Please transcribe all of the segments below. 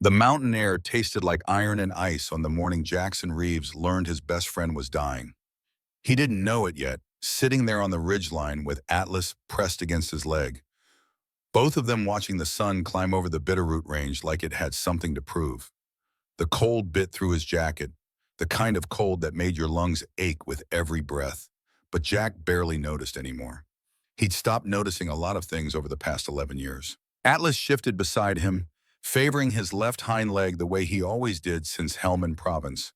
The mountain air tasted like iron and ice on the morning Jackson Reeves learned his best friend was dying. He didn't know it yet, sitting there on the ridgeline with Atlas pressed against his leg, both of them watching the sun climb over the Bitterroot Range like it had something to prove. The cold bit through his jacket, the kind of cold that made your lungs ache with every breath. But Jack barely noticed anymore. He'd stopped noticing a lot of things over the past 11 years. Atlas shifted beside him, favoring his left hind leg the way he always did since Helmand Province.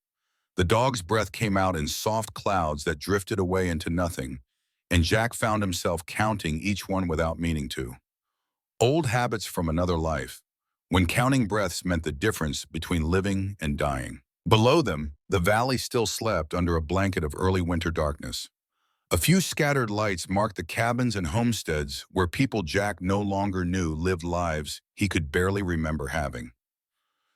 The dog's breath came out in soft clouds that drifted away into nothing, and Jack found himself counting each one without meaning to. Old habits from another life, when counting breaths meant the difference between living and dying. Below them, the valley still slept under a blanket of early winter darkness. A few scattered lights marked the cabins and homesteads where people Jack no longer knew lived lives he could barely remember having.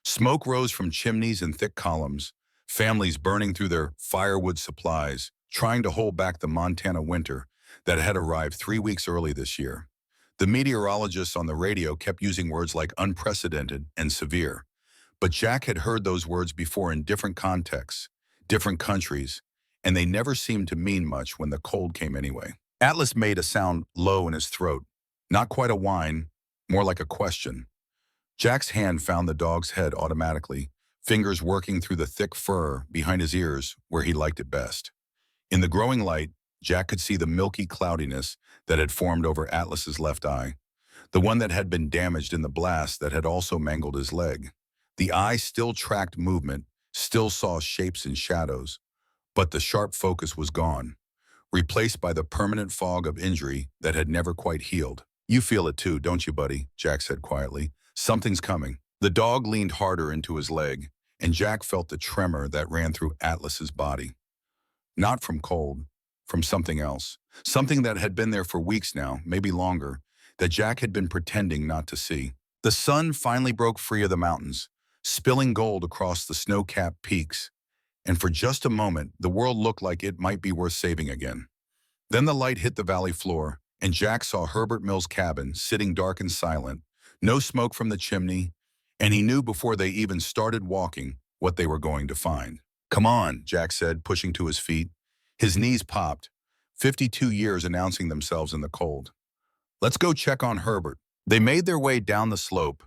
Smoke rose from chimneys and thick columns, families burning through their firewood supplies, trying to hold back the Montana winter that had arrived 3 weeks early this year. The meteorologists on the radio kept using words like unprecedented and severe, but Jack had heard those words before in different contexts, different countries, and they never seemed to mean much when the cold came anyway. Atlas made a sound low in his throat, not quite a whine, more like a question. Jack's hand found the dog's head automatically, fingers working through the thick fur behind his ears where he liked it best. In the growing light, Jack could see the milky cloudiness that had formed over Atlas's left eye, the one that had been damaged in the blast that had also mangled his leg. The eye still tracked movement, still saw shapes and shadows, but the sharp focus was gone, replaced by the permanent fog of injury that had never quite healed. "You feel it too, don't you, buddy?" Jack said quietly. "Something's coming." The dog leaned harder into his leg, and Jack felt the tremor that ran through Atlas's body. Not from cold, from something else. Something that had been there for weeks now, maybe longer, that Jack had been pretending not to see. The sun finally broke free of the mountains, spilling gold across the snow-capped peaks, and for just a moment, the world looked like it might be worth saving again. Then the light hit the valley floor, and Jack saw Herbert Mill's cabin sitting dark and silent, no smoke from the chimney, and he knew before they even started walking what they were going to find. "Come on," Jack said, pushing to his feet. His knees popped, 52 years announcing themselves in the cold. "Let's go check on Herbert." They made their way down the slope,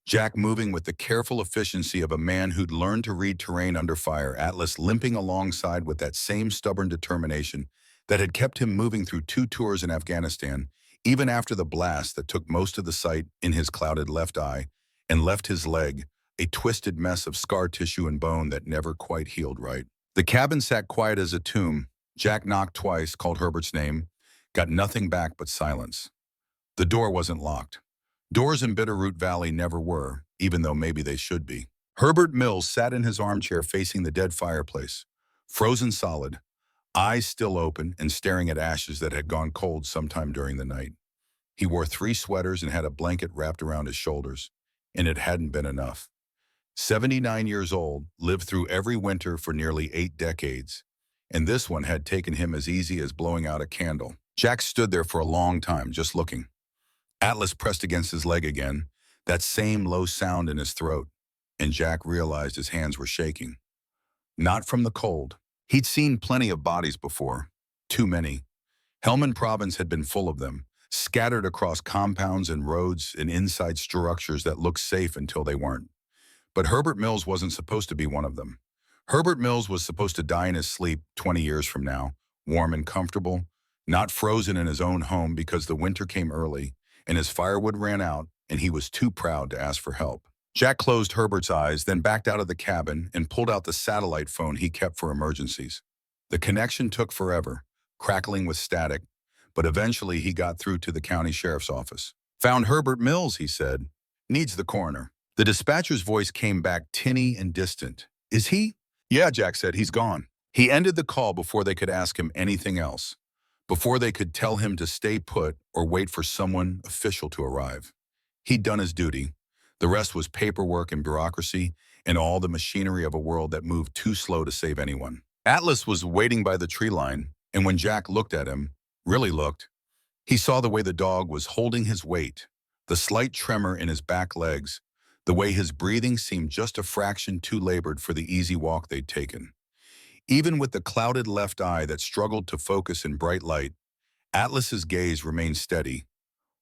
Jack moving with the careful efficiency of a man who'd learned to read terrain under fire, Atlas limping alongside with that same stubborn determination that had kept him moving through 2 tours in Afghanistan, even after the blast that took most of the sight in his clouded left eye and left his leg a twisted mess of scar tissue and bone that never quite healed right. The cabin sat quiet as a tomb. Jack knocked twice, called Herbert's name, got nothing back but silence. The door wasn't locked. Doors in Bitterroot Valley never were, even though maybe they should be. Herbert Mills sat in his armchair facing the dead fireplace, frozen solid, eyes still open and staring at ashes that had gone cold sometime during the night. He wore 3 sweaters and had a blanket wrapped around his shoulders, and it hadn't been enough. 79 years old, lived through every winter for nearly 8 decades, and this one had taken him as easy as blowing out a candle. Jack stood there for a long time, just looking. Atlas pressed against his leg again, that same low sound in his throat, and Jack realized his hands were shaking. Not from the cold. He'd seen plenty of bodies before. Too many. Helmand Province had been full of them, scattered across compounds and roads and inside structures that looked safe until they weren't. But Herbert Mills wasn't supposed to be one of them. Herbert Mills was supposed to die in his sleep 20 years from now, warm and comfortable, not frozen in his own home because the winter came early and his firewood ran out and he was too proud to ask for help. Jack closed Herbert's eyes, then backed out of the cabin and pulled out the satellite phone he kept for emergencies. The connection took forever, crackling with static, but eventually he got through to the county sheriff's office. "Found Herbert Mills," he said. "Needs the coroner." The dispatcher's voice came back tinny and distant. "Is he?" "Yeah," Jack said, "he's gone." He ended the call before they could ask him anything else, before they could tell him to stay put or wait for someone official to arrive. He'd done his duty. The rest was paperwork and bureaucracy and all the machinery of a world that moved too slow to save anyone. Atlas was waiting by the tree line, and when Jack looked at him, really looked, he saw the way the dog was holding his weight, the slight tremor in his back legs, the way his breathing seemed just a fraction too labored for the easy walk they'd taken. Even with the clouded left eye that struggled to focus in bright light, Atlas's gaze remained steady,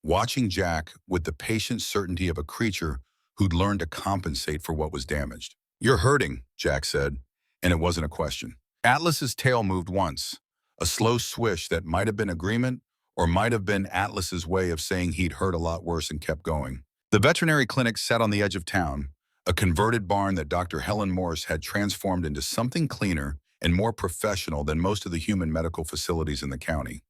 watching Jack with the patient certainty of a creature who'd learned to compensate for what was damaged. "You're hurting," Jack said, and it wasn't a question. Atlas's tail moved once, a slow swish that might have been agreement or might have been Atlas's way of saying he'd hurt a lot worse and kept going. The veterinary clinic sat on the edge of town, a converted barn that Dr. Helen Morse had transformed into something cleaner and more professional than most of the human medical facilities in the county.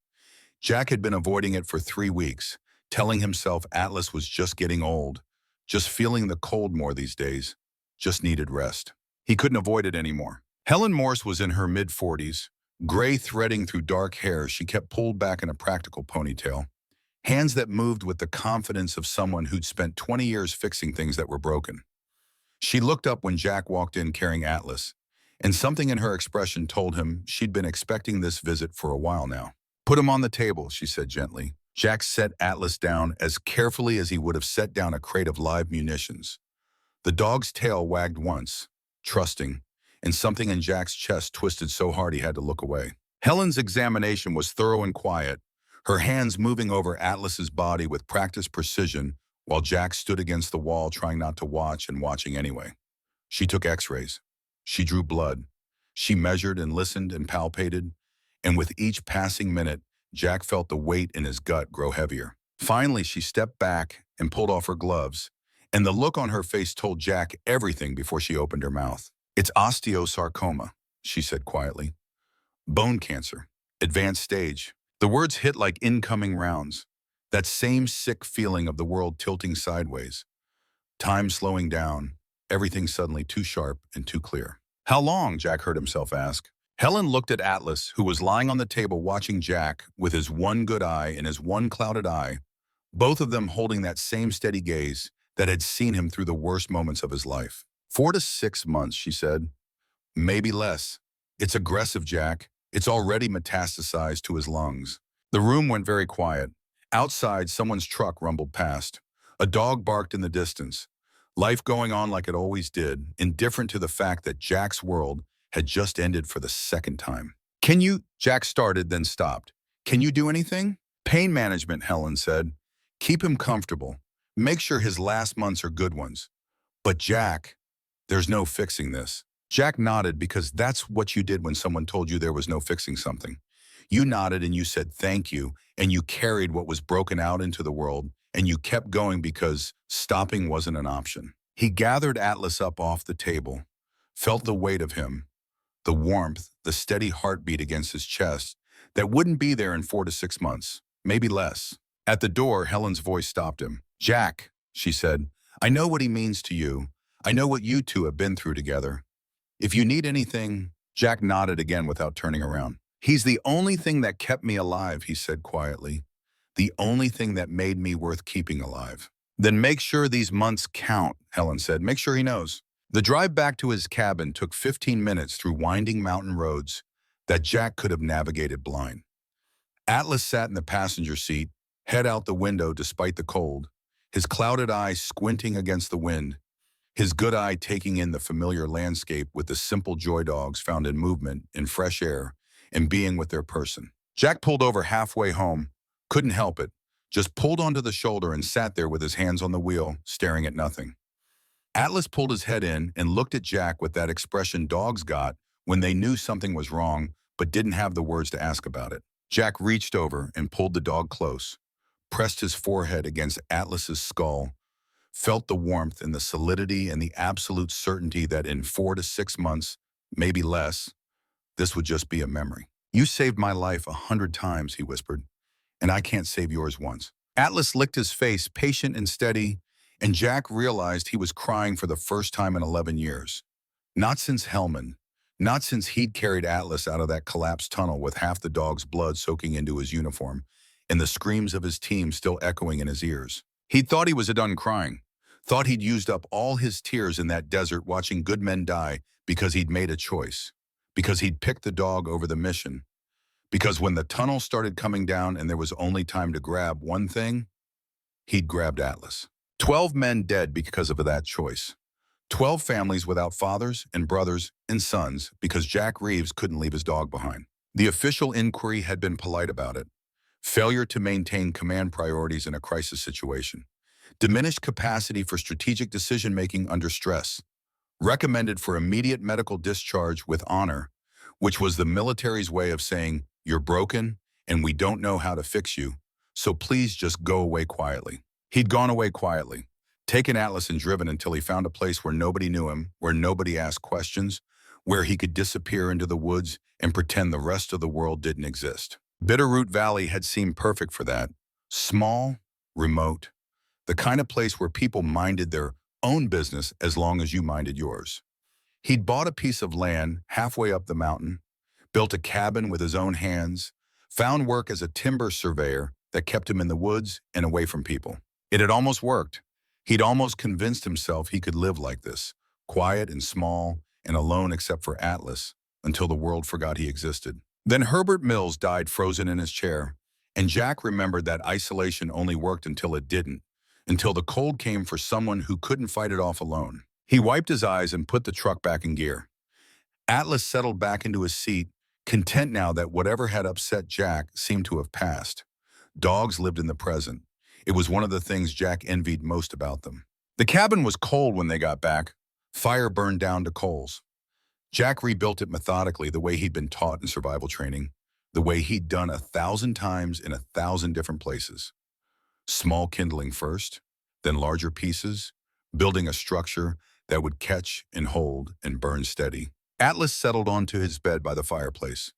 Jack had been avoiding it for 3 weeks, telling himself Atlas was just getting old, just feeling the cold more these days, just needed rest. He couldn't avoid it anymore. Helen Morse was in her mid-40s, gray threading through dark hair she kept pulled back in a practical ponytail, hands that moved with the confidence of someone who'd spent 20 years fixing things that were broken. She looked up when Jack walked in carrying Atlas, and something in her expression told him she'd been expecting this visit for a while now. "Put him on the table," she said gently. Jack set Atlas down as carefully as he would have set down a crate of live munitions. The dog's tail wagged once, trusting, and something in Jack's chest twisted so hard he had to look away. Helen's examination was thorough and quiet, her hands moving over Atlas's body with practiced precision while Jack stood against the wall trying not to watch and watching anyway. She took x-rays. She drew blood. She measured and listened and palpated, and with each passing minute, Jack felt the weight in his gut grow heavier. Finally, she stepped back and pulled off her gloves, and the look on her face told Jack everything before she opened her mouth. "It's osteosarcoma," she said quietly. "Bone cancer. Advanced stage." The words hit like incoming rounds, that same sick feeling of the world tilting sideways. Time slowing down, everything suddenly too sharp and too clear. "How long?" Jack heard himself ask. Helen looked at Atlas, who was lying on the table watching Jack with his one good eye and his one clouded eye, both of them holding that same steady gaze that had seen him through the worst moments of his life. 4 to 6 months, she said. "Maybe less. It's aggressive, Jack. It's already metastasized to his lungs." The room went very quiet. Outside, someone's truck rumbled past. A dog barked in the distance. Life going on like it always did, indifferent to the fact that Jack's world had just ended for the second time. "Can you—" Jack started, then stopped. "Can you do anything?" "Pain management," Helen said. "Keep him comfortable. Make sure his last months are good ones." "But Jack, there's no fixing this." Jack nodded because that's what you did when someone told you there was no fixing something. You nodded and you said thank you, and you carried what was broken out into the world, and you kept going because stopping wasn't an option. He gathered Atlas up off the table, felt the weight of him, the warmth, the steady heartbeat against his chest that wouldn't be there in 4 to 6 months, maybe less. At the door, Helen's voice stopped him. "Jack," she said, "I know what he means to you. I know what you two have been through together. If you need anything—" Jack nodded again without turning around. "He's the only thing that kept me alive," he said quietly. "The only thing that made me worth keeping alive." "Then make sure these months count," Helen said. "Make sure he knows." The drive back to his cabin took 15 minutes through winding mountain roads that Jack could have navigated blind. Atlas sat in the passenger seat, head out the window despite the cold, his clouded eyes squinting against the wind, his good eye taking in the familiar landscape with the simple joy dogs found in movement, in fresh air, and being with their person. Jack pulled over halfway home, couldn't help it, just pulled onto the shoulder and sat there with his hands on the wheel, staring at nothing. Atlas pulled his head in and looked at Jack with that expression dogs got when they knew something was wrong but didn't have the words to ask about it. Jack reached over and pulled the dog close, pressed his forehead against Atlas's skull, felt the warmth and the solidity and the absolute certainty that in 4 to 6 months, maybe less, this would just be a memory. "You saved my life 100 times, he whispered, "and I can't save yours once." Atlas licked his face, patient and steady, and Jack realized he was crying for the first time in 11 years. Not since Hellman, not since he'd carried Atlas out of that collapsed tunnel with half the dog's blood soaking into his uniform and the screams of his team still echoing in his ears. He'd thought he was done crying, thought he'd used up all his tears in that desert watching good men die because he'd made a choice, because he'd picked the dog over the mission, because when the tunnel started coming down and there was only time to grab one thing, he'd grabbed Atlas. 12 men dead because of that choice. 12 families without fathers and brothers and sons because Jack Reeves couldn't leave his dog behind. The official inquiry had been polite about it. Failure to maintain command priorities in a crisis situation. Diminished capacity for strategic decision-making under stress. Recommended for immediate medical discharge with honor, which was the military's way of saying, "You're broken and we don't know how to fix you, so please just go away quietly." He'd gone away quietly, taken Atlas and driven until he found a place where nobody knew him, where nobody asked questions, where he could disappear into the woods and pretend the rest of the world didn't exist. Bitterroot Valley had seemed perfect for that. Small, remote, the kind of place where people minded their own business as long as you minded yours. He'd bought a piece of land halfway up the mountain, built a cabin with his own hands, found work as a timber surveyor that kept him in the woods and away from people. It had almost worked. He'd almost convinced himself he could live like this, quiet and small and alone except for Atlas, until the world forgot he existed. Then Herbert Mills died frozen in his chair, and Jack remembered that isolation only worked until it didn't, until the cold came for someone who couldn't fight it off alone. He wiped his eyes and put the truck back in gear. Atlas settled back into his seat, content now that whatever had upset Jack seemed to have passed. Dogs lived in the present. It was one of the things Jack envied most about them. The cabin was cold when they got back. Fire burned down to coals. Jack rebuilt it methodically the way he'd been taught in survival training, the way he'd done 1,000 times in 1,000 different places. Small kindling first, then larger pieces, building a structure that would catch and hold and burn steady. Atlas settled onto his bed by the fireplace,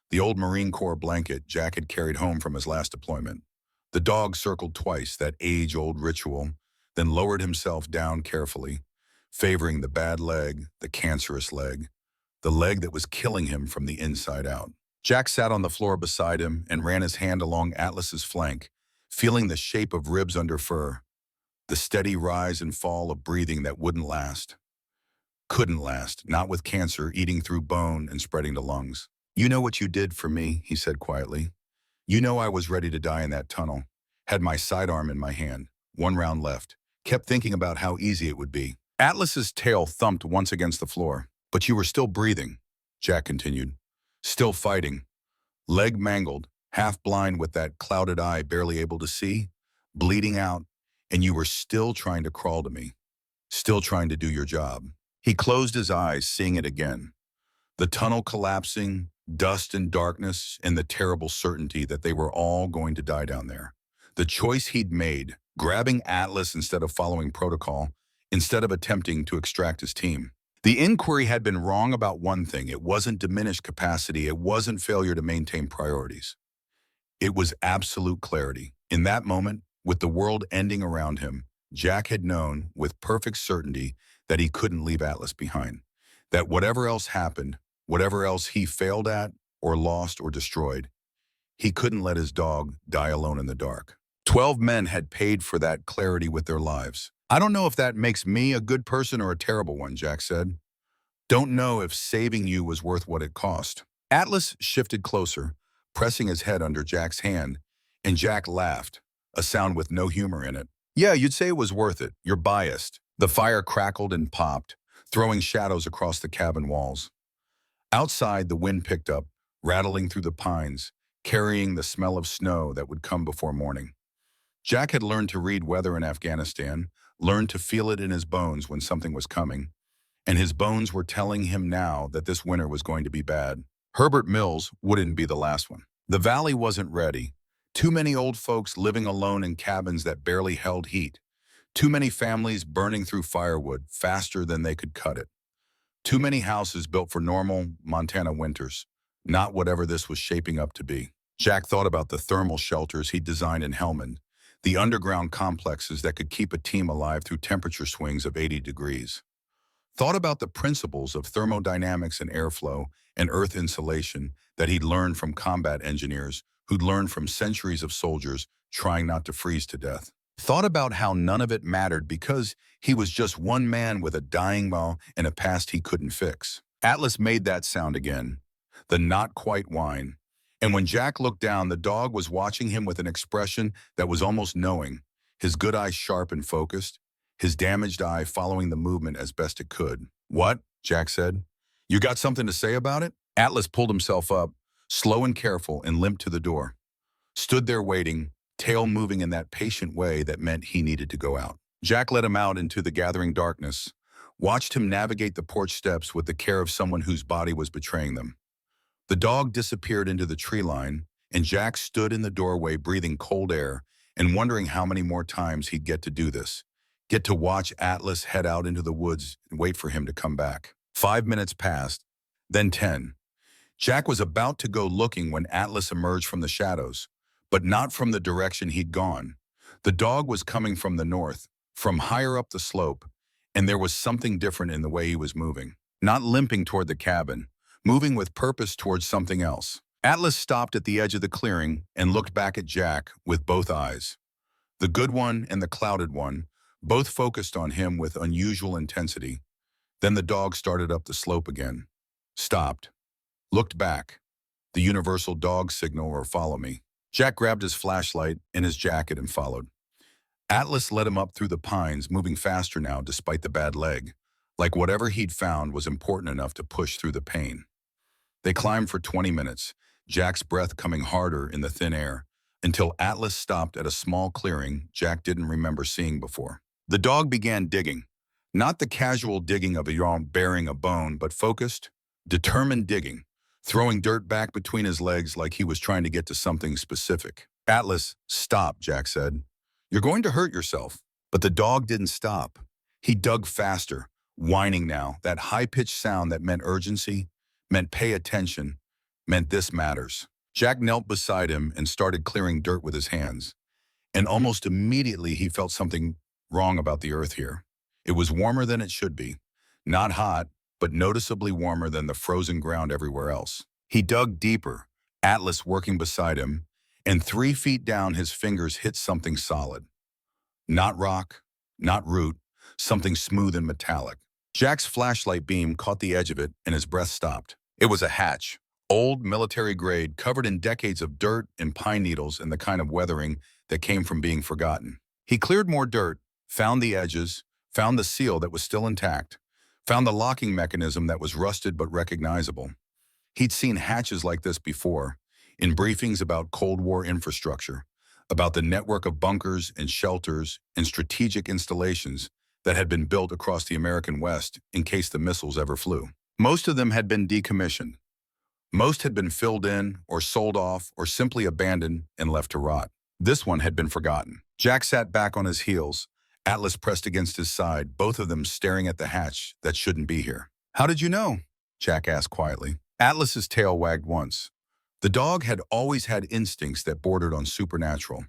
the old Marine Corps blanket Jack had carried home from his last deployment. The dog circled twice, that age-old ritual, then lowered himself down carefully, favoring the bad leg, the cancerous leg, the leg that was killing him from the inside out. Jack sat on the floor beside him and ran his hand along Atlas's flank, feeling the shape of ribs under fur, the steady rise and fall of breathing that wouldn't last. Couldn't last, not with cancer eating through bone and spreading to lungs. "You know what you did for me," he said quietly. "You know I was ready to die in that tunnel. Had my sidearm in my hand, one round left. Kept thinking about how easy it would be." Atlas's tail thumped once against the floor. "But you were still breathing," Jack continued. "Still fighting. Leg mangled, half blind with that clouded eye barely able to see, bleeding out, and you were still trying to crawl to me. Still trying to do your job." He closed his eyes, seeing it again. The tunnel collapsing, dust and darkness, and the terrible certainty that they were all going to die down there. The choice he'd made, grabbing Atlas instead of following protocol, instead of attempting to extract his team. The inquiry had been wrong about one thing. It wasn't diminished capacity. It wasn't failure to maintain priorities. It was absolute clarity. In that moment, with the world ending around him, Jack had known with perfect certainty that he couldn't leave Atlas behind. That whatever else happened, whatever else he failed at, or lost, or destroyed, he couldn't let his dog die alone in the dark. 12 men had paid for that clarity with their lives. "I don't know if that makes me a good person or a terrible one," Jack said. "Don't know if saving you was worth what it cost." Atlas shifted closer, pressing his head under Jack's hand, and Jack laughed, a sound with no humor in it. "Yeah, you'd say it was worth it. You're biased." The fire crackled and popped, throwing shadows across the cabin walls. Outside, the wind picked up, rattling through the pines, carrying the smell of snow that would come before morning. Jack had learned to read weather in Afghanistan, learned to feel it in his bones when something was coming, and his bones were telling him now that this winter was going to be bad. Herbert Mills wouldn't be the last one. The valley wasn't ready. Too many old folks living alone in cabins that barely held heat. Too many families burning through firewood faster than they could cut it. Too many houses built for normal Montana winters, not whatever this was shaping up to be. Jack thought about the thermal shelters he'd designed in Helmand, the underground complexes that could keep a team alive through temperature swings of 80 degrees. Thought about the principles of thermodynamics and airflow and earth insulation that he'd learned from combat engineers who'd learned from centuries of soldiers trying not to freeze to death. Thought about how none of it mattered because he was just one man with a dying mouth and a past he couldn't fix. Atlas made that sound again, the not quite whine. And when Jack looked down, the dog was watching him with an expression that was almost knowing, his good eye sharp and focused, his damaged eye following the movement as best it could. "What?" Jack said. "You got something to say about it?" Atlas pulled himself up, slow and careful, and limped to the door. Stood there waiting, tail moving in that patient way that meant he needed to go out. Jack led him out into the gathering darkness, watched him navigate the porch steps with the care of someone whose body was betraying them. The dog disappeared into the tree line, and Jack stood in the doorway breathing cold air and wondering how many more times he'd get to do this. Get to watch Atlas head out into the woods and wait for him to come back. 5 minutes passed, then 10. Jack was about to go looking when Atlas emerged from the shadows, but not from the direction he'd gone. The dog was coming from the north, from higher up the slope, and there was something different in the way he was moving. Not limping toward the cabin, moving with purpose towards something else. Atlas stopped at the edge of the clearing and looked back at Jack with both eyes. The good one and the clouded one, both focused on him with unusual intensity. Then the dog started up the slope again. Stopped. Looked back. The universal dog signal or follow me. Jack grabbed his flashlight and his jacket and followed. Atlas led him up through the pines, moving faster now despite the bad leg, like whatever he'd found was important enough to push through the pain. They climbed for 20 minutes, Jack's breath coming harder in the thin air, until Atlas stopped at a small clearing Jack didn't remember seeing before. The dog began digging, not the casual digging of a yawn bearing a bone, but focused, determined digging, throwing dirt back between his legs like he was trying to get to something specific. "Atlas, stop," Jack said. "You're going to hurt yourself." But the dog didn't stop. He dug faster, whining now, that high-pitched sound that meant urgency, meant pay attention, meant this matters. Jack knelt beside him and started clearing dirt with his hands. And almost immediately he felt something wrong about the earth here. It was warmer than it should be. Not hot, but noticeably warmer than the frozen ground everywhere else. He dug deeper, Atlas working beside him, and 3 feet down his fingers hit something solid. Not rock, not root, something smooth and metallic. Jack's flashlight beam caught the edge of it and his breath stopped. It was a hatch, old military grade, covered in decades of dirt and pine needles and the kind of weathering that came from being forgotten. He cleared more dirt, found the edges, found the seal that was still intact, found the locking mechanism that was rusted but recognizable. He'd seen hatches like this before, in briefings about Cold War infrastructure, about the network of bunkers and shelters and strategic installations that had been built across the American West in case the missiles ever flew. Most of them had been decommissioned. Most had been filled in or sold off or simply abandoned and left to rot. This one had been forgotten. Jack sat back on his heels, Atlas pressed against his side, both of them staring at the hatch that shouldn't be here. "How did you know?" Jack asked quietly. Atlas's tail wagged once. The dog had always had instincts that bordered on supernatural.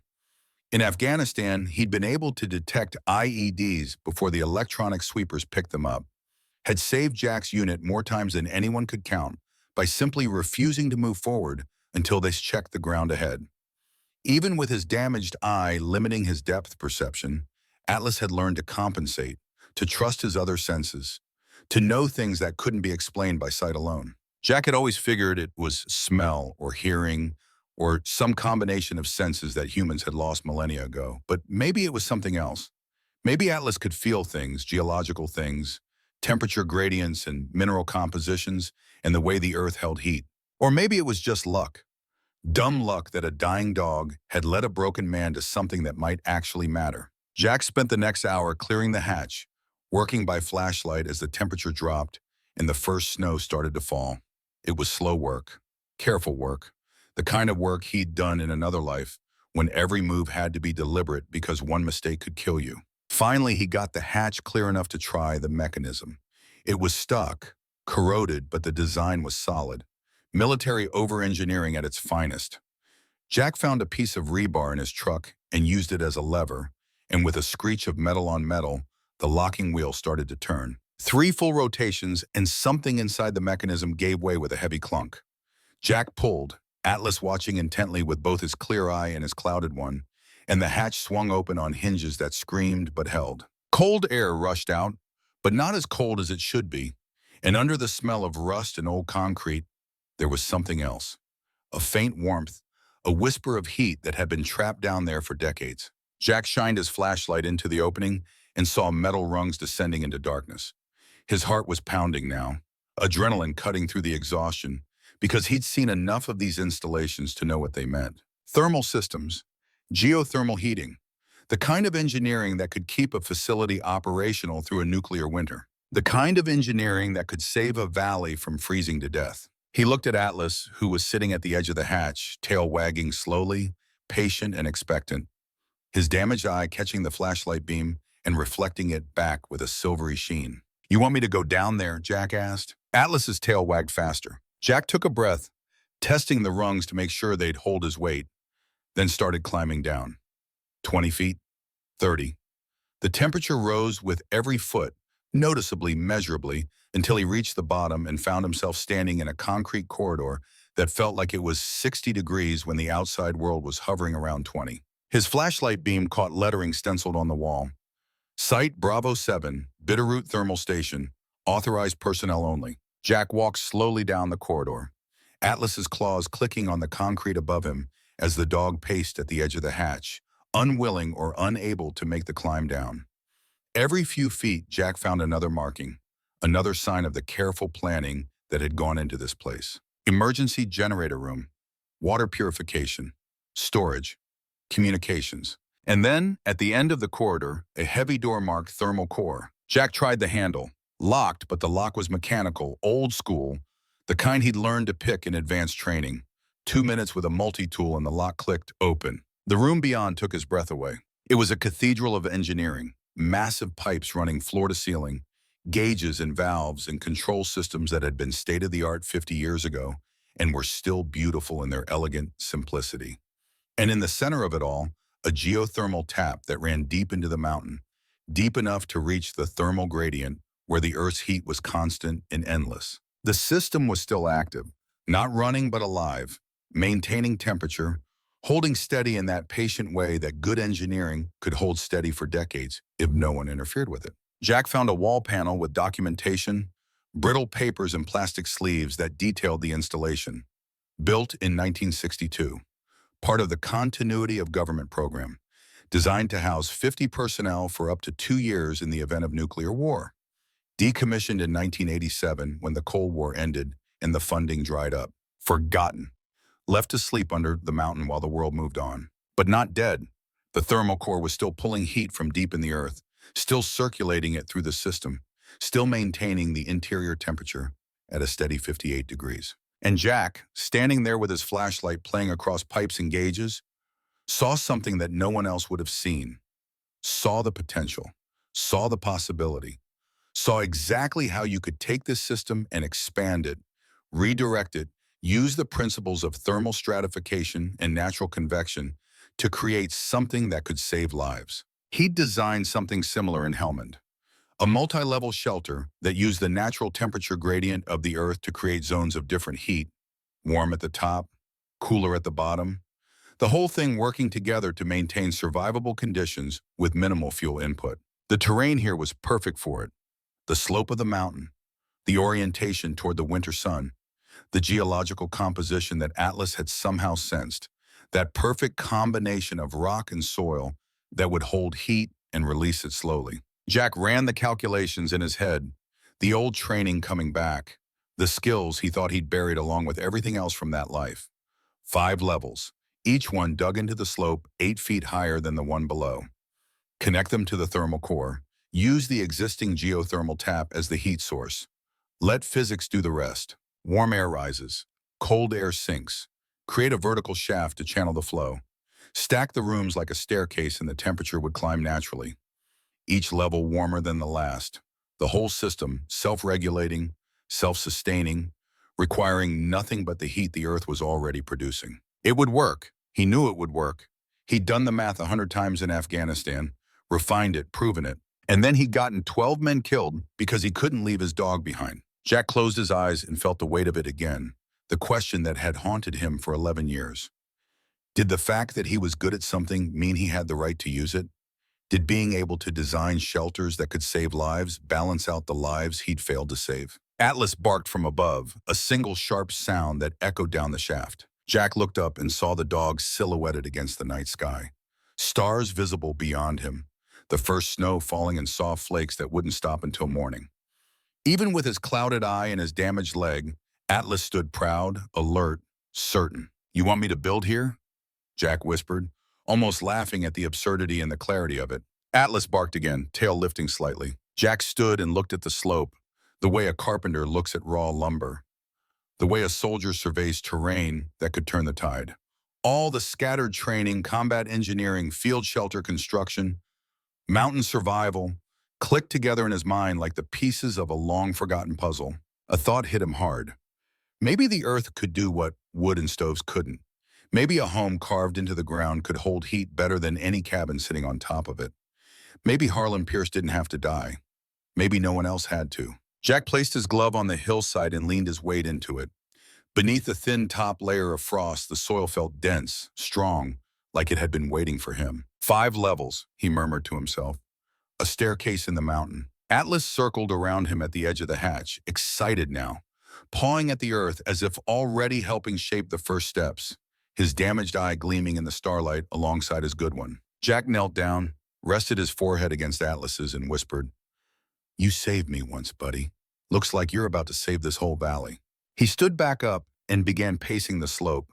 In Afghanistan, he'd been able to detect IEDs before the electronic sweepers picked them up, had saved Jack's unit more times than anyone could count by simply refusing to move forward until they checked the ground ahead. Even with his damaged eye limiting his depth perception, Atlas had learned to compensate, to trust his other senses, to know things that couldn't be explained by sight alone. Jack had always figured it was smell or hearing or some combination of senses that humans had lost millennia ago, but maybe it was something else. Maybe Atlas could feel things, geological things, temperature gradients and mineral compositions, and the way the earth held heat. Or maybe it was just luck. Dumb luck that a dying dog had led a broken man to something that might actually matter. Jack spent the next hour clearing the hatch, working by flashlight as the temperature dropped and the first snow started to fall. It was slow work, careful work, the kind of work he'd done in another life when every move had to be deliberate because one mistake could kill you. Finally, he got the hatch clear enough to try the mechanism. It was stuck, corroded, but the design was solid. Military over-engineering at its finest. Jack found a piece of rebar in his truck and used it as a lever, and with a screech of metal on metal, the locking wheel started to turn. 3 full rotations, and something inside the mechanism gave way with a heavy clunk. Jack pulled, Atlas watching intently with both his clear eye and his clouded one, and the hatch swung open on hinges that screamed but held. Cold air rushed out, but not as cold as it should be, and under the smell of rust and old concrete, there was something else. A faint warmth, a whisper of heat that had been trapped down there for decades. Jack shined his flashlight into the opening and saw metal rungs descending into darkness. His heart was pounding now, adrenaline cutting through the exhaustion, because he'd seen enough of these installations to know what they meant. Thermal systems, geothermal heating, the kind of engineering that could keep a facility operational through a nuclear winter. The kind of engineering that could save a valley from freezing to death. He looked at Atlas, who was sitting at the edge of the hatch, tail wagging slowly, patient and expectant, his damaged eye catching the flashlight beam and reflecting it back with a silvery sheen. "You want me to go down there?" Jack asked. Atlas's tail wagged faster. Jack took a breath, testing the rungs to make sure they'd hold his weight, then started climbing down. 20 feet, 30. The temperature rose with every foot, noticeably, measurably, until he reached the bottom and found himself standing in a concrete corridor that felt like it was 60 degrees when the outside world was hovering around 20. His flashlight beam caught lettering stenciled on the wall. Site Bravo 7, Bitterroot Thermal Station, authorized personnel only. Jack walked slowly down the corridor, Atlas's claws clicking on the concrete above him as the dog paced at the edge of the hatch, unwilling or unable to make the climb down. Every few feet, Jack found another marking, another sign of the careful planning that had gone into this place. Emergency generator room, water purification, storage, communications. And then, at the end of the corridor, a heavy door marked thermal core. Jack tried the handle. Locked, but the lock was mechanical, old school, the kind he'd learned to pick in advanced training. 2 minutes with a multi-tool and the lock clicked open. The room beyond took his breath away. It was a cathedral of engineering, massive pipes running floor to ceiling, gauges and valves and control systems that had been state-of-the-art 50 years ago and were still beautiful in their elegant simplicity. And in the center of it all, a geothermal tap that ran deep into the mountain, deep enough to reach the thermal gradient where the Earth's heat was constant and endless. The system was still active, not running but alive, maintaining temperature, holding steady in that patient way that good engineering could hold steady for decades if no one interfered with it. Jack found a wall panel with documentation, brittle papers and plastic sleeves that detailed the installation. Built in 1962, part of the Continuity of Government program, designed to house 50 personnel for up to 2 years in the event of nuclear war. Decommissioned in 1987 when the Cold War ended and the funding dried up. Forgotten. Left to sleep under the mountain while the world moved on. But not dead. The thermal core was still pulling heat from deep in the earth, still circulating it through the system, still maintaining the interior temperature at a steady 58 degrees. And Jack, standing there with his flashlight playing across pipes and gauges, saw something that no one else would have seen. Saw the potential, saw the possibility, saw exactly how you could take this system and expand it, redirect it, use the principles of thermal stratification and natural convection to create something that could save lives. He'd designed something similar in Helmand, a multi-level shelter that used the natural temperature gradient of the Earth to create zones of different heat, warm at the top, cooler at the bottom, the whole thing working together to maintain survivable conditions with minimal fuel input. The terrain here was perfect for it. The slope of the mountain, the orientation toward the winter sun, the geological composition that Atlas had somehow sensed, that perfect combination of rock and soil that would hold heat and release it slowly. Jack ran the calculations in his head, the old training coming back, the skills he thought he'd buried along with everything else from that life. 5 levels, each one dug into the slope 8 feet higher than the one below. Connect them to the thermal core. Use the existing geothermal tap as the heat source. Let physics do the rest. Warm air rises, cold air sinks. Create a vertical shaft to channel the flow. Stack the rooms like a staircase and the temperature would climb naturally. Each level warmer than the last. The whole system self-regulating, self-sustaining, requiring nothing but the heat the Earth was already producing. It would work. He knew it would work. He'd done the math 100 times in Afghanistan, refined it, proven it. And then he'd gotten 12 men killed because he couldn't leave his dog behind. Jack closed his eyes and felt the weight of it again, the question that had haunted him for 11 years. Did the fact that he was good at something mean he had the right to use it? Did being able to design shelters that could save lives balance out the lives he'd failed to save? Atlas barked from above, a single sharp sound that echoed down the shaft. Jack looked up and saw the dog silhouetted against the night sky. stars visible beyond him, the first snow falling in soft flakes that wouldn't stop until morning. Even with his clouded eye and his damaged leg, Atlas stood proud, alert, certain. "You want me to build here?" Jack whispered, almost laughing at the absurdity and the clarity of it. Atlas barked again, tail lifting slightly. Jack stood and looked at the slope, the way a carpenter looks at raw lumber, the way a soldier surveys terrain that could turn the tide. All the scattered training, combat engineering, field shelter construction, mountain survival, clicked together in his mind like the pieces of a long-forgotten puzzle. A thought hit him hard. Maybe the earth could do what wood and stoves couldn't. Maybe a home carved into the ground could hold heat better than any cabin sitting on top of it. Maybe Harlan Pierce didn't have to die. Maybe no one else had to. Jack placed his glove on the hillside and leaned his weight into it. Beneath the thin top layer of frost, the soil felt dense, strong, like it had been waiting for him. 5 levels, he murmured to himself. A staircase in the mountain. Atlas circled around him at the edge of the hatch, excited now, pawing at the earth as if already helping shape the first steps, his damaged eye gleaming in the starlight alongside his good one. Jack knelt down, rested his forehead against Atlas's, and whispered, "You saved me once, buddy. Looks like you're about to save this whole valley." He stood back up and began pacing the slope,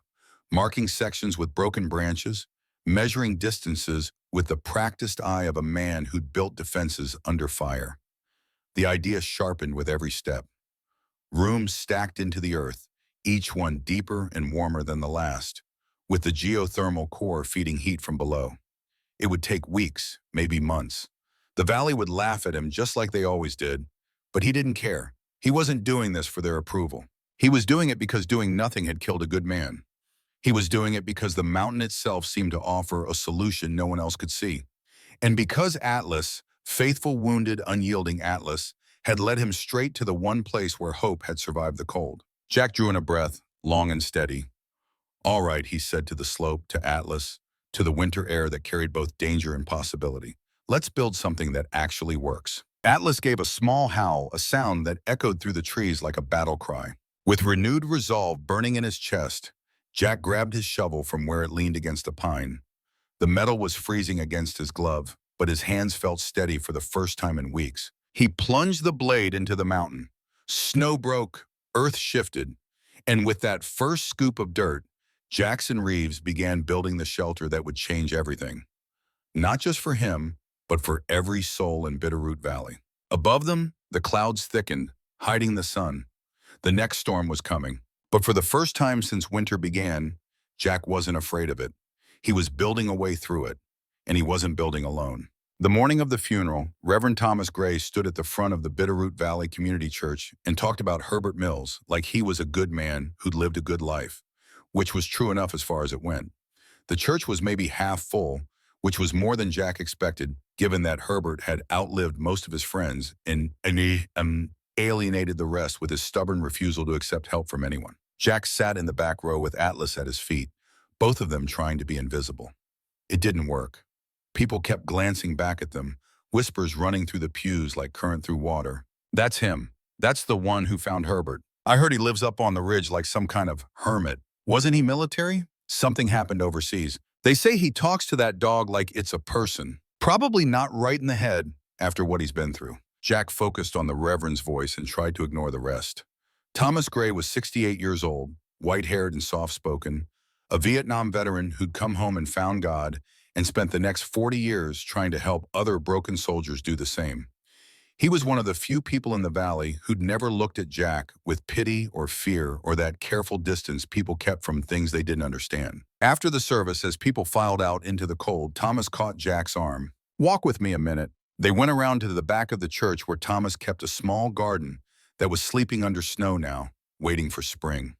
marking sections with broken branches, measuring distances with the practiced eye of a man who'd built defenses under fire. The idea sharpened with every step. Rooms stacked into the earth, each one deeper and warmer than the last, with the geothermal core feeding heat from below. It would take weeks, maybe months. The valley would laugh at him just like they always did, but he didn't care. He wasn't doing this for their approval. He was doing it because doing nothing had killed a good man. He was doing it because the mountain itself seemed to offer a solution no one else could see. And because Atlas, faithful, wounded, unyielding Atlas, had led him straight to the one place where hope had survived the cold. Jack drew in a breath, long and steady. "All right," he said to the slope, to Atlas, to the winter air that carried both danger and possibility. "Let's build something that actually works." Atlas gave a small howl, a sound that echoed through the trees like a battle cry. With renewed resolve burning in his chest, Jack grabbed his shovel from where it leaned against a pine. The metal was freezing against his glove, but his hands felt steady for the first time in weeks. He plunged the blade into the mountain. Snow broke, earth shifted, and with that first scoop of dirt, Jackson Reeves began building the shelter that would change everything. Not just for him, but for every soul in Bitterroot Valley. Above them, the clouds thickened, hiding the sun. The next storm was coming. But for the first time since winter began, Jack wasn't afraid of it. He was building a way through it, and he wasn't building alone. The morning of the funeral, Reverend Thomas Gray stood at the front of the Bitterroot Valley Community Church and talked about Herbert Mills like he was a good man who'd lived a good life, which was true enough as far as it went. The church was maybe half full, which was more than Jack expected, given that Herbert had outlived most of his friends and he alienated the rest with his stubborn refusal to accept help from anyone. Jack sat in the back row with Atlas at his feet, both of them trying to be invisible. It didn't work. People kept glancing back at them, whispers running through the pews like current through water. "That's him. That's the one who found Herbert. I heard he lives up on the ridge like some kind of hermit. Wasn't he military? Something happened overseas. They say he talks to that dog like it's a person. Probably not right in the head after what he's been through." Jack focused on the Reverend's voice and tried to ignore the rest. Thomas Gray was 68 years old, white-haired and soft-spoken, a Vietnam veteran who'd come home and found God and spent the next 40 years trying to help other broken soldiers do the same. He was one of the few people in the valley who'd never looked at Jack with pity or fear or that careful distance people kept from things they didn't understand. After the service, as people filed out into the cold, Thomas caught Jack's arm. "Walk with me a minute." They went around to the back of the church where Thomas kept a small garden that was sleeping under snow now, waiting for spring.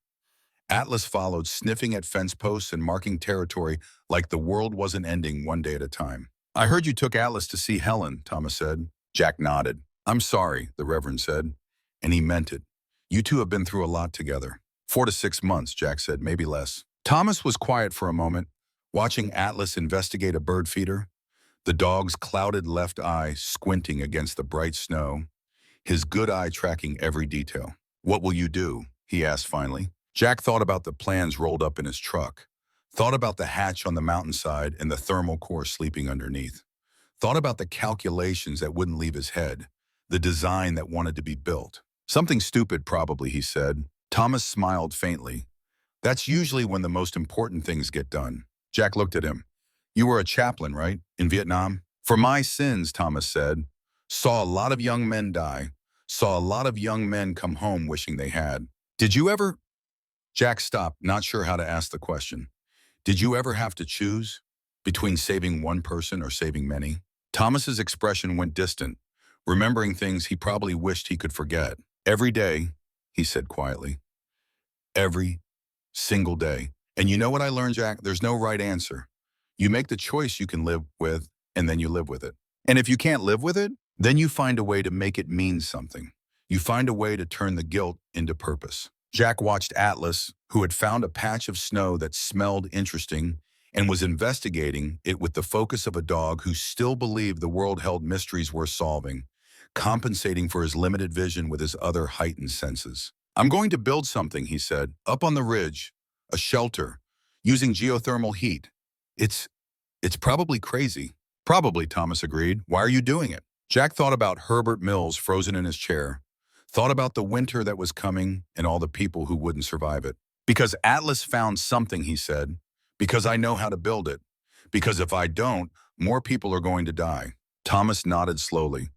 Atlas followed, sniffing at fence posts and marking territory like the world wasn't ending one day at a time. "I heard you took Atlas to see Helen," Thomas said. Jack nodded. "I'm sorry," the Reverend said, and he meant it. "You two have been through a lot together." 4 to 6 months, Jack said, maybe less. Thomas was quiet for a moment, watching Atlas investigate a bird feeder, the dog's clouded left eye squinting against the bright snow, his good eye tracking every detail. "What will you do?" he asked finally. Jack thought about the plans rolled up in his truck. Thought about the hatch on the mountainside and the thermal core sleeping underneath. Thought about the calculations that wouldn't leave his head, the design that wanted to be built. Something stupid, probably, he said. Thomas smiled faintly. That's usually when the most important things get done. Jack looked at him. You were a chaplain, right? In Vietnam? For my sins, Thomas said. Saw a lot of young men die. Saw a lot of young men come home wishing they had. Did you ever? Jack stopped, not sure how to ask the question. Did you ever have to choose between saving one person or saving many? Thomas's expression went distant, remembering things he probably wished he could forget. Every day, he said quietly. Every single day. And you know what I learned, Jack? There's no right answer. You make the choice you can live with, and then you live with it. And if you can't live with it, then you find a way to make it mean something. You find a way to turn the guilt into purpose. Jack watched Atlas, who had found a patch of snow that smelled interesting and was investigating it with the focus of a dog who still believed the world held mysteries worth solving, compensating for his limited vision with his other heightened senses. I'm going to build something, he said, up on the ridge, a shelter, using geothermal heat. It's probably crazy. Probably, Thomas agreed. Why are you doing it? Jack thought about Herbert Mills frozen in his chair, thought about the winter that was coming and all the people who wouldn't survive it. Because Atlas found something, he said. Because I know how to build it. Because if I don't, more people are going to die. Thomas nodded slowly.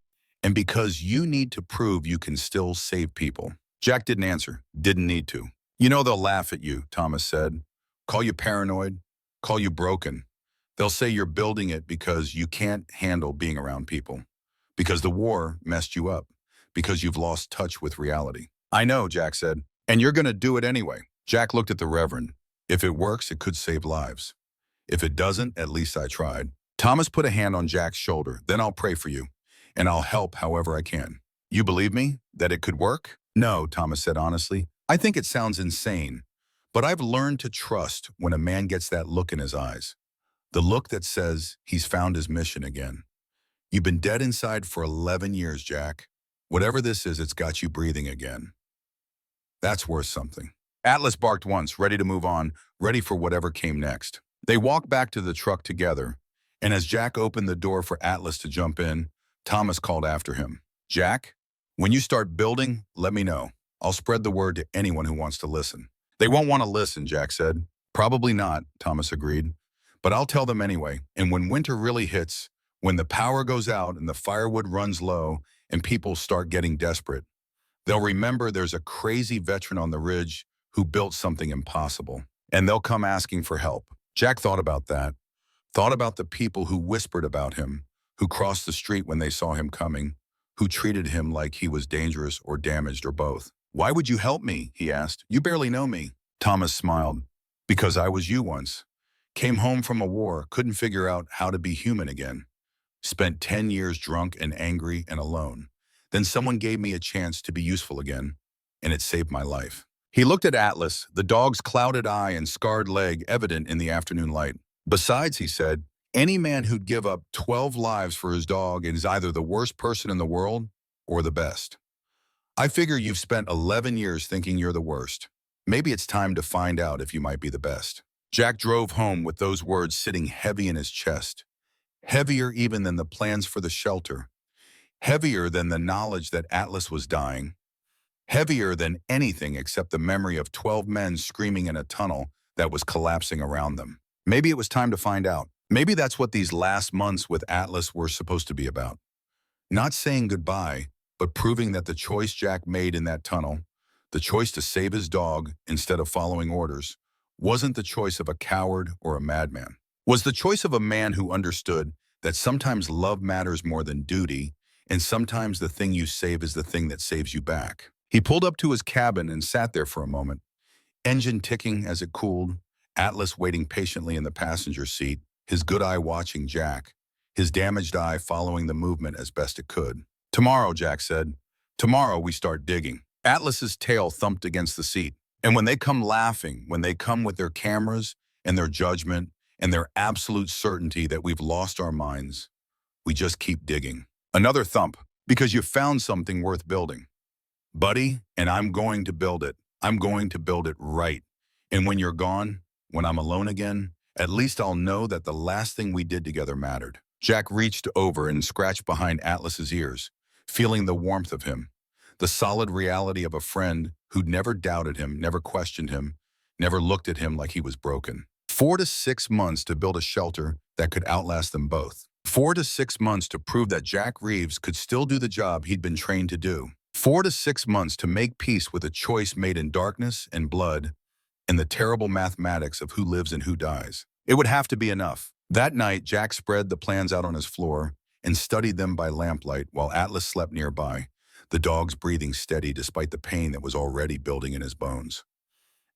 And because you need to prove you can still save people. Jack didn't answer, didn't need to. You know they'll laugh at you, Thomas said. Call you paranoid, call you broken. They'll say you're building it because you can't handle being around people. Because the war messed you up. Because you've lost touch with reality. I know, Jack said. And you're going to do it anyway. Jack looked at the Reverend. If it works, it could save lives. If it doesn't, at least I tried. Thomas put a hand on Jack's shoulder. Then I'll pray for you. And I'll help however I can. You believe me? That it could work? No, Thomas said honestly. I think it sounds insane. But I've learned to trust when a man gets that look in his eyes. The look that says he's found his mission again. You've been dead inside for 11 years, Jack. Whatever this is, it's got you breathing again. That's worth something. Atlas barked once, ready to move on, ready for whatever came next. They walked back to the truck together, and as Jack opened the door for Atlas to jump in, Thomas called after him. Jack, when you start building, let me know. I'll spread the word to anyone who wants to listen. They won't want to listen, Jack said. Probably not, Thomas agreed. But I'll tell them anyway, and when winter really hits, when the power goes out and the firewood runs low and people start getting desperate, they'll remember there's a crazy veteran on the ridge who built something impossible, and they'll come asking for help. Jack thought about that, thought about the people who whispered about him, who crossed the street when they saw him coming, who treated him like he was dangerous or damaged or both. Why would you help me? He asked. You barely know me. Thomas smiled. Because I was you once. Came home from a war, couldn't figure out how to be human again. Spent 10 years drunk and angry and alone. Then someone gave me a chance to be useful again, and it saved my life. He looked at Atlas, the dog's clouded eye and scarred leg evident in the afternoon light. Besides, he said, any man who'd give up 12 lives for his dog is either the worst person in the world or the best. I figure you've spent 11 years thinking you're the worst. Maybe it's time to find out if you might be the best. Jack drove home with those words sitting heavy in his chest. Heavier even than the plans for the shelter. Heavier than the knowledge that Atlas was dying. Heavier than anything except the memory of 12 men screaming in a tunnel that was collapsing around them. Maybe it was time to find out. Maybe that's what these last months with Atlas were supposed to be about. Not saying goodbye, but proving that the choice Jack made in that tunnel, the choice to save his dog instead of following orders, wasn't the choice of a coward or a madman. Was the choice of a man who understood that sometimes love matters more than duty, and sometimes the thing you save is the thing that saves you back. He pulled up to his cabin and sat there for a moment, engine ticking as it cooled, Atlas waiting patiently in the passenger seat, his good eye watching Jack, his damaged eye following the movement as best it could. Tomorrow, Jack said. Tomorrow we start digging. Atlas's tail thumped against the seat. And when they come laughing, when they come with their cameras and their judgment and their absolute certainty that we've lost our minds, we just keep digging. Another thump, because you found something worth building. Buddy, and I'm going to build it. I'm going to build it right. And when you're gone, when I'm alone again, at least I'll know that the last thing we did together mattered. Jack reached over and scratched behind Atlas's ears, feeling the warmth of him, the solid reality of a friend who'd never doubted him, never questioned him, never looked at him like he was broken. 4 to 6 months to build a shelter that could outlast them both. 4 to 6 months to prove that Jack Reeves could still do the job he'd been trained to do. 4 to 6 months to make peace with a choice made in darkness and blood and the terrible mathematics of who lives and who dies. It would have to be enough. That night, Jack spread the plans out on his floor and studied them by lamplight while Atlas slept nearby, the dog's breathing steady despite the pain that was already building in his bones.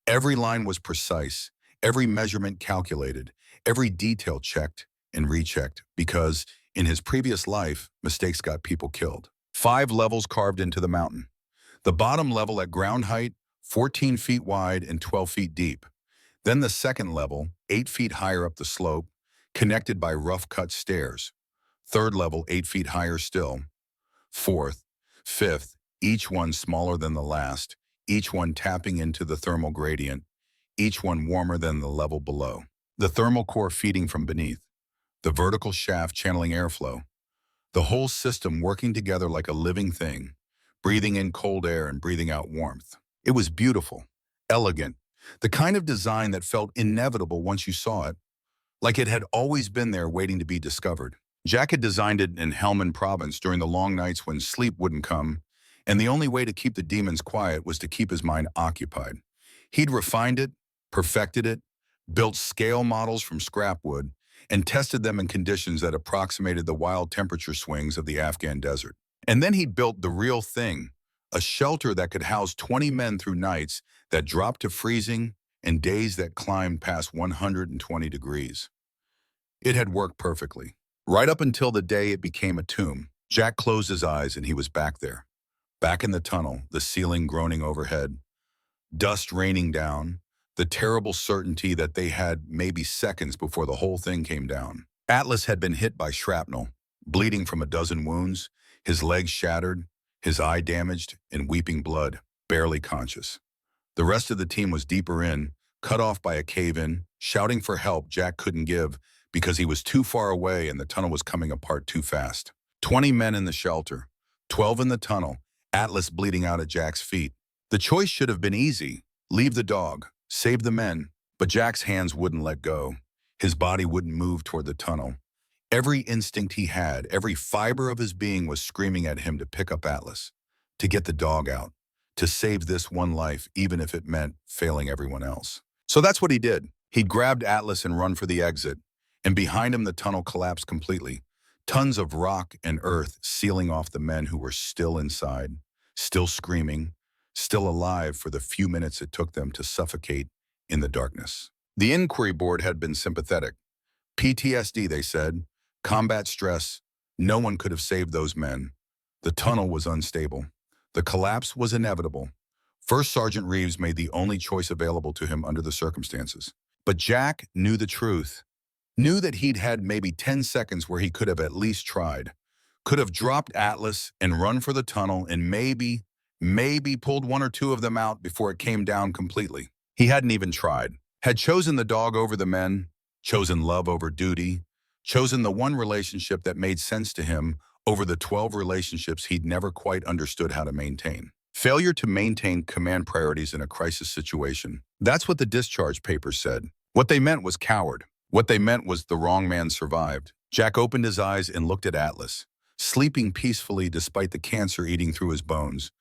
Every line was precise, every measurement calculated, every detail checked and rechecked because, in his previous life, mistakes got people killed. 5 levels carved into the mountain. The bottom level at ground height, 14 feet wide and 12 feet deep. Then the second level, 8 feet higher up the slope, connected by rough-cut stairs. Third level, 8 feet higher still. Fourth, fifth, each one smaller than the last, each one tapping into the thermal gradient, each one warmer than the level below. The thermal core feeding from beneath, the vertical shaft channeling airflow, the whole system working together like a living thing, breathing in cold air and breathing out warmth. It was beautiful, elegant, the kind of design that felt inevitable once you saw it, like it had always been there waiting to be discovered. Jack had designed it in Helmand Province during the long nights when sleep wouldn't come, and the only way to keep the demons quiet was to keep his mind occupied. He'd refined it, perfected it, built scale models from scrap wood, and tested them in conditions that approximated the wild temperature swings of the Afghan desert. And then he'd built the real thing, a shelter that could house 20 men through nights that dropped to freezing and days that climbed past 120 degrees. It had worked perfectly, right up until the day it became a tomb. Jack closed his eyes and he was back there, back in the tunnel, the ceiling groaning overhead, dust raining down, the terrible certainty that they had maybe seconds before the whole thing came down. Atlas had been hit by shrapnel, bleeding from a dozen wounds, his legs shattered, his eye damaged, and weeping blood, barely conscious. The rest of the team was deeper in, cut off by a cave-in, shouting for help Jack couldn't give because he was too far away and the tunnel was coming apart too fast. 20 men in the shelter, 12 in the tunnel, Atlas bleeding out at Jack's feet. The choice should have been easy. Leave the dog, save the men, but Jack's hands wouldn't let go. His body wouldn't move toward the tunnel. Every instinct he had, every fiber of his being was screaming at him to pick up Atlas, to get the dog out, to save this one life, even if it meant failing everyone else. So that's what he did. He'd grabbed Atlas and run for the exit, and behind him the tunnel collapsed completely. Tons of rock and earth sealing off the men who were still inside, still screaming, still alive for the few minutes it took them to suffocate in the darkness. The inquiry board had been sympathetic. PTSD, they said, combat stress, no one could have saved those men. The tunnel was unstable. The collapse was inevitable. First Sergeant Reeves made the only choice available to him under the circumstances. But Jack knew the truth, knew that he'd had maybe 10 seconds where he could have at least tried, could have dropped Atlas and run for the tunnel and maybe pulled one or two of them out before it came down completely. He hadn't even tried, had chosen the dog over the men, chosen love over duty, chosen the one relationship that made sense to him over the 12 relationships he'd never quite understood how to maintain. Failure to maintain command priorities in a crisis situation. That's what the discharge papers said. What they meant was coward. What they meant was the wrong man survived. Jack opened his eyes and looked at Atlas, sleeping peacefully despite the cancer eating through his bones,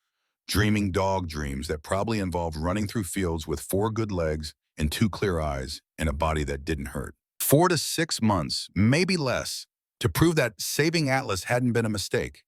dreaming dog dreams that probably involved running through fields with 4 good legs and 2 clear eyes and a body that didn't hurt. 4 to 6 months, maybe less, to prove that saving Atlas hadn't been a mistake,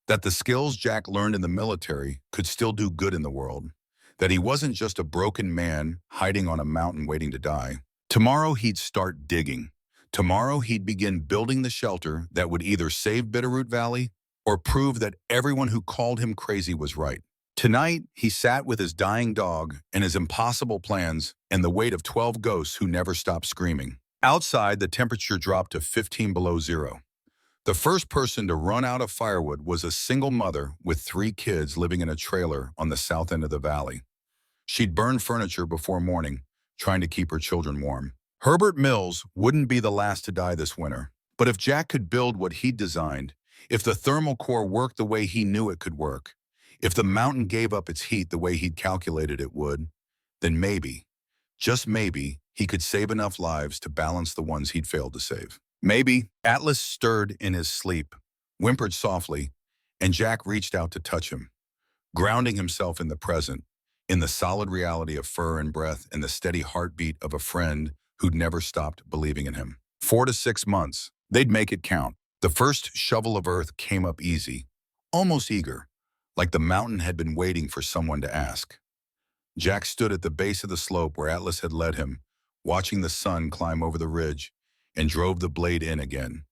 that the skills Jack learned in the military could still do good in the world, that he wasn't just a broken man hiding on a mountain waiting to die. Tomorrow he'd start digging. Tomorrow he'd begin building the shelter that would either save Bitterroot Valley or prove that everyone who called him crazy was right. Tonight, he sat with his dying dog and his impossible plans and the weight of 12 ghosts who never stopped screaming. Outside, the temperature dropped to 15 below zero. The first person to run out of firewood was a single mother with 3 kids living in a trailer on the south end of the valley. She'd burned furniture before morning, trying to keep her children warm. Herbert Mills wouldn't be the last to die this winter. But if Jack could build what he'd designed, if the thermal core worked the way he knew it could work, if the mountain gave up its heat the way he'd calculated it would, then maybe, just maybe, he could save enough lives to balance the ones he'd failed to save. Maybe. Atlas stirred in his sleep, whimpered softly, and Jack reached out to touch him, grounding himself in the present, in the solid reality of fur and breath and the steady heartbeat of a friend who'd never stopped believing in him. 4 to 6 months. They'd make it count. The first shovel of earth came up easy, almost eager, like the mountain had been waiting for someone to ask. Jack stood at the base of the slope where Atlas had led him, watching the sun climb over the ridge, and drove the blade in again,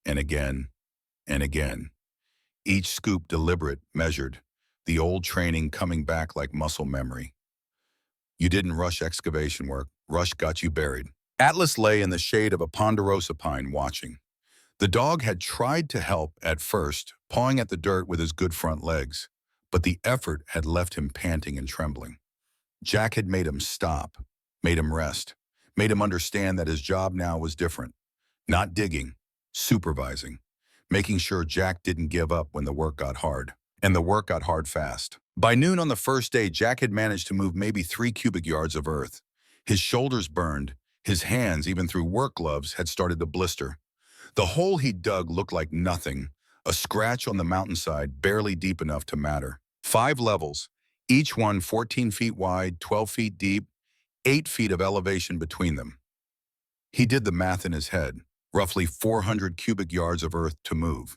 and again, and again. Each scoop deliberate, measured, the old training coming back like muscle memory. You didn't rush excavation work. Rush got you buried. Atlas lay in the shade of a ponderosa pine watching. The dog had tried to help at first, pawing at the dirt with his good front legs, but the effort had left him panting and trembling. Jack had made him stop, made him rest, made him understand that his job now was different. Not digging, supervising, making sure Jack didn't give up when the work got hard. And the work got hard fast. By noon on the first day, Jack had managed to move maybe 3 cubic yards of earth. His shoulders burned, his hands, even through work gloves, had started to blister. The hole he'd dug looked like nothing, a scratch on the mountainside barely deep enough to matter. 5 levels, each one 14 feet wide, 12 feet deep, 8 feet of elevation between them. He did the math in his head, roughly 400 cubic yards of earth to move.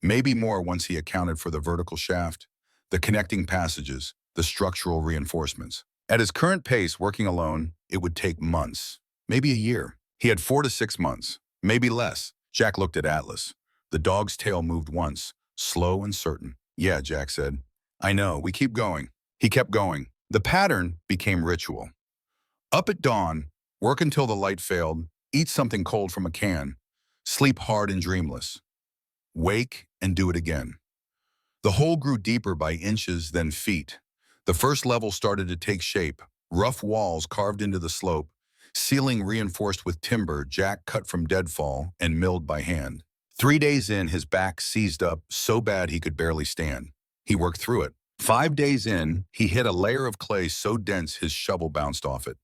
Maybe more once he accounted for the vertical shaft, the connecting passages, the structural reinforcements. At his current pace, working alone, it would take months, maybe a year. He had 4 to 6 months, maybe less. Jack looked at Atlas. The dog's tail moved once, slow and certain. Yeah, Jack said. I know, we keep going. He kept going. The pattern became ritual. Up at dawn, work until the light failed, eat something cold from a can, sleep hard and dreamless. Wake and do it again. The hole grew deeper by inches, then feet. The first level started to take shape, rough walls carved into the slope, ceiling reinforced with timber Jack cut from deadfall and milled by hand. 3 days in, his back seized up so bad he could barely stand. He worked through it. 5 days in, he hit a layer of clay so dense his shovel bounced off it.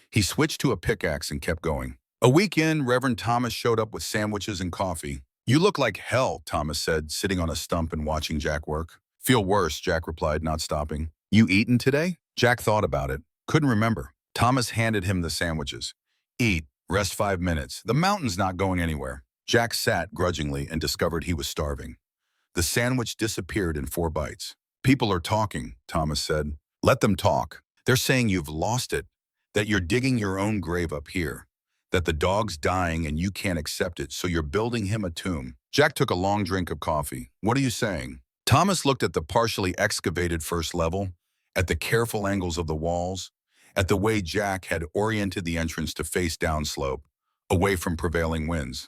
He switched to a pickaxe and kept going. A week in, Reverend Thomas showed up with sandwiches and coffee. You look like hell, Thomas said, sitting on a stump and watching Jack work. Feel worse, Jack replied, not stopping. You eaten today? Jack thought about it. Couldn't remember. Thomas handed him the sandwiches. Eat, rest 5 minutes. The mountain's not going anywhere. Jack sat grudgingly and discovered he was starving. The sandwich disappeared in 4 bites. People are talking, Thomas said. Let them talk. They're saying you've lost it, that you're digging your own grave up here, that the dog's dying and you can't accept it, so you're building him a tomb. Jack took a long drink of coffee. What are you saying? Thomas looked at the partially excavated first level, at the careful angles of the walls, at the way Jack had oriented the entrance to face downslope, away from prevailing winds,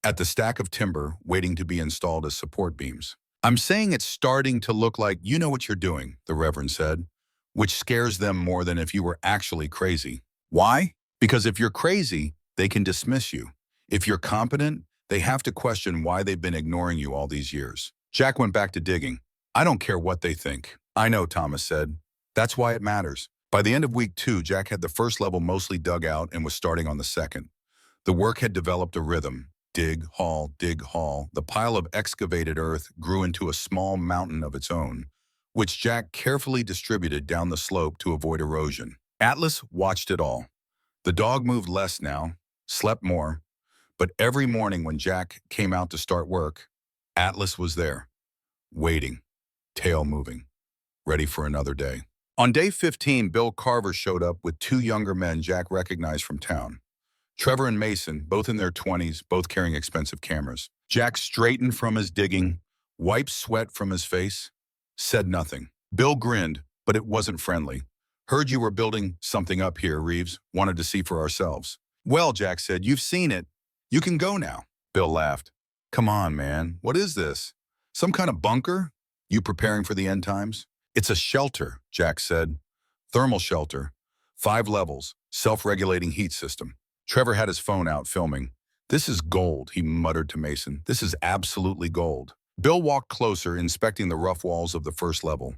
at the stack of timber waiting to be installed as support beams. I'm saying it's starting to look like you know what you're doing, the Reverend said, which scares them more than if you were actually crazy. Why? Because if you're crazy, they can dismiss you. If you're competent, they have to question why they've been ignoring you all these years. Jack went back to digging. I don't care what they think. I know, Thomas said. That's why it matters. By the end of week 2, Jack had the first level mostly dug out and was starting on the second. The work had developed a rhythm. Dig, haul, dig, haul. The pile of excavated earth grew into a small mountain of its own, which Jack carefully distributed down the slope to avoid erosion. Atlas watched it all. The dog moved less now, slept more, but every morning when Jack came out to start work, Atlas was there, waiting, tail moving, ready for another day. On day 15, Bill Carver showed up with 2 younger men Jack recognized from town. Trevor and Mason, both in their 20s, both carrying expensive cameras. Jack straightened from his digging, wiped sweat from his face, said nothing. Bill grinned, but it wasn't friendly. Heard you were building something up here, Reeves. Wanted to see for ourselves. Well, Jack said, you've seen it. You can go now. Bill laughed. Come on, man. What is this? Some kind of bunker? You preparing for the end times? It's a shelter, Jack said. Thermal shelter. 5 levels, self-regulating heat system. Trevor had his phone out filming. "This is gold," he muttered to Mason. "This is absolutely gold." Bill walked closer, inspecting the rough walls of the first level.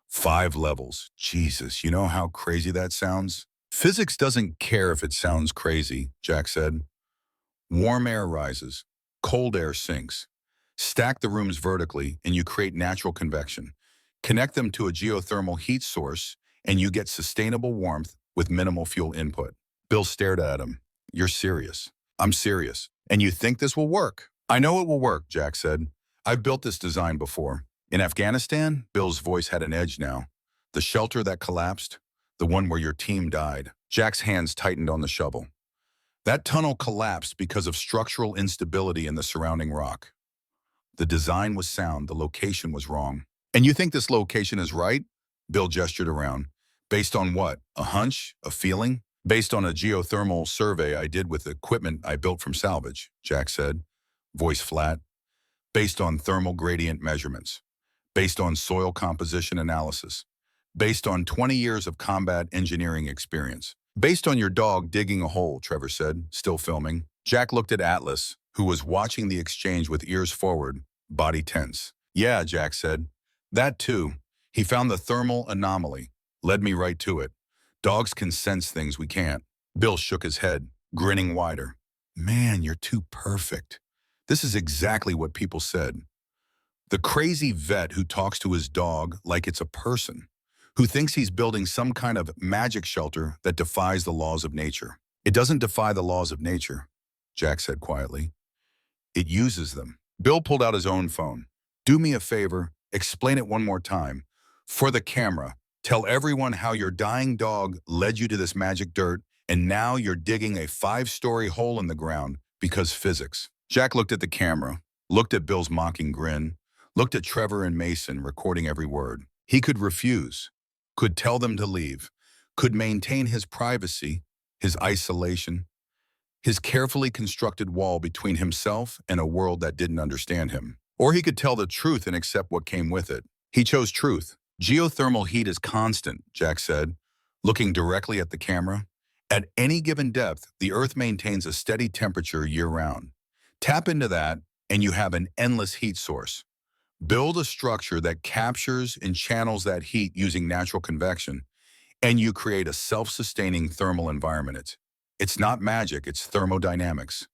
5 levels. Jesus, you know how crazy that sounds? Physics doesn't care if it sounds crazy, Jack said. Warm air rises. Cold air sinks. Stack the rooms vertically and you create natural convection. Connect them to a geothermal heat source and you get sustainable warmth with minimal fuel input. Bill stared at him. "You're serious." "I'm serious. And you think this will work?" "I know it will work," Jack said. "I've built this design before." In Afghanistan, Bill's voice had an edge now. "The shelter that collapsed, the one where your team died." Jack's hands tightened on the shovel. "That tunnel collapsed because of structural instability in the surrounding rock. The design was sound, the location was wrong." "And you think this location is right?" Bill gestured around. "Based on what? A hunch? A feeling?" "Based on a geothermal survey I did with equipment I built from salvage," Jack said, voice flat. "Based on thermal gradient measurements. Based on soil composition analysis. Based on 20 years of combat engineering experience. Based on your dog digging a hole," Trevor said, still filming. Jack looked at Atlas, who was watching the exchange with ears forward, body tense. "Yeah," Jack said. "That too. He found the thermal anomaly. Led me right to it. Dogs can sense things we can't." Bill shook his head, grinning wider. "Man, you're too perfect. This is exactly what people said. The crazy vet who talks to his dog like it's a person, who thinks he's building some kind of magic shelter that defies the laws of nature." "It doesn't defy the laws of nature," Jack said quietly. "It uses them." Bill pulled out his own phone. "Do me a favor, explain it one more time. For the camera, tell everyone how your dying dog led you to this magic dirt, and now you're digging a 5-story hole in the ground because physics." Jack looked at the camera, looked at Bill's mocking grin, looked at Trevor and Mason recording every word. He could refuse, could tell them to leave, could maintain his privacy, his isolation, his carefully constructed wall between himself and a world that didn't understand him. Or he could tell the truth and accept what came with it. He chose truth. "Geothermal heat is constant," Jack said, looking directly at the camera. "At any given depth, the Earth maintains a steady temperature year-round. Tap into that, and you have an endless heat source. Build a structure that captures and channels that heat using natural convection, and you create a self-sustaining thermal environment. It's not magic, it's thermodynamics.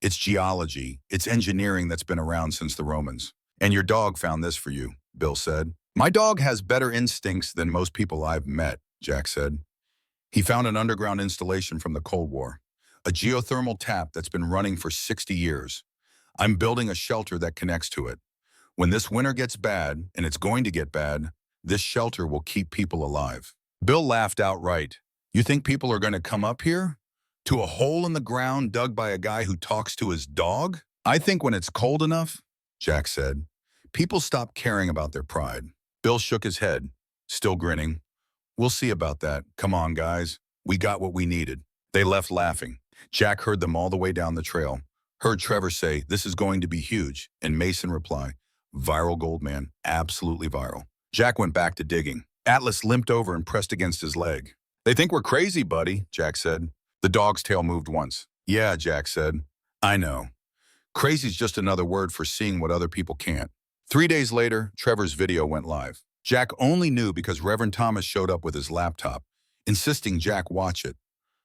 It's geology, it's engineering that's been around since the Romans. And your dog found this for you," Bill said. "My dog has better instincts than most people I've met," Jack said. "He found an underground installation from the Cold War, a geothermal tap that's been running for 60 years. I'm building a shelter that connects to it. When this winter gets bad, and it's going to get bad, this shelter will keep people alive." Bill laughed outright. "You think people are going to come up here? To a hole in the ground dug by a guy who talks to his dog?" "I think when it's cold enough," Jack said, "people stop caring about their pride." Bill shook his head, still grinning. "We'll see about that. Come on, guys. We got what we needed." They left laughing. Jack heard them all the way down the trail. Heard Trevor say, "This is going to be huge," and Mason reply, "Viral gold, man. Absolutely viral." Jack went back to digging. Atlas limped over and pressed against his leg. "They think we're crazy, buddy," Jack said. The dog's tail moved once. "Yeah," Jack said. "I know. Crazy's just another word for seeing what other people can't." 3 days later, Trevor's video went live. Jack only knew because Reverend Thomas showed up with his laptop, insisting Jack watch it.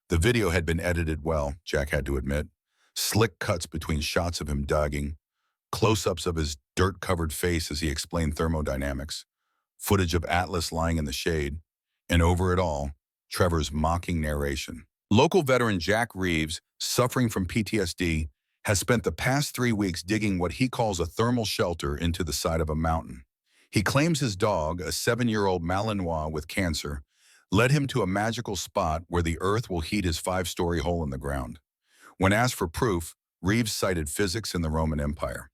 The video had been edited well, Jack had to admit. Slick cuts between shots of him digging, close-ups of his dirt-covered face as he explained thermodynamics, footage of Atlas lying in the shade, and over it all, Trevor's mocking narration. Local veteran Jack Reeves, suffering from PTSD, has spent the past 3 weeks digging what he calls a thermal shelter into the side of a mountain. He claims his dog, a 7-year-old Malinois with cancer, led him to a magical spot where the earth will heat his 5-story hole in the ground. When asked for proof, Reeves cited physics in the Roman Empire.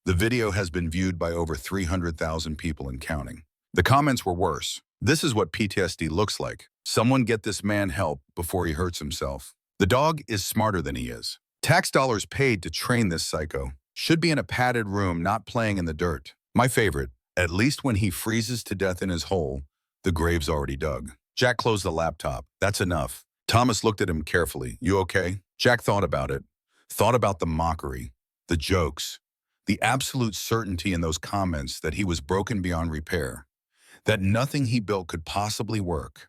The video has been viewed by over 300,000 people and counting. The comments were worse. "This is what PTSD looks like. Someone get this man help before he hurts himself. The dog is smarter than he is. Tax dollars paid to train this psycho. Should be in a padded room, not playing in the dirt. My favorite, at least when he freezes to death in his hole, the grave's already dug." Jack closed the laptop. That's enough. Thomas looked at him carefully. You okay? Jack thought about it. Thought about the mockery, the jokes, the absolute certainty in those comments that he was broken beyond repair, that nothing he built could possibly work,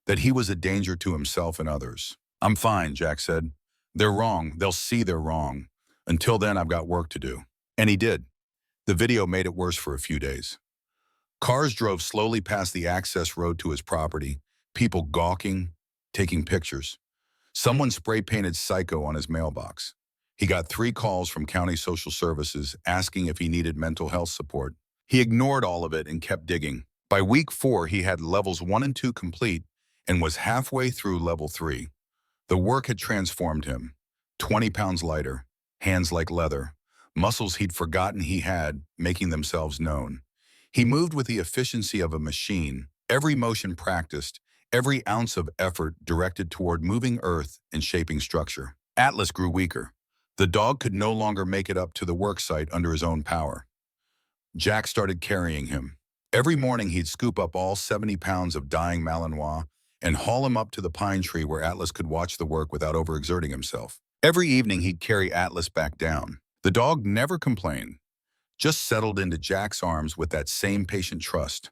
that he was a danger to himself and others. I'm fine, Jack said. They're wrong. They'll see they're wrong. Until then, I've got work to do. And he did. The video made it worse for a few days. Cars drove slowly past the access road to his property, people gawking, taking pictures. Someone spray-painted psycho on his mailbox. He got 3 calls from county social services asking if he needed mental health support. He ignored all of it and kept digging. By week 4, he had levels 1 and 2 complete and was halfway through level 3. The work had transformed him. 20 pounds lighter, hands like leather, muscles he'd forgotten he had, making themselves known. He moved with the efficiency of a machine, every motion practiced, every ounce of effort directed toward moving earth and shaping structure. Atlas grew weaker. The dog could no longer make it up to the work site under his own power. Jack started carrying him. Every morning he'd scoop up all 70 pounds of dying Malinois and haul him up to the pine tree where Atlas could watch the work without overexerting himself. Every evening he'd carry Atlas back down. The dog never complained, just settled into Jack's arms with that same patient trust,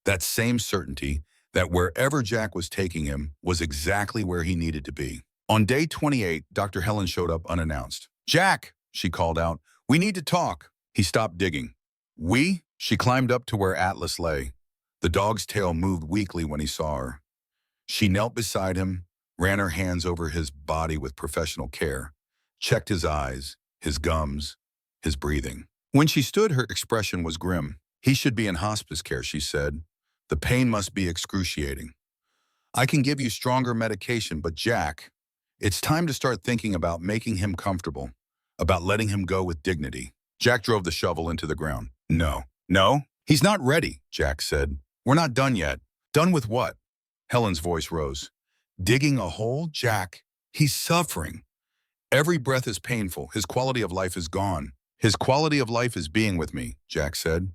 that same certainty that wherever Jack was taking him was exactly where he needed to be. On day 28, Dr. Helen showed up unannounced. Jack, she called out, we need to talk. He stopped digging. We? She climbed up to where Atlas lay. The dog's tail moved weakly when he saw her. She knelt beside him, ran her hands over his body with professional care, checked his eyes, his gums, his breathing. When she stood, her expression was grim. He should be in hospice care, she said. The pain must be excruciating. I can give you stronger medication, but Jack, it's time to start thinking about making him comfortable, about letting him go with dignity. Jack drove the shovel into the ground. No, he's not ready, Jack said. We're not done yet. Done with what? Helen's voice rose. Digging a hole? Jack, he's suffering. Every breath is painful. His quality of life is gone. His quality of life is being with me, Jack said.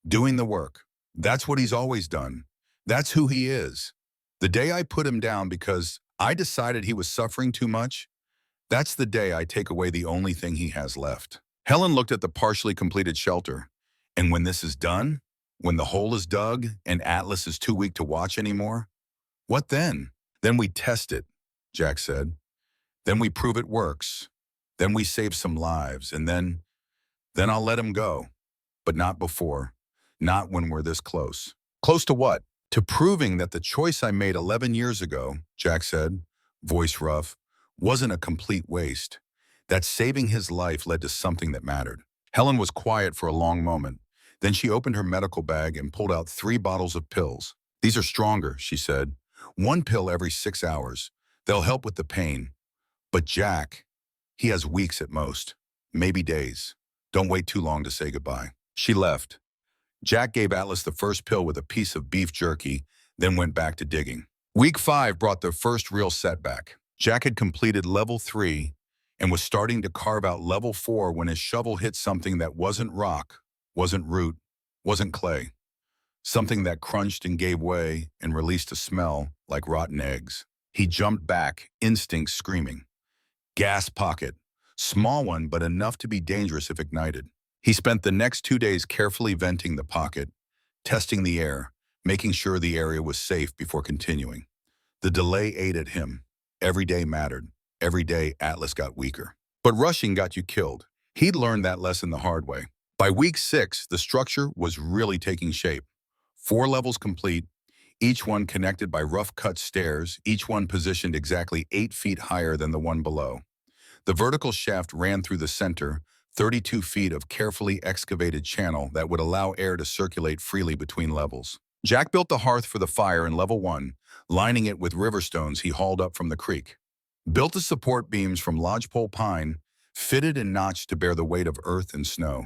Doing the work. That's what he's always done. That's who he is. The day I put him down because I decided he was suffering too much, that's the day I take away the only thing he has left. Helen looked at the partially completed shelter. And when this is done, when the hole is dug and Atlas is too weak to watch anymore, what then? Then we test it, Jack said. Then we prove it works. Then we save some lives, and then I'll let him go. But not before. Not when we're this close. Close to what? To proving that the choice I made 11 years ago, Jack said, voice rough, wasn't a complete waste. That saving his life led to something that mattered. Helen was quiet for a long moment. Then she opened her medical bag and pulled out 3 bottles of pills. These are stronger, she said. 1 pill every 6 hours. They'll help with the pain. But Jack, he has weeks at most, maybe days. Don't wait too long to say goodbye. She left. Jack gave Atlas the first pill with a piece of beef jerky, then went back to digging. Week 5 brought the first real setback. Jack had completed level 3 and was starting to carve out level 4 when his shovel hit something that wasn't rock, wasn't root, wasn't clay. Something that crunched and gave way and released a smell like rotten eggs. He jumped back, instinct screaming. Gas pocket. Small one, but enough to be dangerous if ignited. He spent the next 2 days carefully venting the pocket, testing the air, making sure the area was safe before continuing. The delay ate at him. Every day mattered. Every day Atlas got weaker. But rushing got you killed. He'd learned that lesson the hard way. By week 6, the structure was really taking shape. 4 levels complete, each one connected by rough-cut stairs, each one positioned exactly 8 feet higher than the one below. The vertical shaft ran through the center, 32 feet of carefully excavated channel that would allow air to circulate freely between levels. Jack built the hearth for the fire in level 1, lining it with river stones he hauled up from the creek. Built the support beams from lodgepole pine, fitted and notched to bear the weight of earth and snow.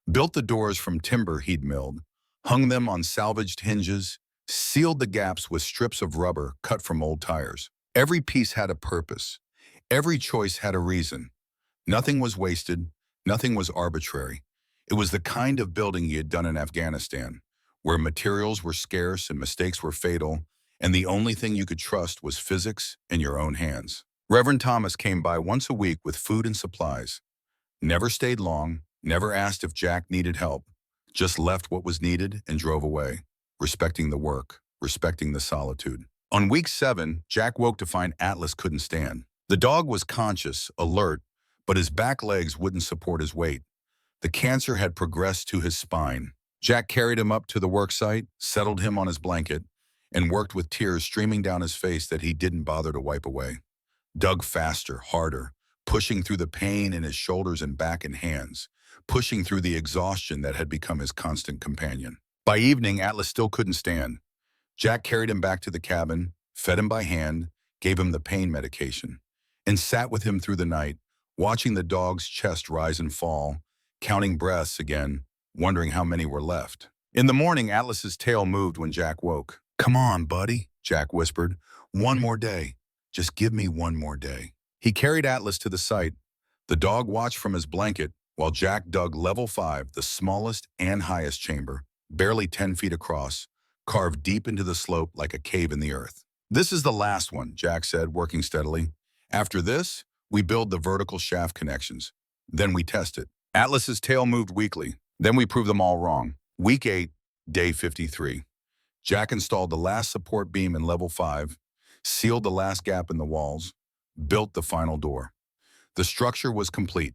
Built the doors from timber he'd milled, hung them on salvaged hinges, sealed the gaps with strips of rubber cut from old tires. Every piece had a purpose. Every choice had a reason. Nothing was wasted. Nothing was arbitrary. It was the kind of building he had done in Afghanistan, where materials were scarce and mistakes were fatal, and the only thing you could trust was physics and your own hands. Reverend Thomas came by once a week with food and supplies. Never stayed long, never asked if Jack needed help, just left what was needed and drove away, respecting the work, respecting the solitude. On week 7, Jack woke to find Atlas couldn't stand. The dog was conscious, alert, but his back legs wouldn't support his weight. The cancer had progressed to his spine. Jack carried him up to the work site, settled him on his blanket, and worked with tears streaming down his face that he didn't bother to wipe away. Dug faster, harder, pushing through the pain in his shoulders and back and hands, pushing through the exhaustion that had become his constant companion. By evening, Atlas still couldn't stand. Jack carried him back to the cabin, fed him by hand, gave him the pain medication, and sat with him through the night, watching the dog's chest rise and fall, counting breaths again, wondering how many were left. In the morning, Atlas's tail moved when Jack woke. "Come on, buddy," Jack whispered. "One more day. Just give me one more day." He carried Atlas to the site. The dog watched from his blanket while Jack dug level 5, the smallest and highest chamber, barely 10 feet across, carved deep into the slope like a cave in the earth. "This is the last one," Jack said, working steadily. "After this, we build the vertical shaft connections. Then we test it." Atlas's tail moved weakly. Then we proved them all wrong. Week 8, day 53. Jack installed the last support beam in level 5, sealed the last gap in the walls, built the final door. The structure was complete.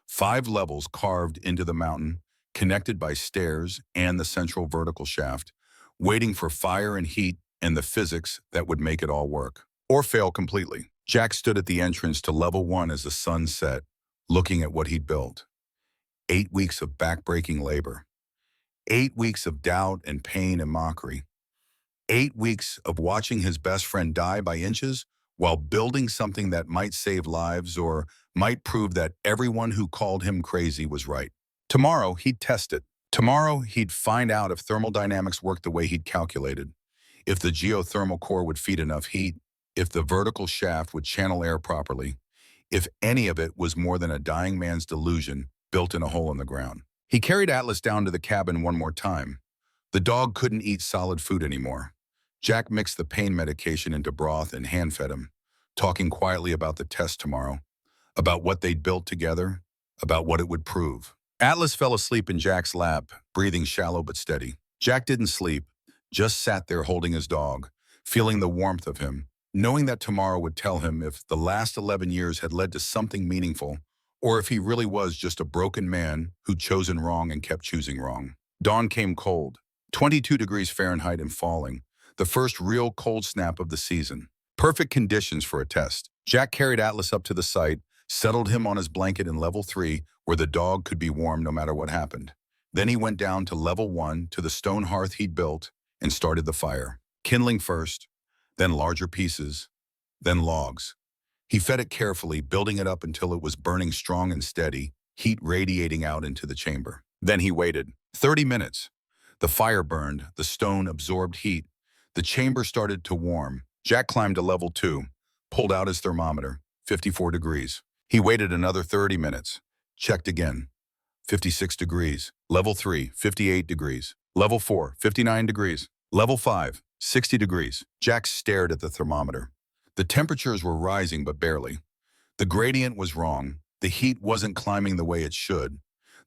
5 levels carved into the mountain, connected by stairs and the central vertical shaft, waiting for fire and heat and the physics that would make it all work, or fail completely. Jack stood at the entrance to level 1 as the sun set, looking at what he'd built. 8 weeks of backbreaking labor. 8 weeks of doubt and pain and mockery. 8 weeks of watching his best friend die by inches while building something that might save lives or might prove that everyone who called him crazy was right. Tomorrow, he'd test it. Tomorrow, he'd find out if thermodynamics worked the way he'd calculated, if the geothermal core would feed enough heat, if the vertical shaft would channel air properly, if any of it was more than a dying man's delusion built in a hole in the ground. He carried Atlas down to the cabin one more time. The dog couldn't eat solid food anymore. Jack mixed the pain medication into broth and hand-fed him, talking quietly about the test tomorrow, about what they'd built together, about what it would prove. Atlas fell asleep in Jack's lap, breathing shallow but steady. Jack didn't sleep, just sat there holding his dog, feeling the warmth of him, knowing that tomorrow would tell him if the last 11 years had led to something meaningful, or if he really was just a broken man who'd chosen wrong and kept choosing wrong. Dawn came cold, 22 degrees Fahrenheit and falling, the first real cold snap of the season. Perfect conditions for a test. Jack carried Atlas up to the site, settled him on his blanket in level 3, where the dog could be warm no matter what happened. Then he went down to level 1, to the stone hearth he'd built, and started the fire. Kindling first, then larger pieces, then logs. He fed it carefully, building it up until it was burning strong and steady, heat radiating out into the chamber. Then he waited. 30 minutes. The fire burned, the stone absorbed heat. The chamber started to warm. Jack climbed to level 2, pulled out his thermometer, 54 degrees. He waited another 30 minutes. Checked again. 56 degrees. Level 3, 58 degrees. Level 4, 59 degrees. Level 5, 60 degrees. Jack stared at the thermometer. The temperatures were rising, but barely. The gradient was wrong. The heat wasn't climbing the way it should.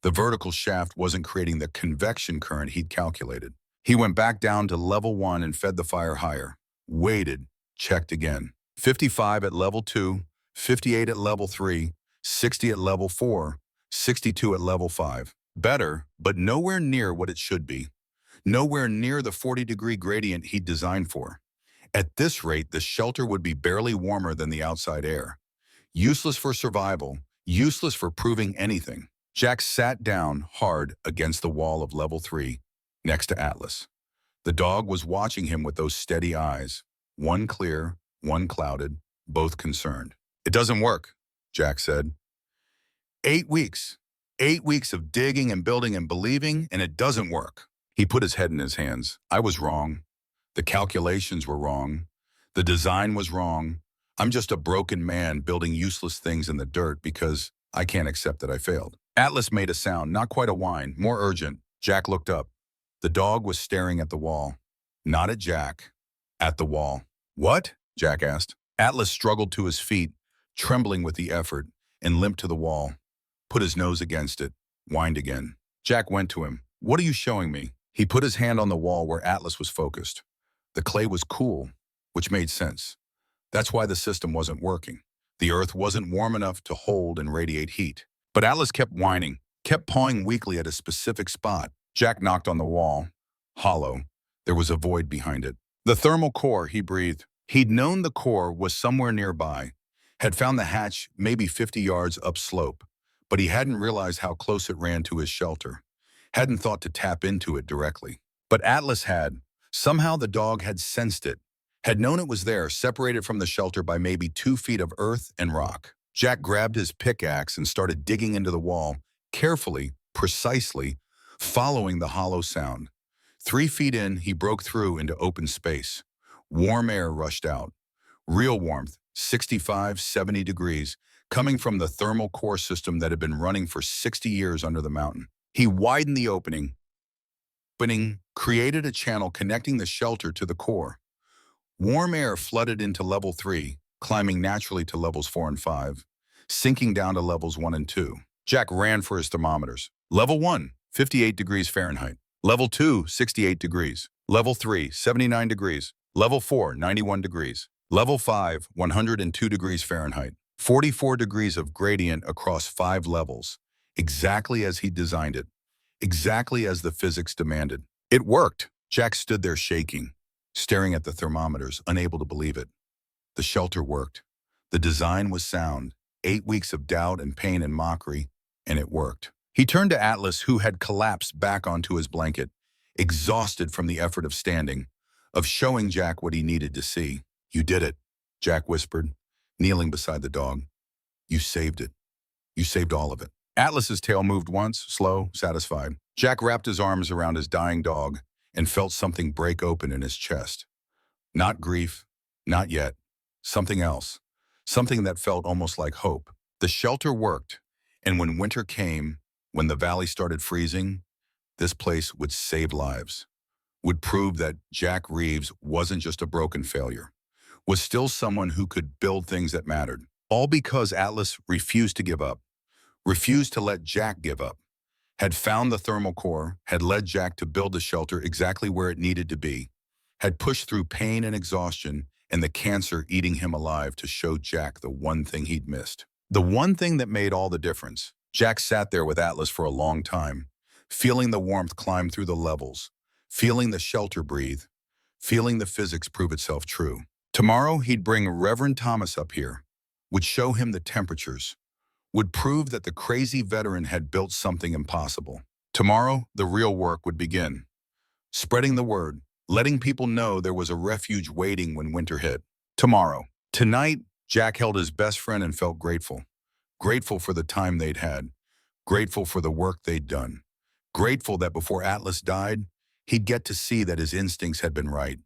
The vertical shaft wasn't creating the convection current he'd calculated. He went back down to level 1 and fed the fire higher. Waited. Checked again. 55 at level 2, 58 at level 3, 60 at level 4, 62 at level 5. Better, but nowhere near what it should be. Nowhere near the 40-degree gradient he'd designed for. At this rate, the shelter would be barely warmer than the outside air. Useless for survival, useless for proving anything. Jack sat down hard against the wall of level 3, next to Atlas. The dog was watching him with those steady eyes, one clear, one clouded, both concerned. "It doesn't work," Jack said. 8 weeks. 8 weeks of digging and building and believing, and it doesn't work. He put his head in his hands. "I was wrong. The calculations were wrong. The design was wrong. I'm just a broken man building useless things in the dirt because I can't accept that I failed." Atlas made a sound, not quite a whine, more urgent. Jack looked up. The dog was staring at the wall. Not at Jack, At the wall. What? Jack asked. Atlas struggled to his feet, trembling with the effort, and limped to the wall, put his nose against it, whined again. Jack went to him. What are you showing me? He put his hand on the wall where Atlas was focused. The clay was cool, which made sense. That's why the system wasn't working. The earth wasn't warm enough to hold and radiate heat. But Atlas kept whining, kept pawing weakly at a specific spot. Jack knocked on the wall. Hollow. There was a void behind it. The thermal core, he breathed. He'd known the core was somewhere nearby, had found the hatch maybe 50 yards upslope, but he hadn't realized how close it ran to his shelter. Hadn't thought to tap into it directly. But Atlas had. Somehow the dog had sensed it, had known it was there, separated from the shelter by maybe 2 feet of earth and rock. Jack grabbed his pickaxe and started digging into the wall, carefully, precisely, following the hollow sound. 3 feet in, he broke through into open space. Warm air rushed out. Real warmth, 65, 70 degrees, coming from the thermal core system that had been running for 60 years under the mountain. He widened the opening, created a channel connecting the shelter to the core. Warm air flooded into level 3, climbing naturally to levels 4 and 5, sinking down to levels 1 and 2. Jack ran for his thermometers. Level 1, 58 degrees Fahrenheit. Level 2, 68 degrees. Level 3, 79 degrees. Level 4, 91 degrees. Level 5, 102 degrees Fahrenheit. 44 degrees of gradient across 5 levels. Exactly as he designed it. Exactly as the physics demanded. It worked. Jack stood there shaking, staring at the thermometers, unable to believe it. The shelter worked. The design was sound. 8 weeks of doubt and pain and mockery, and it worked. He turned to Atlas, who had collapsed back onto his blanket, exhausted from the effort of standing, of showing Jack what he needed to see. You did it, Jack whispered, kneeling beside the dog. You saved it. You saved all of it. Atlas's tail moved once, slow, satisfied. Jack wrapped his arms around his dying dog and felt something break open in his chest. Not grief, not yet. Something else. Something that felt almost like hope. The shelter worked, and when winter came, when the valley started freezing, this place would save lives. Would prove that Jack Reeves wasn't just a broken failure, was still someone who could build things that mattered. All because Atlas refused to give up, refused to let Jack give up, had found the thermal core, had led Jack to build the shelter exactly where it needed to be, had pushed through pain and exhaustion and the cancer eating him alive to show Jack the one thing he'd missed. The one thing that made all the difference. Jack sat there with Atlas for a long time, feeling the warmth climb through the levels, feeling the shelter breathe, feeling the physics prove itself true. Tomorrow he'd bring Reverend Thomas up here, would show him the temperatures, would prove that the crazy veteran had built something impossible. Tomorrow, the real work would begin. Spreading the word, letting people know there was a refuge waiting when winter hit. Tomorrow. Tonight, Jack held his best friend and felt grateful. Grateful for the time they'd had. Grateful for the work they'd done. Grateful that before Atlas died, he'd get to see that his instincts had been right,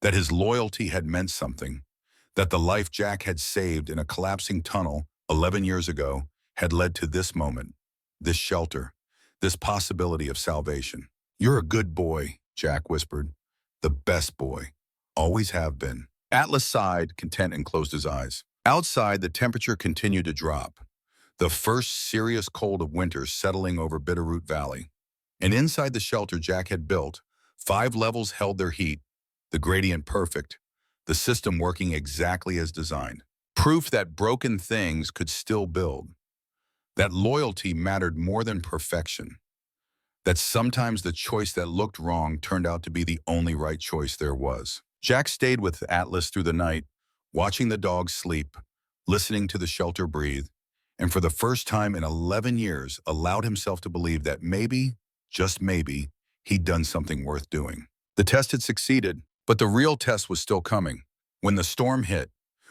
that his loyalty had meant something, that the life Jack had saved in a collapsing tunnel 11 years ago had led to this moment, this shelter, this possibility of salvation. You're a good boy, Jack whispered. The best boy. Always have been. Atlas sighed, content, and closed his eyes. Outside, the temperature continued to drop. The first serious cold of winter settling over Bitterroot Valley. And inside the shelter Jack had built, 5 levels held their heat, the gradient perfect, the system working exactly as designed. Proof that broken things could still build. That loyalty mattered more than perfection. That sometimes the choice that looked wrong turned out to be the only right choice there was. Jack stayed with Atlas through the night, watching the dog sleep, listening to the shelter breathe, and for the first time in 11 years allowed himself to believe that maybe, just maybe, he'd done something worth doing. The test had succeeded, but the real test was still coming. When the storm hit,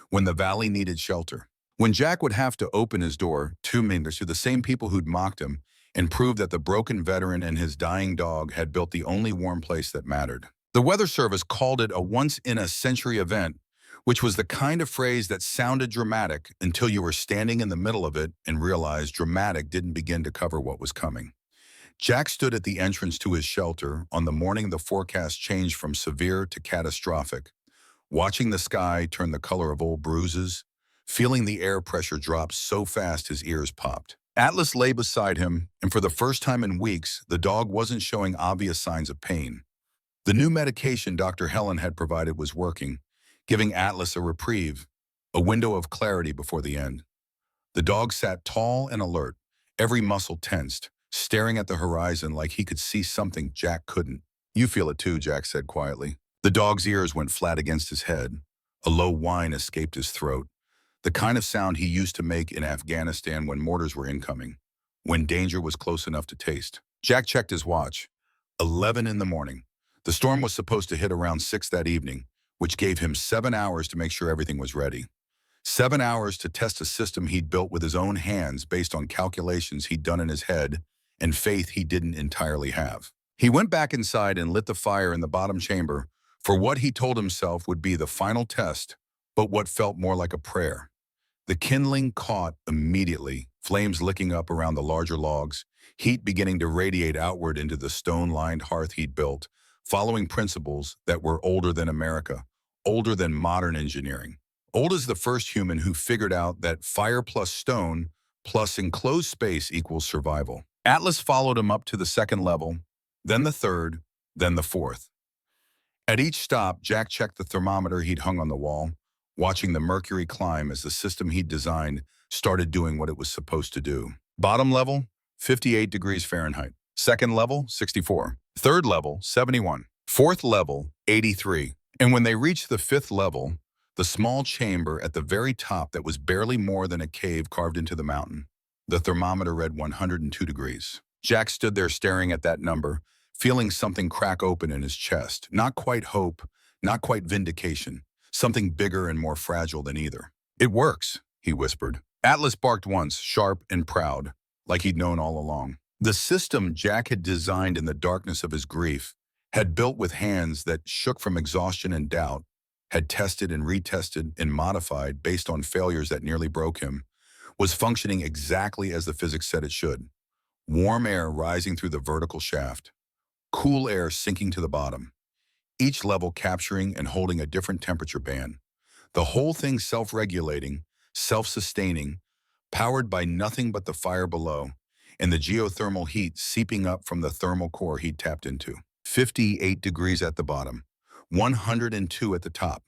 when the valley needed shelter, when Jack would have to open his door 2 meters to the same people who'd mocked him and prove that the broken veteran and his dying dog had built the only warm place that mattered. The Weather Service called it a once-in-a-century event, which was the kind of phrase that sounded dramatic until you were standing in the middle of it and realized dramatic didn't begin to cover what was coming. Jack stood at the entrance to his shelter on the morning the forecast changed from severe to catastrophic, watching the sky turn the color of old bruises, feeling the air pressure drop so fast his ears popped. Atlas lay beside him, and for the first time in weeks, the dog wasn't showing obvious signs of pain. The new medication Dr. Helen had provided was working, giving Atlas a reprieve, a window of clarity before the end. The dog sat tall and alert, every muscle tensed, staring at the horizon like he could see something Jack couldn't. "You feel it too," Jack said quietly. The dog's ears went flat against his head. A low whine escaped his throat, the kind of sound he used to make in Afghanistan when mortars were incoming, when danger was close enough to taste. Jack checked his watch. 11 in the morning. The storm was supposed to hit around 6 that evening, which gave him 7 hours to make sure everything was ready. 7 hours to test a system he'd built with his own hands based on calculations he'd done in his head and faith he didn't entirely have. He went back inside and lit the fire in the bottom chamber for what he told himself would be the final test, but what felt more like a prayer. The kindling caught immediately, flames licking up around the larger logs, heat beginning to radiate outward into the stone-lined hearth he'd built, following principles that were older than America, older than modern engineering. Old as the first human who figured out that fire plus stone plus enclosed space equals survival. Atlas followed him up to the second level, then the third, then the fourth. At each stop, Jack checked the thermometer he'd hung on the wall, watching the mercury climb as the system he'd designed started doing what it was supposed to do. Bottom level, 58 degrees Fahrenheit. Second level, 64. Third level, 71. Fourth level, 83. And when they reached the fifth level, the small chamber at the very top that was barely more than a cave carved into the mountain, the thermometer read 102 degrees. Jack stood there staring at that number, feeling something crack open in his chest. Not quite hope, not quite vindication, something bigger and more fragile than either. "It works," he whispered. Atlas barked once, sharp and proud, like he'd known all along. The system Jack had designed in the darkness of his grief, had built with hands that shook from exhaustion and doubt, had tested and retested and modified based on failures that nearly broke him, was functioning exactly as the physics said it should. Warm air rising through the vertical shaft, cool air sinking to the bottom, each level capturing and holding a different temperature band. The whole thing self-regulating, self-sustaining, powered by nothing but the fire below, and the geothermal heat seeping up from the thermal core he'd tapped into. 58 degrees at the bottom, 102 at the top,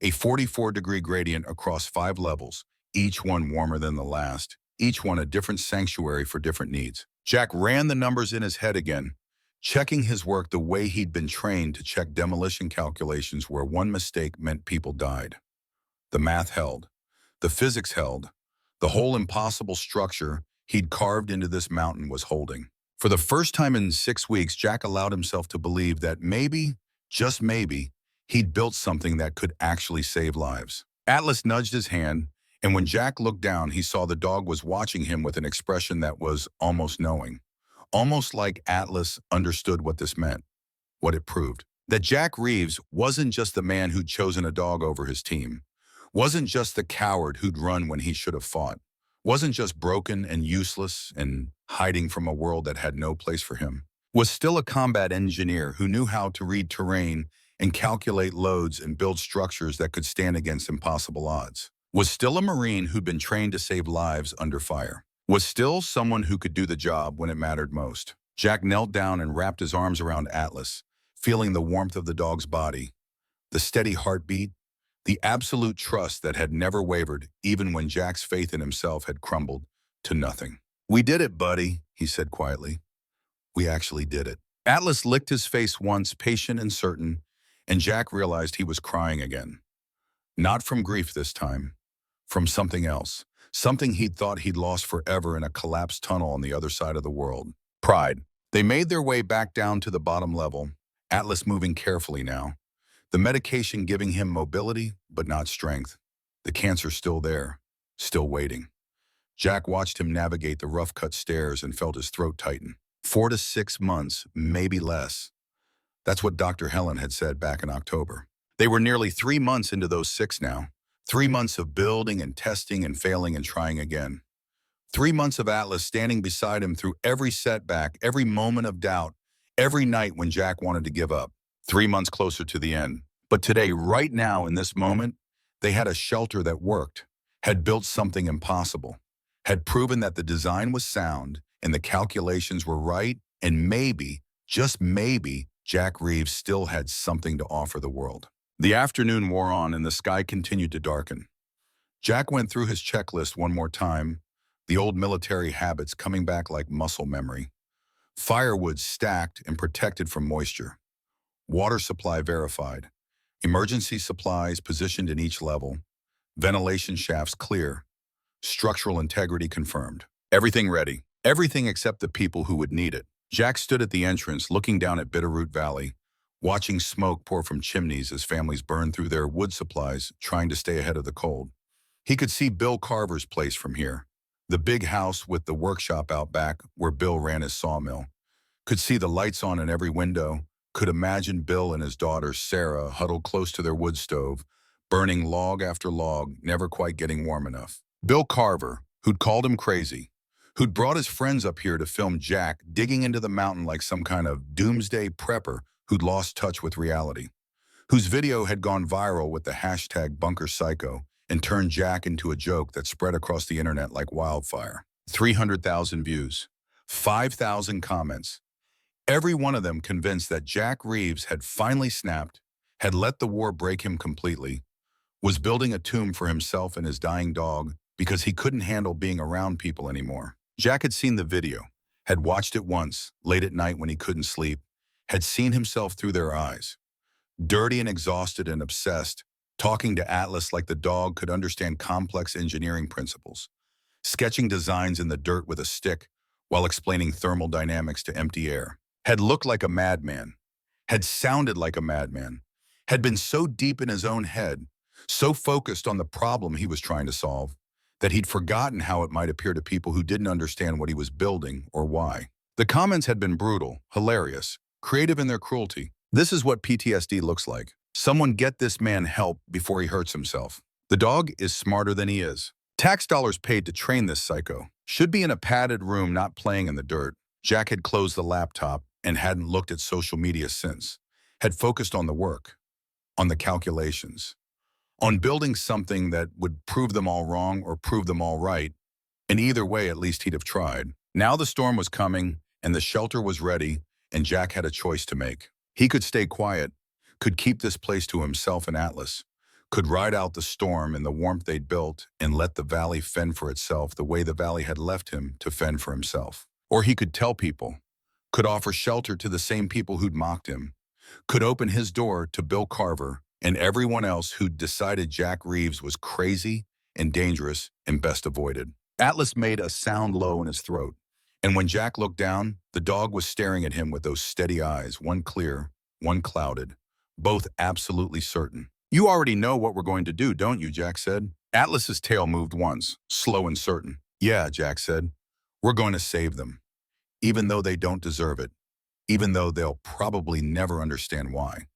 a 44-degree gradient across 5 levels, each one warmer than the last, each one a different sanctuary for different needs. Jack ran the numbers in his head again, checking his work the way he'd been trained to check demolition calculations where one mistake meant people died. The math held. The physics held. The whole impossible structure he'd carved into this mountain was holding. For the first time in 6 weeks, Jack allowed himself to believe that maybe, just maybe, he'd built something that could actually save lives. Atlas nudged his hand, and when Jack looked down, he saw the dog was watching him with an expression that was almost knowing. Almost like Atlas understood what this meant, what it proved. That Jack Reeves wasn't just the man who'd chosen a dog over his team, wasn't just the coward who'd run when he should have fought, wasn't just broken and useless and hiding from a world that had no place for him, was still a combat engineer who knew how to read terrain and calculate loads and build structures that could stand against impossible odds, was still a Marine who'd been trained to save lives under fire, was still someone who could do the job when it mattered most. Jack knelt down and wrapped his arms around Atlas, feeling the warmth of the dog's body, the steady heartbeat, the absolute trust that had never wavered even when Jack's faith in himself had crumbled to nothing. "We did it, buddy," he said quietly. "We actually did it." Atlas licked his face once, patient and certain, and Jack realized he was crying again. Not from grief this time, from something else, something he'd thought he'd lost forever in a collapsed tunnel on the other side of the world. Pride. They made their way back down to the bottom level, Atlas moving carefully now. The medication giving him mobility, but not strength. The cancer still there, still waiting. Jack watched him navigate the rough-cut stairs and felt his throat tighten. 4 to 6 months, maybe less. That's what Dr. Helen had said back in October. They were nearly 3 months into those 6 now. 3 months of building and testing and failing and trying again. 3 months of Atlas standing beside him through every setback, every moment of doubt, every night when Jack wanted to give up. 3 months closer to the end. But today, right now, in this moment, they had a shelter that worked, had built something impossible, had proven that the design was sound and the calculations were right, and maybe, just maybe, Jack Reeves still had something to offer the world. The afternoon wore on and the sky continued to darken. Jack went through his checklist one more time, the old military habits coming back like muscle memory. Firewood stacked and protected from moisture. Water supply verified. Emergency supplies positioned in each level. Ventilation shafts clear. Structural integrity confirmed. Everything ready. Everything except the people who would need it. Jack stood at the entrance looking down at Bitterroot Valley, watching smoke pour from chimneys as families burned through their wood supplies, trying to stay ahead of the cold. He could see Bill Carver's place from here, the big house with the workshop out back where Bill ran his sawmill. Could see the lights on in every window, could imagine Bill and his daughter Sarah huddled close to their wood stove, burning log after log, never quite getting warm enough. Bill Carver, who'd called him crazy, who'd brought his friends up here to film Jack digging into the mountain like some kind of doomsday prepper who'd lost touch with reality, whose video had gone viral with the hashtag #BunkerPsycho and turned Jack into a joke that spread across the internet like wildfire. 300,000 views, 5,000 comments, every one of them convinced that Jack Reeves had finally snapped, had let the war break him completely, was building a tomb for himself and his dying dog because he couldn't handle being around people anymore. Jack had seen the video, had watched it once, late at night when he couldn't sleep, had seen himself through their eyes. Dirty and exhausted and obsessed, talking to Atlas like the dog could understand complex engineering principles, sketching designs in the dirt with a stick while explaining thermal dynamics to empty air. Had looked like a madman, had sounded like a madman, had been so deep in his own head, so focused on the problem he was trying to solve, that he'd forgotten how it might appear to people who didn't understand what he was building or why. The comments had been brutal, hilarious, creative in their cruelty. This is what PTSD looks like. Someone get this man help before he hurts himself. The dog is smarter than he is. Tax dollars paid to train this psycho. Should be in a padded room, not playing in the dirt. Jack had closed the laptop and hadn't looked at social media since. Had focused on the work, on the calculations, on building something that would prove them all wrong or prove them all right. And either way, at least he'd have tried. Now the storm was coming and the shelter was ready, and Jack had a choice to make. He could stay quiet, could keep this place to himself and Atlas, could ride out the storm in the warmth they'd built and let the valley fend for itself the way the valley had left him to fend for himself. Or he could tell people, could offer shelter to the same people who'd mocked him, could open his door to Bill Carver and everyone else who'd decided Jack Reeves was crazy and dangerous and best avoided. Atlas made a sound low in his throat, and when Jack looked down, the dog was staring at him with those steady eyes, one clear, one clouded, both absolutely certain. "You already know what we're going to do, don't you?" Jack said. Atlas's tail moved once, slow and certain. "Yeah," Jack said. "We're going to save them, even though they don't deserve it, even though they'll probably never understand why.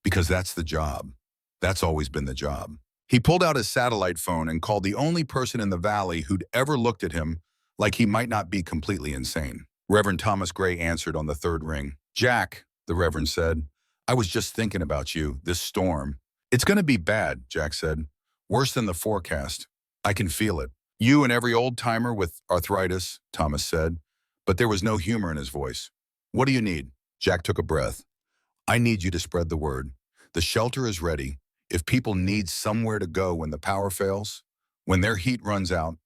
Because that's the job. That's always been the job." He pulled out his satellite phone and called the only person in the valley who'd ever looked at him like he might not be completely insane. Reverend Thomas Gray answered on the third ring. "Jack," the Reverend said, "I was just thinking about you, this storm." "It's going to be bad," Jack said. "Worse than the forecast. I can feel it. You and every old-timer with arthritis," Thomas said, but there was no humor in his voice. "What do you need?" Jack took a breath. "I need you to spread the word. The shelter is ready. If people need somewhere to go when the power fails, when their heat runs out,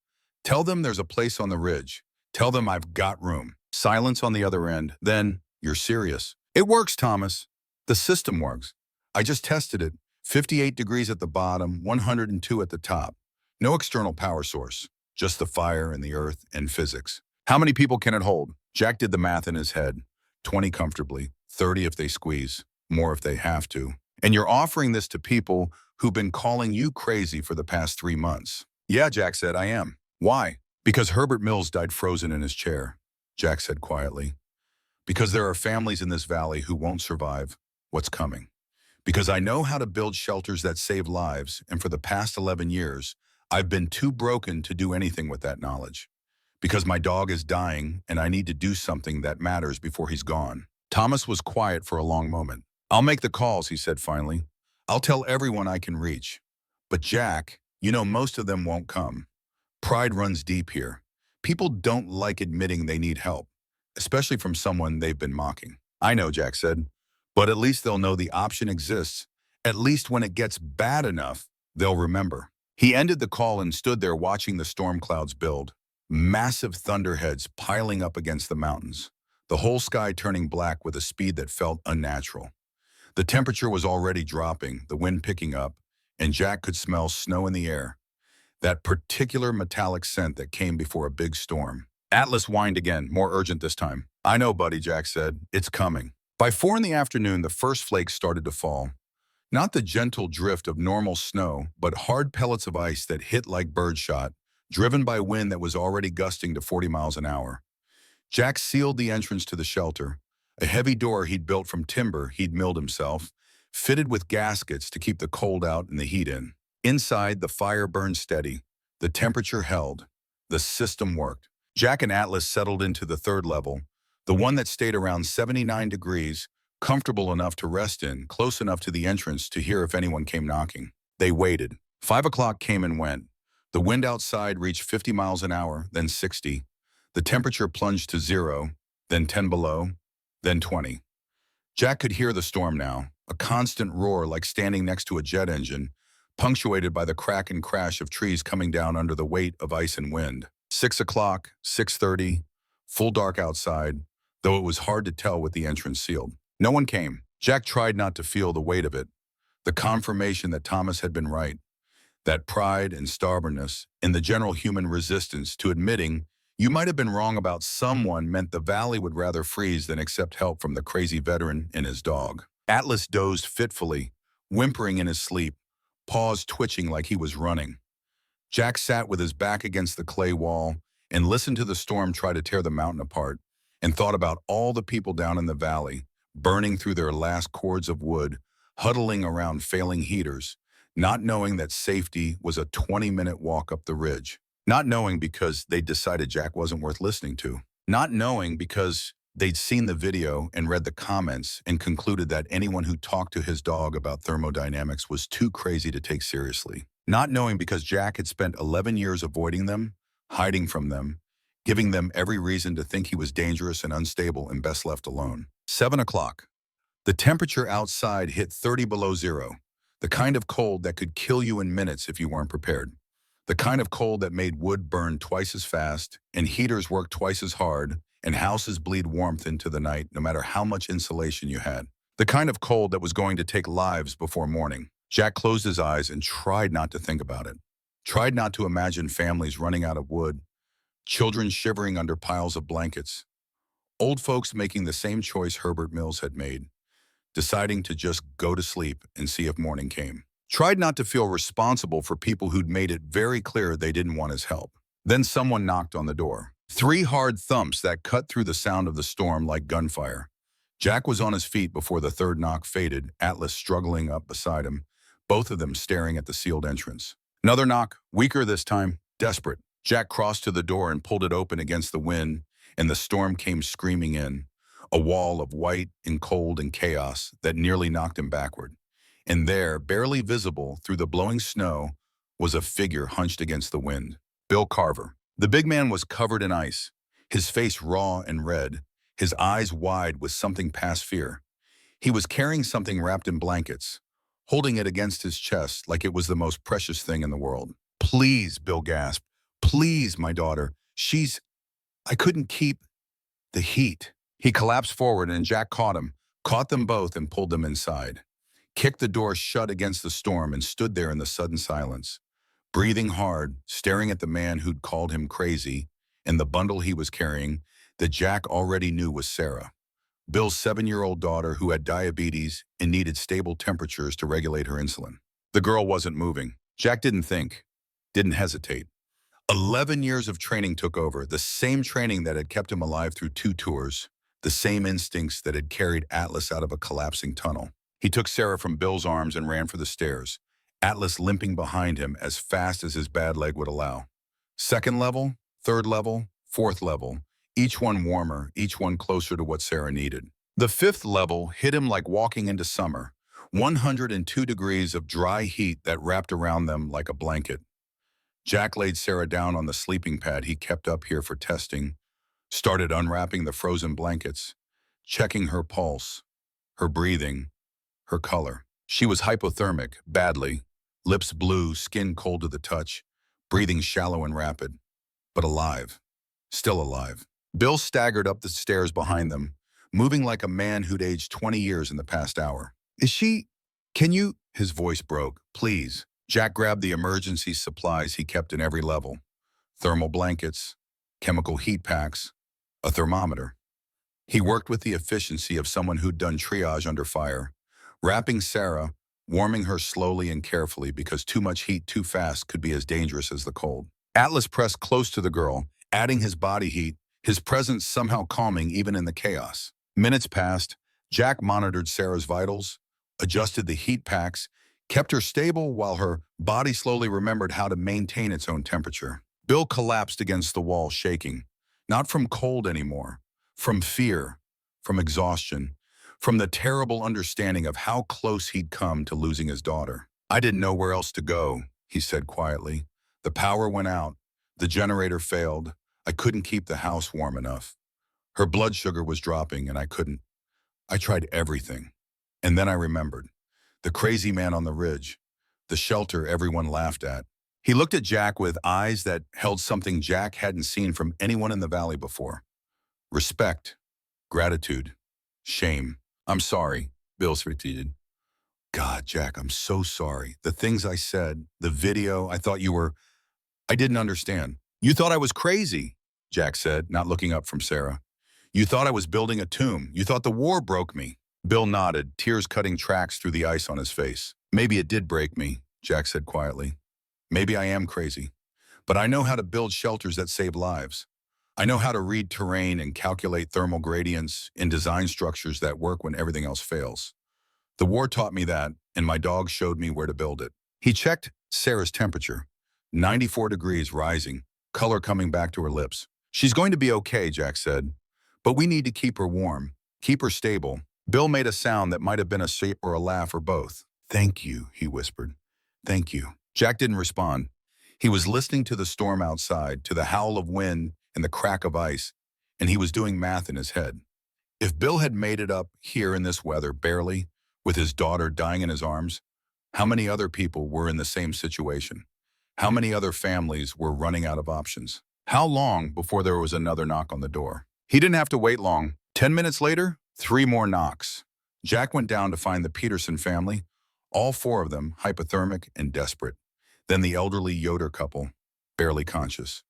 tell them there's a place on the ridge. Tell them I've got room." Silence on the other end. Then, "You're serious?" "It works, Thomas. The system works. I just tested it. 58 degrees at the bottom, 102 at the top. No external power source. Just the fire and the earth and physics." "How many people can it hold?" Jack did the math in his head. 20 comfortably, 30 if they squeeze, more if they have to. "And you're offering this to people who've been calling you crazy for the past 3 months." "Yeah," Jack said, "I am." "Why?" "Because Herbert Mills died frozen in his chair," Jack said quietly. "Because there are families in this valley who won't survive what's coming. Because I know how to build shelters that save lives, and for the past 11 years, I've been too broken to do anything with that knowledge. Because my dog is dying, and I need to do something that matters before he's gone." Thomas was quiet for a long moment. "I'll make the calls," he said finally. I'll tell everyone I can reach. But Jack, you know most of them won't come. Pride runs deep here. People don't like admitting they need help, especially from someone they've been mocking. I know, Jack said, but at least they'll know the option exists. At least when it gets bad enough, they'll remember. He ended the call and stood there watching the storm clouds build, massive thunderheads piling up against the mountains, the whole sky turning black with a speed that felt unnatural. The temperature was already dropping, the wind picking up, and Jack could smell snow in the air, that particular metallic scent that came before a big storm. Atlas whined again, more urgent this time. I know, buddy, Jack said. It's coming. By 4 in the afternoon, the first flakes started to fall. Not the gentle drift of normal snow, but hard pellets of ice that hit like birdshot, driven by wind that was already gusting to 40 miles an hour. Jack sealed the entrance to the shelter, a heavy door he'd built from timber he'd milled himself, fitted with gaskets to keep the cold out and the heat in. Inside, the fire burned steady. The temperature held. The system worked. Jack and Atlas settled into the third level, the one that stayed around 79 degrees, comfortable enough to rest in, close enough to the entrance to hear if anyone came knocking. They waited. 5 o'clock came and went. The wind outside reached 50 miles an hour, then 60. The temperature plunged to 0, then 10 below, then 20. Jack could hear the storm now, a constant roar like standing next to a jet engine, punctuated by the crack and crash of trees coming down under the weight of ice and wind. 6 o'clock, 6:30, full dark outside, though it was hard to tell with the entrance sealed. No one came. Jack tried not to feel the weight of it, the confirmation that Thomas had been right, that pride and stubbornness and the general human resistance to admitting you might have been wrong about someone meant the valley would rather freeze than accept help from the crazy veteran and his dog. Atlas dozed fitfully, whimpering in his sleep, paws twitching like he was running. Jack sat with his back against the clay wall and listened to the storm try to tear the mountain apart, and thought about all the people down in the valley, burning through their last cords of wood, huddling around failing heaters, not knowing that safety was a 20-minute walk up the ridge. Not knowing because they'd decided Jack wasn't worth listening to. Not knowing because they'd seen the video and read the comments and concluded that anyone who talked to his dog about thermodynamics was too crazy to take seriously. Not knowing because Jack had spent 11 years avoiding them, hiding from them, giving them every reason to think he was dangerous and unstable and best left alone. 7 o'clock. The temperature outside hit 30 below 0, the kind of cold that could kill you in minutes if you weren't prepared. The kind of cold that made wood burn twice as fast and heaters work twice as hard and houses bleed warmth into the night no matter how much insulation you had. The kind of cold that was going to take lives before morning. Jack closed his eyes and tried not to think about it. Tried not to imagine families running out of wood, children shivering under piles of blankets, old folks making the same choice Herbert Mills had made, deciding to just go to sleep and see if morning came. Tried not to feel responsible for people who'd made it very clear they didn't want his help. Then someone knocked on the door. 3 hard thumps that cut through the sound of the storm like gunfire. Jack was on his feet before the third knock faded, Atlas struggling up beside him, both of them staring at the sealed entrance. Another knock, weaker this time, desperate. Jack crossed to the door and pulled it open against the wind, and the storm came screaming in, a wall of white and cold and chaos that nearly knocked him backward. And there, barely visible through the blowing snow, was a figure hunched against the wind. Bill Carver. The big man was covered in ice, his face raw and red, his eyes wide with something past fear. He was carrying something wrapped in blankets, holding it against his chest like it was the most precious thing in the world. Please, Bill gasped. Please, my daughter. I couldn't keep the heat. He collapsed forward and Jack caught them both and pulled them inside. Kicked the door shut against the storm and stood there in the sudden silence, breathing hard, staring at the man who'd called him crazy and the bundle he was carrying that Jack already knew was Sarah, Bill's 7-year-old daughter who had diabetes and needed stable temperatures to regulate her insulin. The girl wasn't moving. Jack didn't think, didn't hesitate. 11 years of training took over, the same training that had kept him alive through 2 tours, the same instincts that had carried Atlas out of a collapsing tunnel. He took Sarah from Bill's arms and ran for the stairs, Atlas limping behind him as fast as his bad leg would allow. 2nd level, 3rd level, 4th level, each one warmer, each one closer to what Sarah needed. The 5th level hit him like walking into summer, 102 degrees of dry heat that wrapped around them like a blanket. Jack laid Sarah down on the sleeping pad he kept up here for testing, started unwrapping the frozen blankets, checking her pulse, her breathing, her color. She was hypothermic, badly, lips blue, skin cold to the touch, breathing shallow and rapid, but alive, still alive. Bill staggered up the stairs behind them, moving like a man who'd aged 20 years in the past hour. Is she... Can you... His voice broke. Please. Jack grabbed the emergency supplies he kept in every level. Thermal blankets, chemical heat packs, a thermometer. He worked with the efficiency of someone who'd done triage under fire, wrapping Sarah, warming her slowly and carefully because too much heat too fast could be as dangerous as the cold. Atlas pressed close to the girl, adding his body heat, his presence somehow calming even in the chaos. Minutes passed. Jack monitored Sarah's vitals, adjusted the heat packs, kept her stable while her body slowly remembered how to maintain its own temperature. Bill collapsed against the wall, shaking, not from cold anymore, from fear, from exhaustion, from the terrible understanding of how close he'd come to losing his daughter. I didn't know where else to go, he said quietly. The power went out. The generator failed. I couldn't keep the house warm enough. Her blood sugar was dropping and I couldn't. I tried everything. And then I remembered. The crazy man on the ridge. The shelter everyone laughed at. He looked at Jack with eyes that held something Jack hadn't seen from anyone in the valley before. Respect, gratitude, shame. I'm sorry, Bill repeated. God, Jack, I'm so sorry. The things I said, the video, I thought you were... I didn't understand. You thought I was crazy, Jack said, not looking up from Sarah. You thought I was building a tomb. You thought the war broke me. Bill nodded, tears cutting tracks through the ice on his face. Maybe it did break me, Jack said quietly. Maybe I am crazy. But I know how to build shelters that save lives. I know how to read terrain and calculate thermal gradients and design structures that work when everything else fails. The war taught me that, and my dog showed me where to build it. He checked Sarah's temperature. 94 degrees rising, color coming back to her lips. She's going to be okay, Jack said. But we need to keep her warm, keep her stable. Bill made a sound that might have been a shape or a laugh or both. Thank you, he whispered. Thank you. Jack didn't respond. He was listening to the storm outside, to the howl of wind and the crack of ice, and he was doing math in his head. If Bill had made it up here in this weather, barely, with his daughter dying in his arms, how many other people were in the same situation? How many other families were running out of options? How long before there was another knock on the door? He didn't have to wait long. 10 minutes later, 3 more knocks. Jack went down to find the Peterson family, all 4 of them hypothermic and desperate. Then the elderly Yoder couple, barely conscious.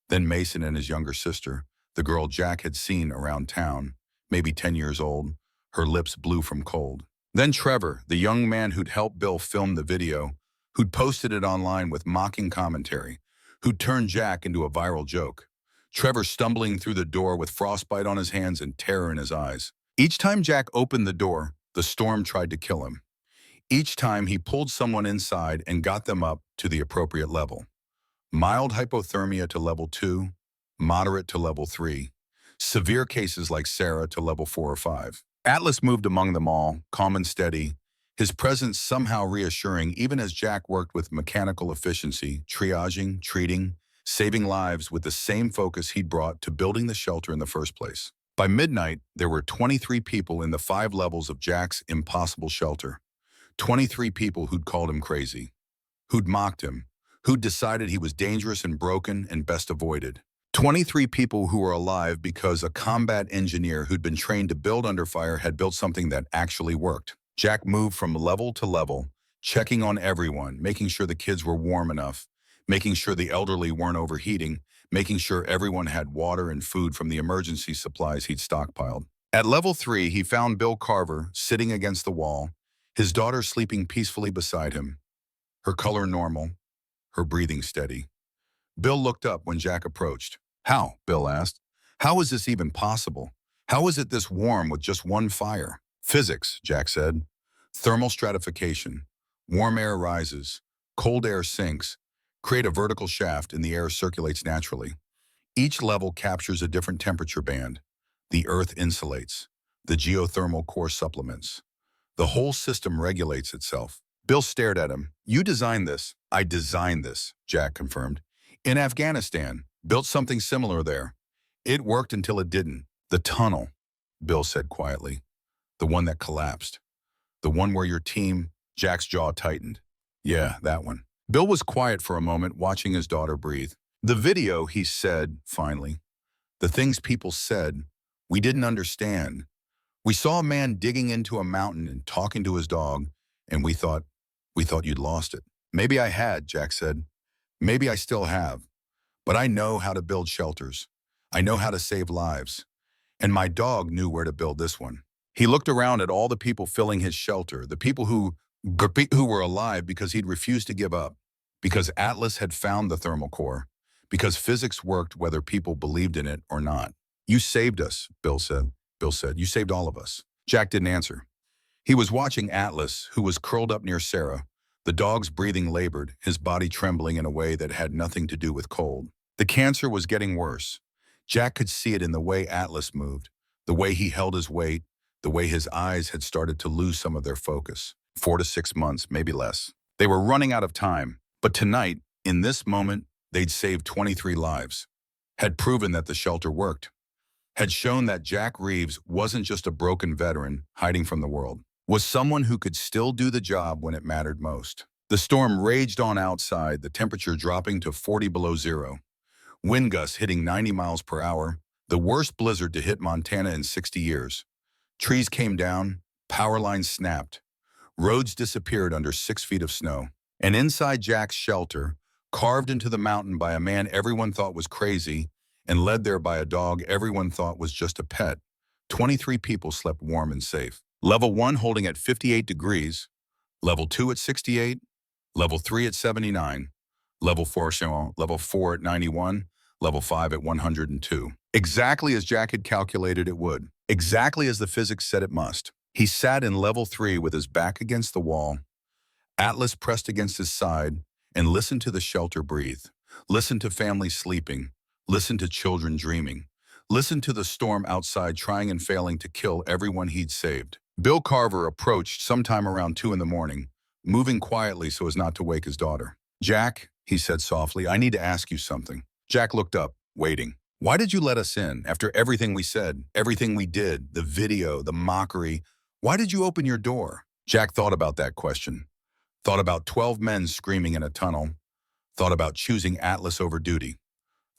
Then Mason and his younger sister, the girl Jack had seen around town, maybe 10 years old, her lips blue from cold. Then Trevor, the young man who'd helped Bill film the video, who'd posted it online with mocking commentary, who'd turned Jack into a viral joke. Trevor stumbling through the door with frostbite on his hands and terror in his eyes. Each time Jack opened the door, the storm tried to kill him. Each time he pulled someone inside and got them up to the appropriate level. Mild hypothermia to level 2, moderate to level 3, severe cases like Sarah to level 4 or 5. Atlas moved among them all, calm and steady, his presence somehow reassuring even as Jack worked with mechanical efficiency, triaging, treating, saving lives with the same focus he'd brought to building the shelter in the first place. By midnight, there were 23 people in the 5 levels of Jack's impossible shelter. 23 people who'd called him crazy, who'd mocked him, who'd decided he was dangerous and broken and best avoided. 23 people who were alive because a combat engineer who'd been trained to build under fire had built something that actually worked. Jack moved from level to level, checking on everyone, making sure the kids were warm enough, making sure the elderly weren't overheating, making sure everyone had water and food from the emergency supplies he'd stockpiled. At level 3, he found Bill Carver sitting against the wall, his daughter sleeping peacefully beside him, her color normal, her breathing steady. Bill looked up when Jack approached. How? Bill asked. How is this even possible? How is it this warm with just one fire? Physics, Jack said. Thermal stratification. Warm air rises, cold air sinks, create a vertical shaft and the air circulates naturally. Each level captures a different temperature band. The earth insulates. The geothermal core supplements. The whole system regulates itself. Bill stared at him. You designed this. I designed this, Jack confirmed. In Afghanistan, built something similar there. It worked until it didn't. The tunnel, Bill said quietly. The one that collapsed. The one where your team, Jack's jaw tightened. Yeah, that one. Bill was quiet for a moment, watching his daughter breathe. The video, he said, finally. The things people said, we didn't understand. We saw a man digging into a mountain and talking to his dog, and we thought you'd lost it. Maybe I had, Jack said. Maybe I still have. But I know how to build shelters. I know how to save lives. And my dog knew where to build this one. He looked around at all the people filling his shelter, the people who were alive because he'd refused to give up, because Atlas had found the thermal core, because physics worked whether people believed in it or not. You saved us, Bill said. You saved all of us. Jack didn't answer. He was watching Atlas, who was curled up near Sarah, the dog's breathing labored, his body trembling in a way that had nothing to do with cold. The cancer was getting worse. Jack could see it in the way Atlas moved, the way he held his weight, the way his eyes had started to lose some of their focus. 4 to 6 months, maybe less. They were running out of time, but tonight, in this moment, they'd saved 23 lives, had proven that the shelter worked, had shown that Jack Reeves wasn't just a broken veteran hiding from the world, was someone who could still do the job when it mattered most. The storm raged on outside, the temperature dropping to 40 below zero, wind gusts hitting 90 miles per hour, the worst blizzard to hit Montana in 60 years. Trees came down, power lines snapped, roads disappeared under 6 feet of snow. And inside Jack's shelter, carved into the mountain by a man everyone thought was crazy and led there by a dog everyone thought was just a pet, 23 people slept warm and safe. Level 1 holding at 58 degrees, Level 2 at 68, Level 3 at 79, Level 4 at 91, Level 5 at 102. Exactly as Jack had calculated it would. Exactly as the physics said it must. He sat in Level 3 with his back against the wall, Atlas pressed against his side, and listened to the shelter breathe. Listened to families sleeping. Listened to children dreaming. Listened to the storm outside trying and failing to kill everyone he'd saved. Bill Carver approached sometime around 2 in the morning, moving quietly so as not to wake his daughter. Jack, he said softly, I need to ask you something. Jack looked up, waiting. Why did you let us in after everything we said, everything we did, the video, the mockery? Why did you open your door? Jack thought about that question. Thought about 12 men screaming in a tunnel. Thought about choosing Atlas over duty.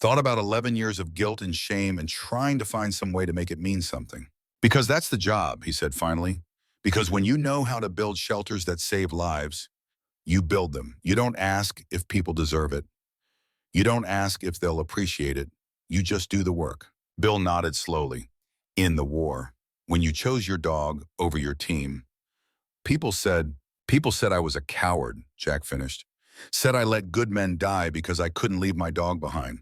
Thought about 11 years of guilt and shame and trying to find some way to make it mean something. Because that's the job, he said finally. Because when you know how to build shelters that save lives, you build them. You don't ask if people deserve it. You don't ask if they'll appreciate it. You just do the work. Bill nodded slowly. In the war, when you chose your dog over your team, people said I was a coward, Jack finished. Said I let good men die because I couldn't leave my dog behind.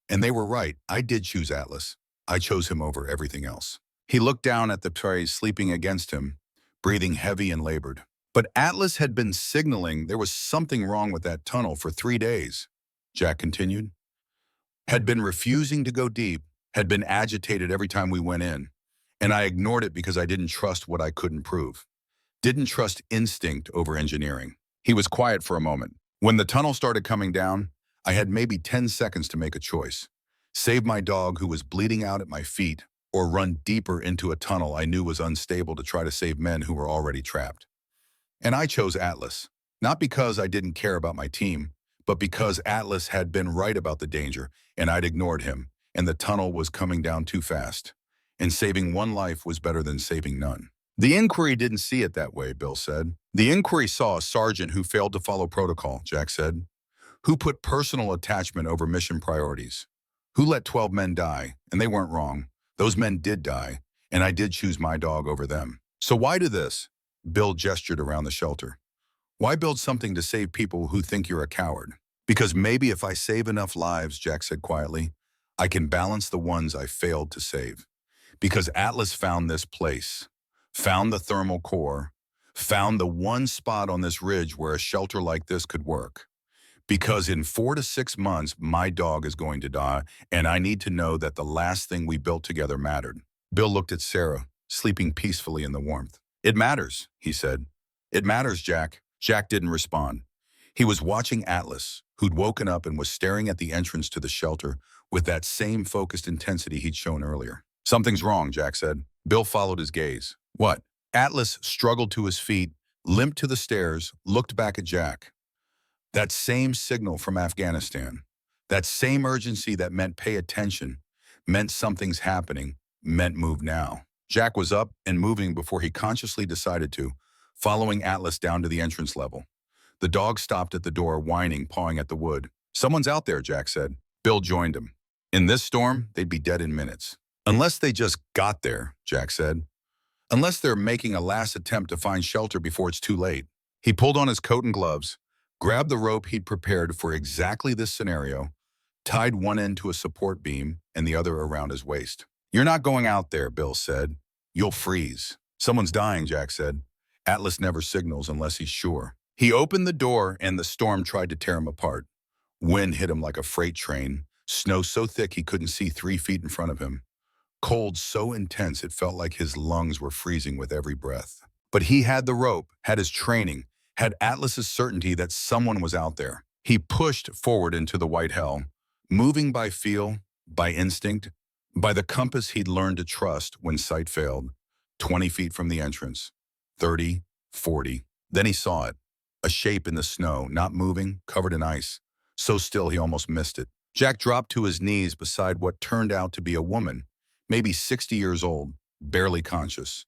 And they were right. I did choose Atlas. I chose him over everything else. He looked down at the prey sleeping against him, breathing heavy and labored. But Atlas had been signaling there was something wrong with that tunnel for 3 days, Jack continued. Had been refusing to go deep, had been agitated every time we went in. And I ignored it because I didn't trust what I couldn't prove. Didn't trust instinct over engineering. He was quiet for a moment. When the tunnel started coming down, I had maybe 10 seconds to make a choice. Save my dog who was bleeding out at my feet, or run deeper into a tunnel I knew was unstable to try to save men who were already trapped. And I chose Atlas, not because I didn't care about my team, but because Atlas had been right about the danger, and I'd ignored him, and the tunnel was coming down too fast. And saving one life was better than saving none. The inquiry didn't see it that way, Bill said. The inquiry saw a sergeant who failed to follow protocol, Jack said. Who put personal attachment over mission priorities. Who let 12 men die, and they weren't wrong. Those men did die, and I did choose my dog over them. So why do this? Bill gestured around the shelter. Why build something to save people who think you're a coward? Because maybe if I save enough lives, Jack said quietly, I can balance the ones I failed to save. Because Atlas found this place, found the thermal core, found the one spot on this ridge where a shelter like this could work. Because in 4 to 6 months, my dog is going to die, and I need to know that the last thing we built together mattered. Bill looked at Sarah, sleeping peacefully in the warmth. "It matters," he said. "It matters, Jack." Jack didn't respond. He was watching Atlas, who'd woken up and was staring at the entrance to the shelter with that same focused intensity he'd shown earlier. "Something's wrong," Jack said. Bill followed his gaze. "What?" Atlas struggled to his feet, limped to the stairs, looked back at Jack. That same signal from Afghanistan, that same urgency that meant pay attention, meant something's happening, meant move now. Jack was up and moving before he consciously decided to, following Atlas down to the entrance level. The dog stopped at the door, whining, pawing at the wood. "Someone's out there," Jack said. Bill joined him. In this storm, they'd be dead in minutes. "Unless they just got there," Jack said. "Unless they're making a last attempt to find shelter before it's too late." He pulled on his coat and gloves, grabbed the rope he'd prepared for exactly this scenario, tied one end to a support beam and the other around his waist. "You're not going out there," Bill said. "You'll freeze." "Someone's dying," Jack said. "Atlas never signals unless he's sure." He opened the door and the storm tried to tear him apart. Wind hit him like a freight train, snow so thick he couldn't see 3 feet in front of him. Cold so intense it felt like his lungs were freezing with every breath. But he had the rope, had his training, had Atlas's certainty that someone was out there. He pushed forward into the white hell, moving by feel, by instinct, by the compass he'd learned to trust when sight failed. 20 feet from the entrance, 30, 40. Then he saw it, a shape in the snow, not moving, covered in ice, so still he almost missed it. Jack dropped to his knees beside what turned out to be a woman, maybe 60 years old, barely conscious.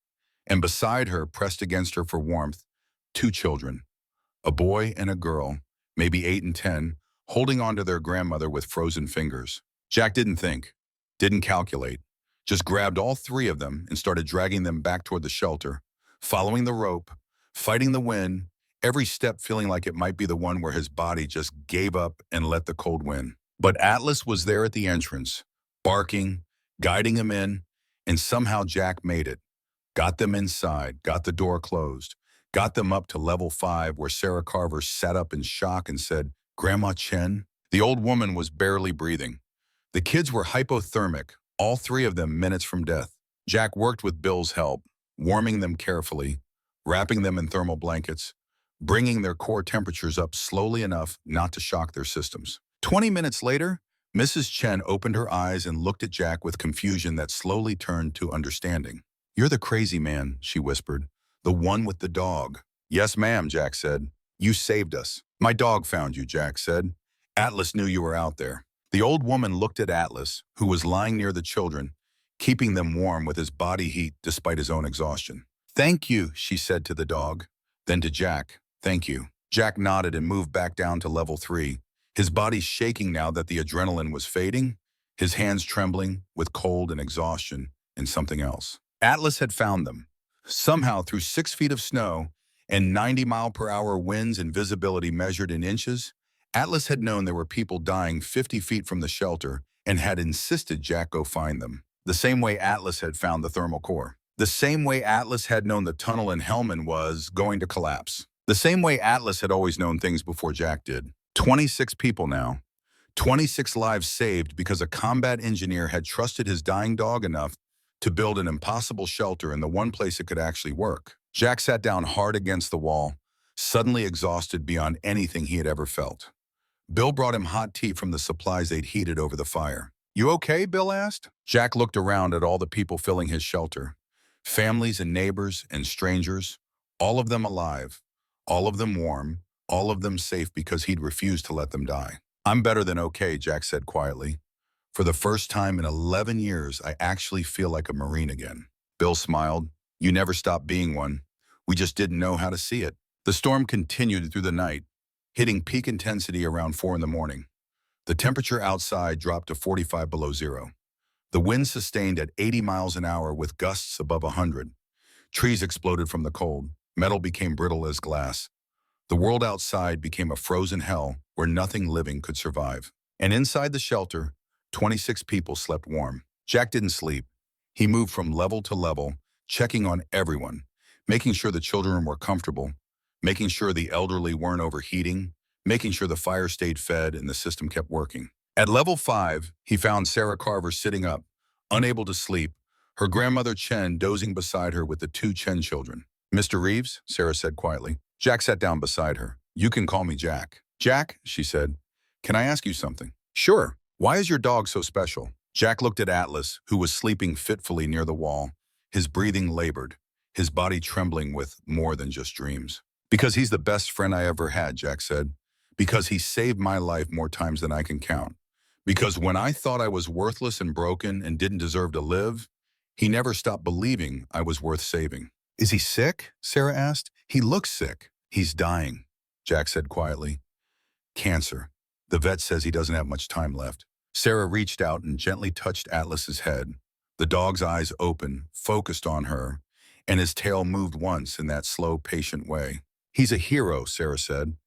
And beside her, pressed against her for warmth, 2 children, a boy and a girl, maybe 8 and 10, holding onto their grandmother with frozen fingers. Jack didn't think, didn't calculate, just grabbed all 3 of them and started dragging them back toward the shelter, following the rope, fighting the wind, every step feeling like it might be the one where his body just gave up and let the cold win. But Atlas was there at the entrance, barking, guiding him in, and somehow Jack made it. Got them inside, got the door closed, got them up to level 5 where Sarah Carver sat up in shock and said, "Grandma Chen?" The old woman was barely breathing. The kids were hypothermic, all 3 of them minutes from death. Jack worked with Bill's help, warming them carefully, wrapping them in thermal blankets, bringing their core temperatures up slowly enough not to shock their systems. 20 minutes later, Mrs. Chen opened her eyes and looked at Jack with confusion that slowly turned to understanding. "You're the crazy man," she whispered. "The one with the dog." "Yes, ma'am," Jack said. "You saved us." "My dog found you," Jack said. "Atlas knew you were out there." The old woman looked at Atlas, who was lying near the children, keeping them warm with his body heat despite his own exhaustion. "Thank you," she said to the dog. Then to Jack, "Thank you." Jack nodded and moved back down to level 3. His body shaking now that the adrenaline was fading, his hands trembling with cold and exhaustion and something else. Atlas had found them. Somehow through 6 feet of snow and 90-mile-per-hour winds and visibility measured in inches, Atlas had known there were people dying 50 feet from the shelter and had insisted Jack go find them. The same way Atlas had found the thermal core. The same way Atlas had known the tunnel in Helmand was going to collapse. The same way Atlas had always known things before Jack did. 26 people now. 26 lives saved because a combat engineer had trusted his dying dog enough to build an impossible shelter in the one place it could actually work. Jack sat down hard against the wall, suddenly exhausted beyond anything he had ever felt. Bill brought him hot tea from the supplies they'd heated over the fire. "You okay?" Bill asked. Jack looked around at all the people filling his shelter. Families and neighbors and strangers, all of them alive, all of them warm, all of them safe because he'd refused to let them die. "I'm better than okay," Jack said quietly. "For the first time in 11 years, I actually feel like a Marine again." Bill smiled. "You never stopped being one. We just didn't know how to see it." The storm continued through the night, hitting peak intensity around 4 in the morning. The temperature outside dropped to 45 below zero. The wind sustained at 80 miles an hour with gusts above 100. Trees exploded from the cold. Metal became brittle as glass. The world outside became a frozen hell where nothing living could survive. And inside the shelter, 26 people slept warm. Jack didn't sleep. He moved from level to level, checking on everyone, making sure the children were comfortable, making sure the elderly weren't overheating, making sure the fire stayed fed and the system kept working. At level 5, he found Sarah Carver sitting up, unable to sleep, her grandmother Chen dozing beside her with the 2 Chen children. "Mr. Reeves," Sarah said quietly. Jack sat down beside her. "You can call me Jack." "Jack," she said, "can I ask you something?" "Sure. Why is your dog so special?" Jack looked at Atlas, who was sleeping fitfully near the wall, his breathing labored, his body trembling with more than just dreams. "Because he's the best friend I ever had," Jack said. "Because he saved my life more times than I can count. Because when I thought I was worthless and broken and didn't deserve to live, he never stopped believing I was worth saving." "Is he sick?" Sarah asked. "He looks sick." "He's dying," Jack said quietly. "Cancer. The vet says he doesn't have much time left." Sarah reached out and gently touched Atlas's head. The dog's eyes opened, focused on her, and his tail moved once in that slow, patient way. "He's a hero," Sarah said.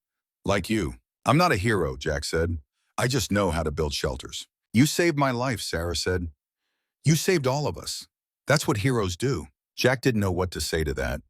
"Like you." "I'm not a hero," Jack said. "I just know how to build shelters." "You saved my life," Sarah said. "You saved all of us. That's what heroes do." Jack didn't know what to say to that.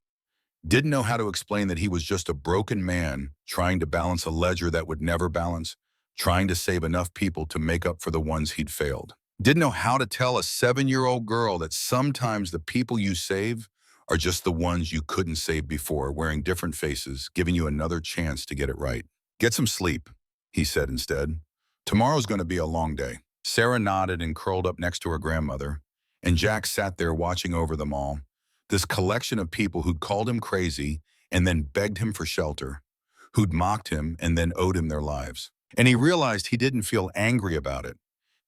Didn't know how to explain that he was just a broken man trying to balance a ledger that would never balance, trying to save enough people to make up for the ones he'd failed. Didn't know how to tell a 7-year-old girl that sometimes the people you save are just the ones you couldn't save before, wearing different faces, giving you another chance to get it right. "Get some sleep," he said instead. "Tomorrow's going to be a long day." Sarah nodded and curled up next to her grandmother, and Jack sat there watching over them all. This collection of people who'd called him crazy and then begged him for shelter, who'd mocked him and then owed him their lives. And he realized he didn't feel angry about it,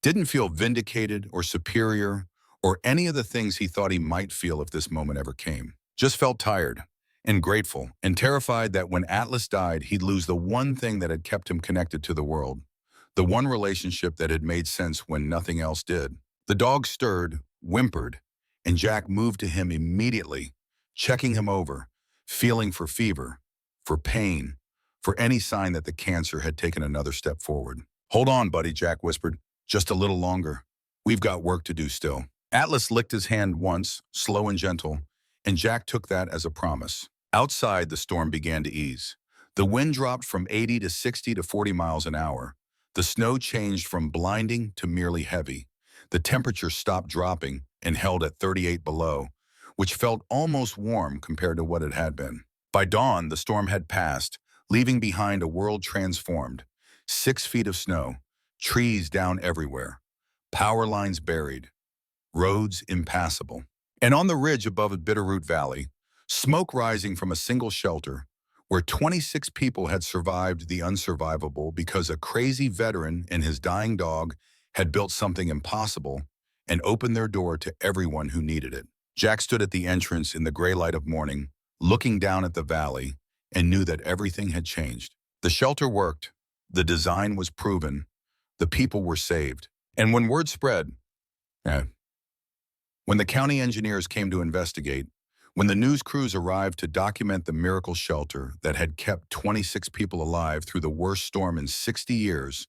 didn't feel vindicated or superior or any of the things he thought he might feel if this moment ever came. Just felt tired and grateful and terrified that when Atlas died, he'd lose the one thing that had kept him connected to the world, the one relationship that had made sense when nothing else did. The dog stirred, whimpered, and Jack moved to him immediately, checking him over, feeling for fever, for pain, for any sign that the cancer had taken another step forward. "Hold on, buddy," Jack whispered. "Just a little longer. We've got work to do still." Atlas licked his hand once, slow and gentle, and Jack took that as a promise. Outside, the storm began to ease. The wind dropped from 80 to 60 to 40 miles an hour. The snow changed from blinding to merely heavy. The temperature stopped dropping and held at 38 below, which felt almost warm compared to what it had been. By dawn, the storm had passed, leaving behind a world transformed. 6 feet of snow, trees down everywhere, power lines buried, roads impassable. And on the ridge above Bitterroot Valley, smoke rising from a single shelter, where 26 people had survived the unsurvivable because a crazy veteran and his dying dog had built something impossible and opened their door to everyone who needed it. Jack stood at the entrance in the gray light of morning, looking down at the valley, and knew that everything had changed. The shelter worked, the design was proven, the people were saved. And when word spread, when the county engineers came to investigate, when the news crews arrived to document the miracle shelter that had kept 26 people alive through the worst storm in 60 years,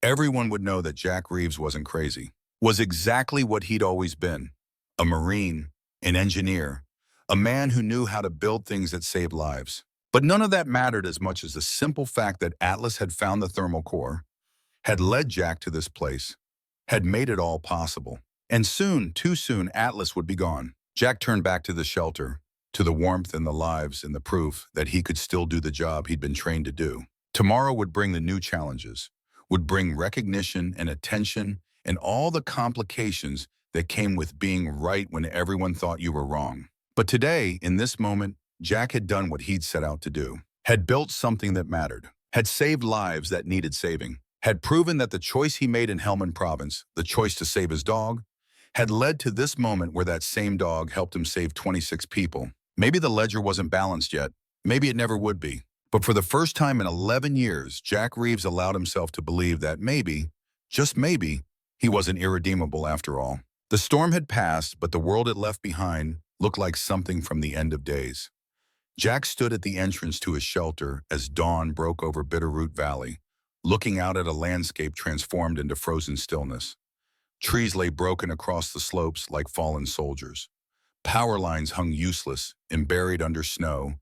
everyone would know that Jack Reeves wasn't crazy, was exactly what he'd always been, a Marine, an engineer, a man who knew how to build things that saved lives. But none of that mattered as much as the simple fact that Atlas had found the thermal core, had led Jack to this place, had made it all possible. And soon, too soon, Atlas would be gone. Jack turned back to the shelter, to the warmth and the lives and the proof that he could still do the job he'd been trained to do. Tomorrow would bring the new challenges, would bring recognition and attention and all the complications that came with being right when everyone thought you were wrong. But today, in this moment, Jack had done what he'd set out to do, had built something that mattered, had saved lives that needed saving, had proven that the choice he made in Helmand Province, the choice to save his dog, had led to this moment where that same dog helped him save 26 people. Maybe the ledger wasn't balanced yet. Maybe it never would be. But for the first time in 11 years, Jack Reeves allowed himself to believe that maybe, just maybe, he wasn't irredeemable after all. The storm had passed, but the world it left behind looked like something from the end of days. Jack stood at the entrance to his shelter as dawn broke over Bitterroot Valley, looking out at a landscape transformed into frozen stillness. Trees lay broken across the slopes like fallen soldiers. Power lines hung useless and buried under snow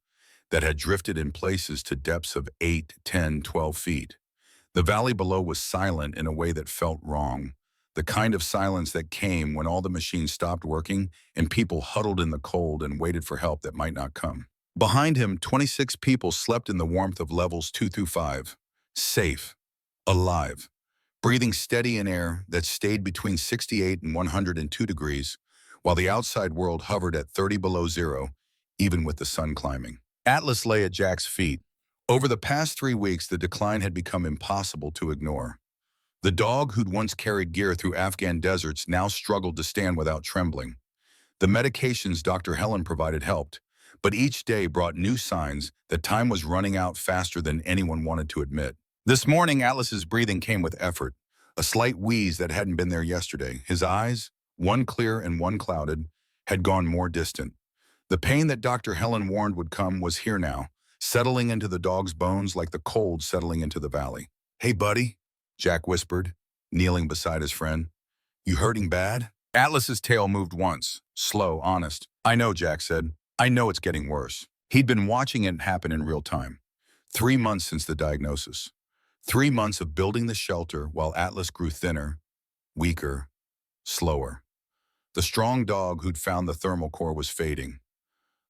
that had drifted in places to depths of 8, 10, 12 feet. The valley below was silent in a way that felt wrong, the kind of silence that came when all the machines stopped working and people huddled in the cold and waited for help that might not come. Behind him, 26 people slept in the warmth of levels 2 through 5. Safe. Alive. Breathing steady in air that stayed between 68 and 102 degrees, while the outside world hovered at 30 below zero, even with the sun climbing. Atlas lay at Jack's feet. Over the past 3 weeks, the decline had become impossible to ignore. The dog who'd once carried gear through Afghan deserts now struggled to stand without trembling. The medications Dr. Helen provided helped, but each day brought new signs that time was running out faster than anyone wanted to admit. This morning, Atlas's breathing came with effort, a slight wheeze that hadn't been there yesterday. His eyes, one clear and one clouded, had gone more distant. The pain that Dr. Helen warned would come was here now, settling into the dog's bones like the cold settling into the valley. "Hey, buddy," Jack whispered, kneeling beside his friend. "You hurting bad?" Atlas's tail moved once, slow, honest. "I know," Jack said. "I know it's getting worse." He'd been watching it happen in real time. 3 months since the diagnosis. 3 months of building the shelter while Atlas grew thinner, weaker, slower. The strong dog who'd found the thermal core was fading.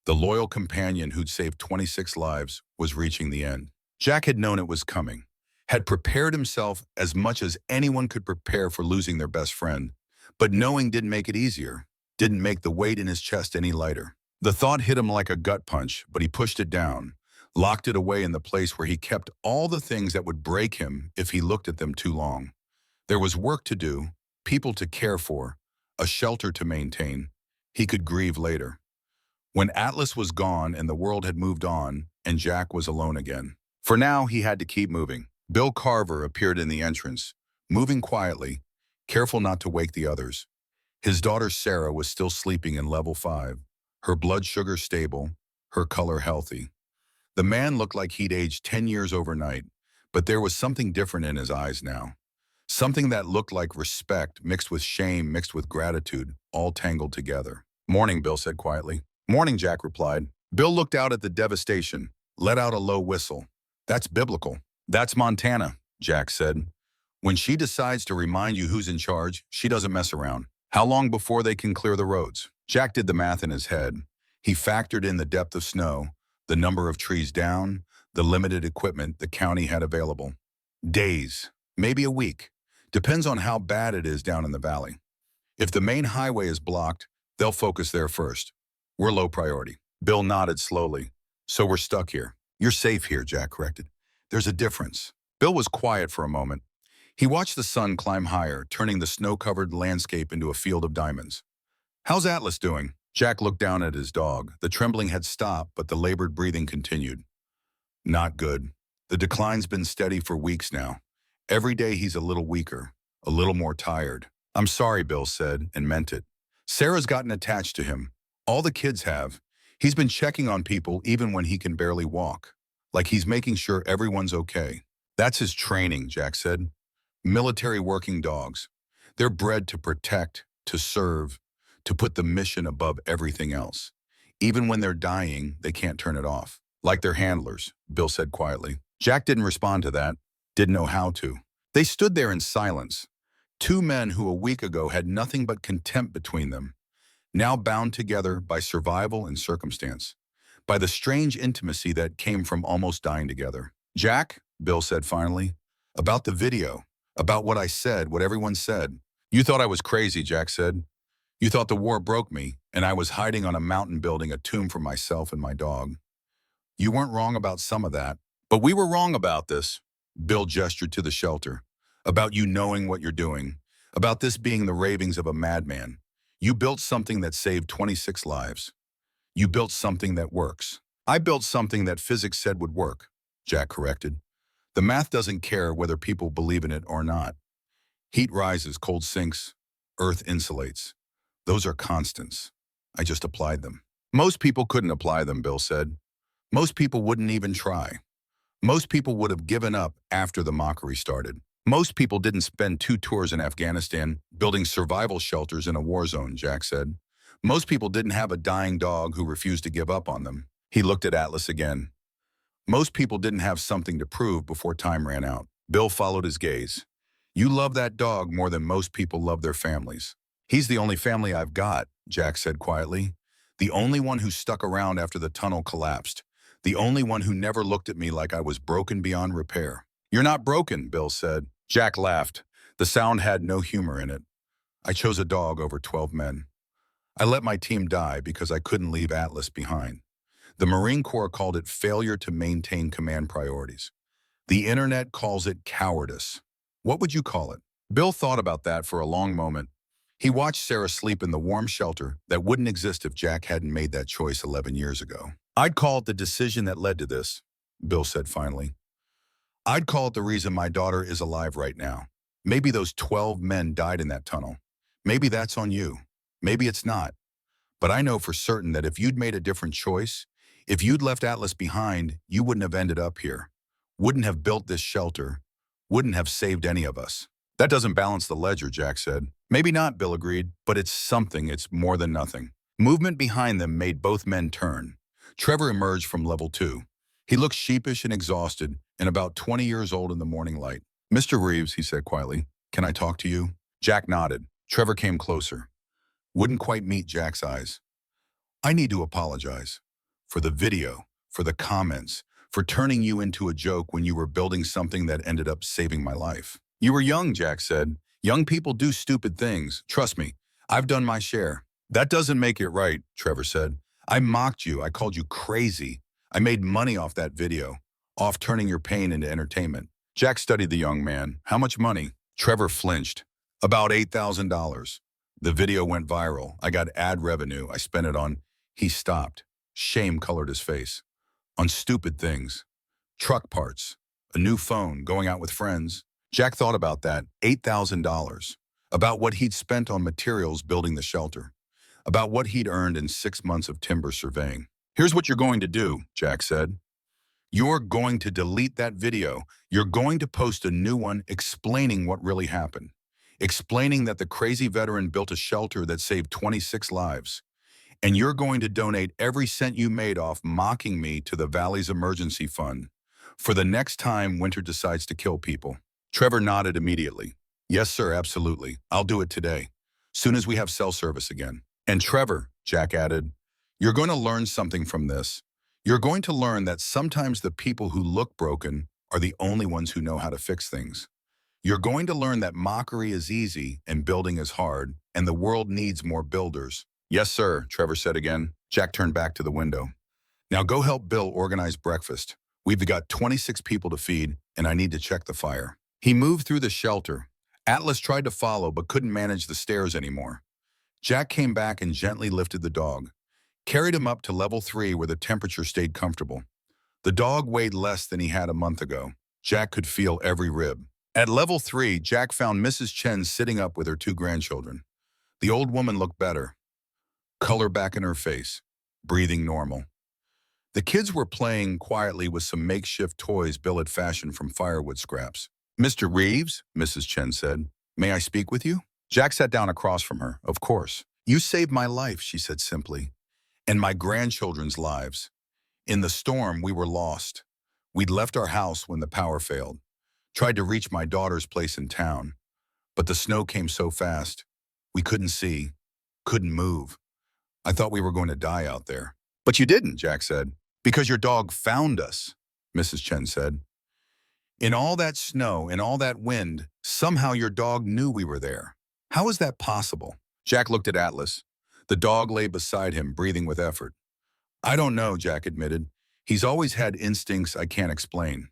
The loyal companion who'd saved 26 lives was reaching the end. Jack had known it was coming, had prepared himself as much as anyone could prepare for losing their best friend. But knowing didn't make it easier, didn't make the weight in his chest any lighter. The thought hit him like a gut punch, but he pushed it down, locked it away in the place where he kept all the things that would break him if he looked at them too long. There was work to do, people to care for, a shelter to maintain. He could grieve later. When Atlas was gone and the world had moved on, and Jack was alone again. For now, he had to keep moving. Bill Carver appeared in the entrance, moving quietly, careful not to wake the others. His daughter Sarah was still sleeping in level 5, her blood sugar stable, her color healthy. The man looked like he'd aged 10 years overnight, but there was something different in his eyes now. Something that looked like respect mixed with shame mixed with gratitude, all tangled together. "Morning," Bill said quietly. "Morning," Jack replied. Bill looked out at the devastation, let out a low whistle. "That's biblical." "That's Montana," Jack said. "When she decides to remind you who's in charge, she doesn't mess around." "How long before they can clear the roads?" Jack did the math in his head. He factored in the depth of snow, the number of trees down, the limited equipment the county had available. Days, maybe a week. Depends on how bad it is down in the valley. If the main highway is blocked, they'll focus there first. We're low priority. Bill nodded slowly. "So we're stuck here." "You're safe here," Jack corrected. "There's a difference." Bill was quiet for a moment. He watched the sun climb higher, turning the snow-covered landscape into a field of diamonds. "How's Atlas doing?" Jack looked down at his dog. The trembling had stopped, but the labored breathing continued. "Not good. The decline's been steady for weeks now. Every day he's a little weaker, a little more tired." "I'm sorry," Bill said, and meant it. "Sarah's gotten attached to him. All the kids have. He's been checking on people even when he can barely walk. Like he's making sure everyone's okay." "That's his training," Jack said. "Military working dogs. They're bred to protect, to serve, to put the mission above everything else. Even when they're dying, they can't turn it off. Like their handlers," Bill said quietly. Jack didn't respond to that, didn't know how to. They stood there in silence. 2 men who a week ago had nothing but contempt between them, now bound together by survival and circumstance, by the strange intimacy that came from almost dying together. "Jack," Bill said finally, "about the video, about what I said, what everyone said." "You thought I was crazy," Jack said. "You thought the war broke me, and I was hiding on a mountain building a tomb for myself and my dog. You weren't wrong about some of that, but we were wrong about this." Bill gestured to the shelter. "About you knowing what you're doing, about this being the ravings of a madman. You built something that saved 26 lives. You built something that works." "I built something that physics said would work," Jack corrected. "The math doesn't care whether people believe in it or not. Heat rises, cold sinks, earth insulates. Those are constants. I just applied them." "Most people couldn't apply them," Bill said. "Most people wouldn't even try. Most people would have given up after the mockery started. Most people didn't spend 2 tours in Afghanistan building survival shelters in a war zone," Jack said. "Most people didn't have a dying dog who refused to give up on them." He looked at Atlas again. "Most people didn't have something to prove before time ran out." Bill followed his gaze. "You love that dog more than most people love their families." "He's the only family I've got," Jack said quietly. The only one who stuck around after the tunnel collapsed. The only one who never looked at me like I was broken beyond repair. "You're not broken," Bill said. Jack laughed. The sound had no humor in it. "I chose a dog over 12 men. I let my team die because I couldn't leave Atlas behind." The Marine Corps called it failure to maintain command priorities. The internet calls it cowardice. What would you call it? Bill thought about that for a long moment. He watched Sarah sleep in the warm shelter that wouldn't exist if Jack hadn't made that choice 11 years ago. "I'd call it the decision that led to this," Bill said finally. "I'd call it the reason my daughter is alive right now. Maybe those 12 men died in that tunnel. Maybe that's on you. Maybe it's not. But I know for certain that if you'd made a different choice, if you'd left Atlas behind, you wouldn't have ended up here. Wouldn't have built this shelter. Wouldn't have saved any of us." "That doesn't balance the ledger," Jack said. "Maybe not," Bill agreed, "but it's something. It's more than nothing." Movement behind them made both men turn. Trevor emerged from level 2. He looked sheepish and exhausted and about 20 years old in the morning light. "Mr. Reeves," he said quietly, "can I talk to you?" Jack nodded. Trevor came closer. Wouldn't quite meet Jack's eyes. "I need to apologize. For the video, for the comments, for turning you into a joke when you were building something that ended up saving my life." "You were young," Jack said. "Young people do stupid things. Trust me, I've done my share." "That doesn't make it right," Trevor said. "I mocked you. I called you crazy. I made money off that video, off turning your pain into entertainment." Jack studied the young man. "How much money?" Trevor flinched. "About $8,000. The video went viral. I got ad revenue. I spent it on—" He stopped. Shame colored his face. "On stupid things. Truck parts. A new phone. Going out with friends." Jack thought about that. $8,000. About what he'd spent on materials building the shelter. About what he'd earned in 6 months of timber surveying. "Here's what you're going to do," Jack said. "You're going to delete that video. You're going to post a new one explaining what really happened. Explaining that the crazy veteran built a shelter that saved 26 lives. And you're going to donate every cent you made off mocking me to the Valley's emergency fund for the next time winter decides to kill people." Trevor nodded immediately. "Yes, sir, absolutely. I'll do it today, soon as we have cell service again." "And Trevor," Jack added, "you're going to learn something from this. You're going to learn that sometimes the people who look broken are the only ones who know how to fix things. You're going to learn that mockery is easy and building is hard, and the world needs more builders." "Yes, sir," Trevor said again. Jack turned back to the window. "Now go help Bill organize breakfast. We've got 26 people to feed, and I need to check the fire." He moved through the shelter. Atlas tried to follow but couldn't manage the stairs anymore. Jack came back and gently lifted the dog. Carried him up to level 3 where the temperature stayed comfortable. The dog weighed less than he had a month ago. Jack could feel every rib. At level 3, Jack found Mrs. Chen sitting up with her 2 grandchildren. The old woman looked better. Color back in her face. Breathing normal. The kids were playing quietly with some makeshift toys Bill had fashioned from firewood scraps. "Mr. Reeves," Mrs. Chen said, "may I speak with you?" Jack sat down across from her. "Of course." "You saved my life," she said simply, "and my grandchildren's lives. In the storm, we were lost. We'd left our house when the power failed. Tried to reach my daughter's place in town. But the snow came so fast. We couldn't see, couldn't move. I thought we were going to die out there." "But you didn't," Jack said. "Because your dog found us," Mrs. Chen said. "In all that snow, in all that wind, somehow your dog knew we were there. How is that possible?" Jack looked at Atlas. The dog lay beside him, breathing with effort. "I don't know," Jack admitted. "He's always had instincts I can't explain.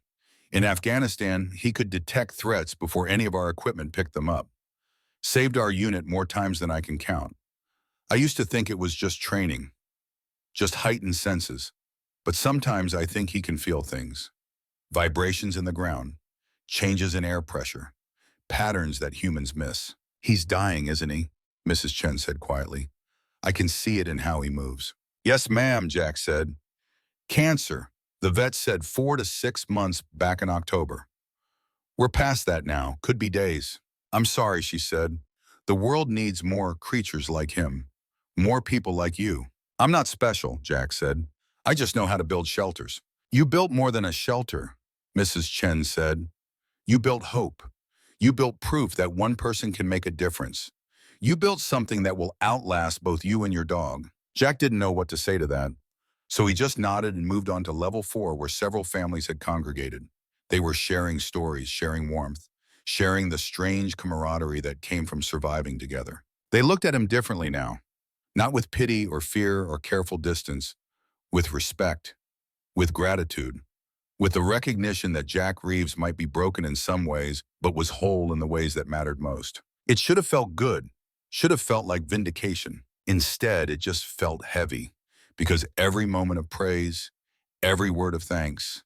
In Afghanistan, he could detect threats before any of our equipment picked them up. Saved our unit more times than I can count. I used to think it was just training, just heightened senses. But sometimes I think he can feel things. Vibrations in the ground, changes in air pressure, patterns that humans miss." "He's dying, isn't he?" Mrs. Chen said quietly. "I can see it in how he moves." "Yes, ma'am," Jack said. "Cancer. The vet said 4 to 6 months back in October. We're past that now, could be days." "I'm sorry," she said. "The world needs more creatures like him. More people like you." "I'm not special," Jack said. "I just know how to build shelters." "You built more than a shelter," Mrs. Chen said. "You built hope. You built proof that one person can make a difference. You built something that will outlast both you and your dog." Jack didn't know what to say to that, so he just nodded and moved on to level 4 where several families had congregated. They were sharing stories, sharing warmth, sharing the strange camaraderie that came from surviving together. They looked at him differently now, not with pity or fear or careful distance, with respect, with gratitude, with the recognition that Jack Reeves might be broken in some ways, but was whole in the ways that mattered most. It should have felt good, should have felt like vindication. Instead, it just felt heavy, because every moment of praise, every word of thanks,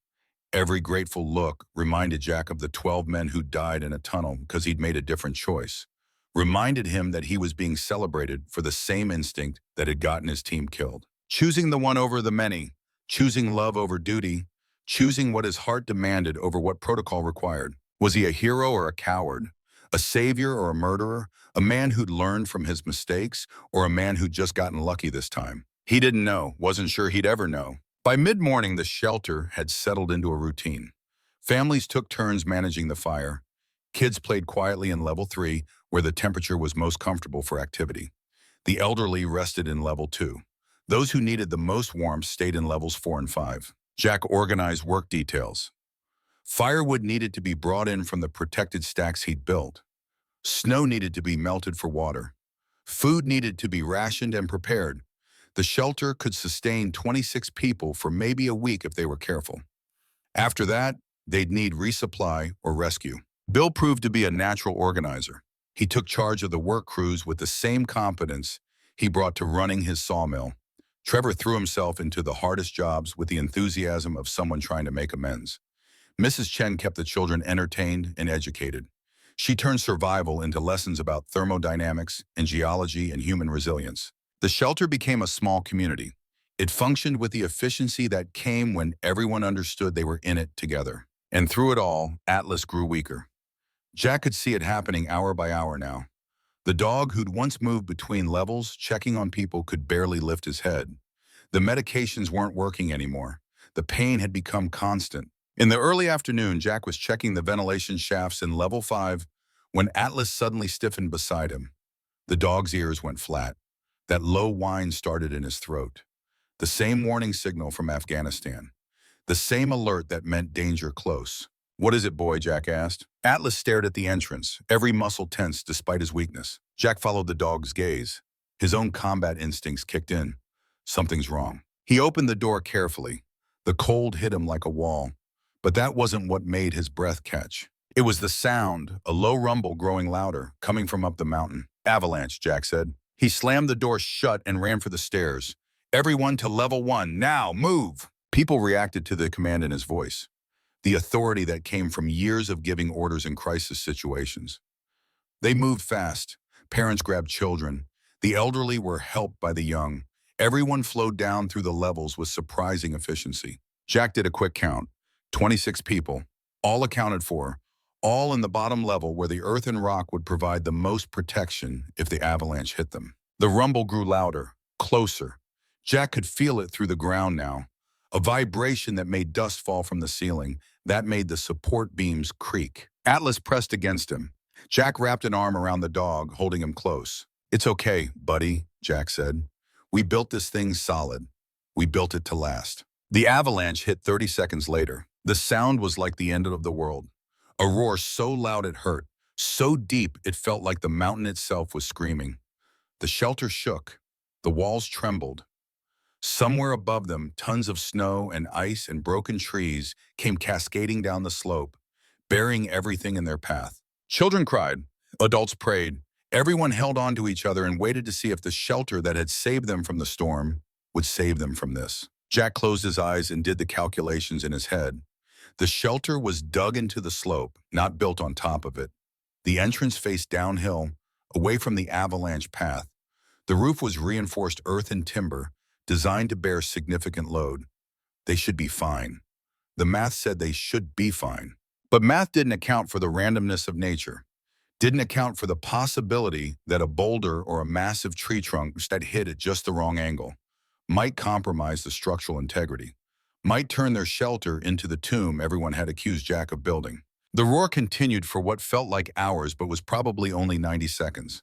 every grateful look reminded Jack of the 12 men who died in a tunnel because he'd made a different choice. Reminded him that he was being celebrated for the same instinct that had gotten his team killed. Choosing the one over the many, choosing love over duty, choosing what his heart demanded over what protocol required. Was he a hero or a coward? A savior or a murderer? A man who'd learned from his mistakes, or a man who'd just gotten lucky this time? He didn't know, wasn't sure he'd ever know. By mid-morning, the shelter had settled into a routine. Families took turns managing the fire. Kids played quietly in level 3, where the temperature was most comfortable for activity. The elderly rested in level 2. Those who needed the most warmth stayed in levels 4 and 5. Jack organized work details. Firewood needed to be brought in from the protected stacks he'd built. Snow needed to be melted for water. Food needed to be rationed and prepared. The shelter could sustain 26 people for maybe a week if they were careful. After that, they'd need resupply or rescue. Bill proved to be a natural organizer. He took charge of the work crews with the same competence he brought to running his sawmill. Trevor threw himself into the hardest jobs with the enthusiasm of someone trying to make amends. Mrs. Chen kept the children entertained and educated. She turned survival into lessons about thermodynamics and geology and human resilience. The shelter became a small community. It functioned with the efficiency that came when everyone understood they were in it together. And through it all, Atlas grew weaker. Jack could see it happening hour by hour now. The dog who'd once moved between levels, checking on people, could barely lift his head. The medications weren't working anymore. The pain had become constant. In the early afternoon, Jack was checking the ventilation shafts in level 5 when Atlas suddenly stiffened beside him. The dog's ears went flat. That low whine started in his throat. The same warning signal from Afghanistan. The same alert that meant danger close. "What is it, boy?" Jack asked. Atlas stared at the entrance, every muscle tense despite his weakness. Jack followed the dog's gaze. His own combat instincts kicked in. Something's wrong. He opened the door carefully. The cold hit him like a wall. But that wasn't what made his breath catch. It was the sound, a low rumble growing louder, coming from up the mountain. "Avalanche," Jack said. He slammed the door shut and ran for the stairs. "Everyone to level 1, now, move!" People reacted to the command in his voice. The authority that came from years of giving orders in crisis situations. They moved fast. Parents grabbed children. The elderly were helped by the young. Everyone flowed down through the levels with surprising efficiency. Jack did a quick count. 26 people, all accounted for, all in the bottom level where the earth and rock would provide the most protection if the avalanche hit them. The rumble grew louder, closer. Jack could feel it through the ground now. A vibration that made dust fall from the ceiling, that made the support beams creak. Atlas pressed against him. Jack wrapped an arm around the dog, holding him close. "It's okay, buddy," Jack said. "We built this thing solid. We built it to last." The avalanche hit 30 seconds later. The sound was like the end of the world. A roar so loud it hurt, so deep it felt like the mountain itself was screaming. The shelter shook. The walls trembled. Somewhere above them, tons of snow and ice and broken trees came cascading down the slope, burying everything in their path. Children cried. Adults prayed. Everyone held on to each other and waited to see if the shelter that had saved them from the storm would save them from this. Jack closed his eyes and did the calculations in his head. The shelter was dug into the slope, not built on top of it. The entrance faced downhill, away from the avalanche path. The roof was reinforced earth and timber, designed to bear significant load. They should be fine. The math said they should be fine. But math didn't account for the randomness of nature. Didn't account for the possibility that a boulder or a massive tree trunk that hit at just the wrong angle might compromise the structural integrity, might turn their shelter into the tomb everyone had accused Jack of building. The roar continued for what felt like hours but was probably only 90 seconds.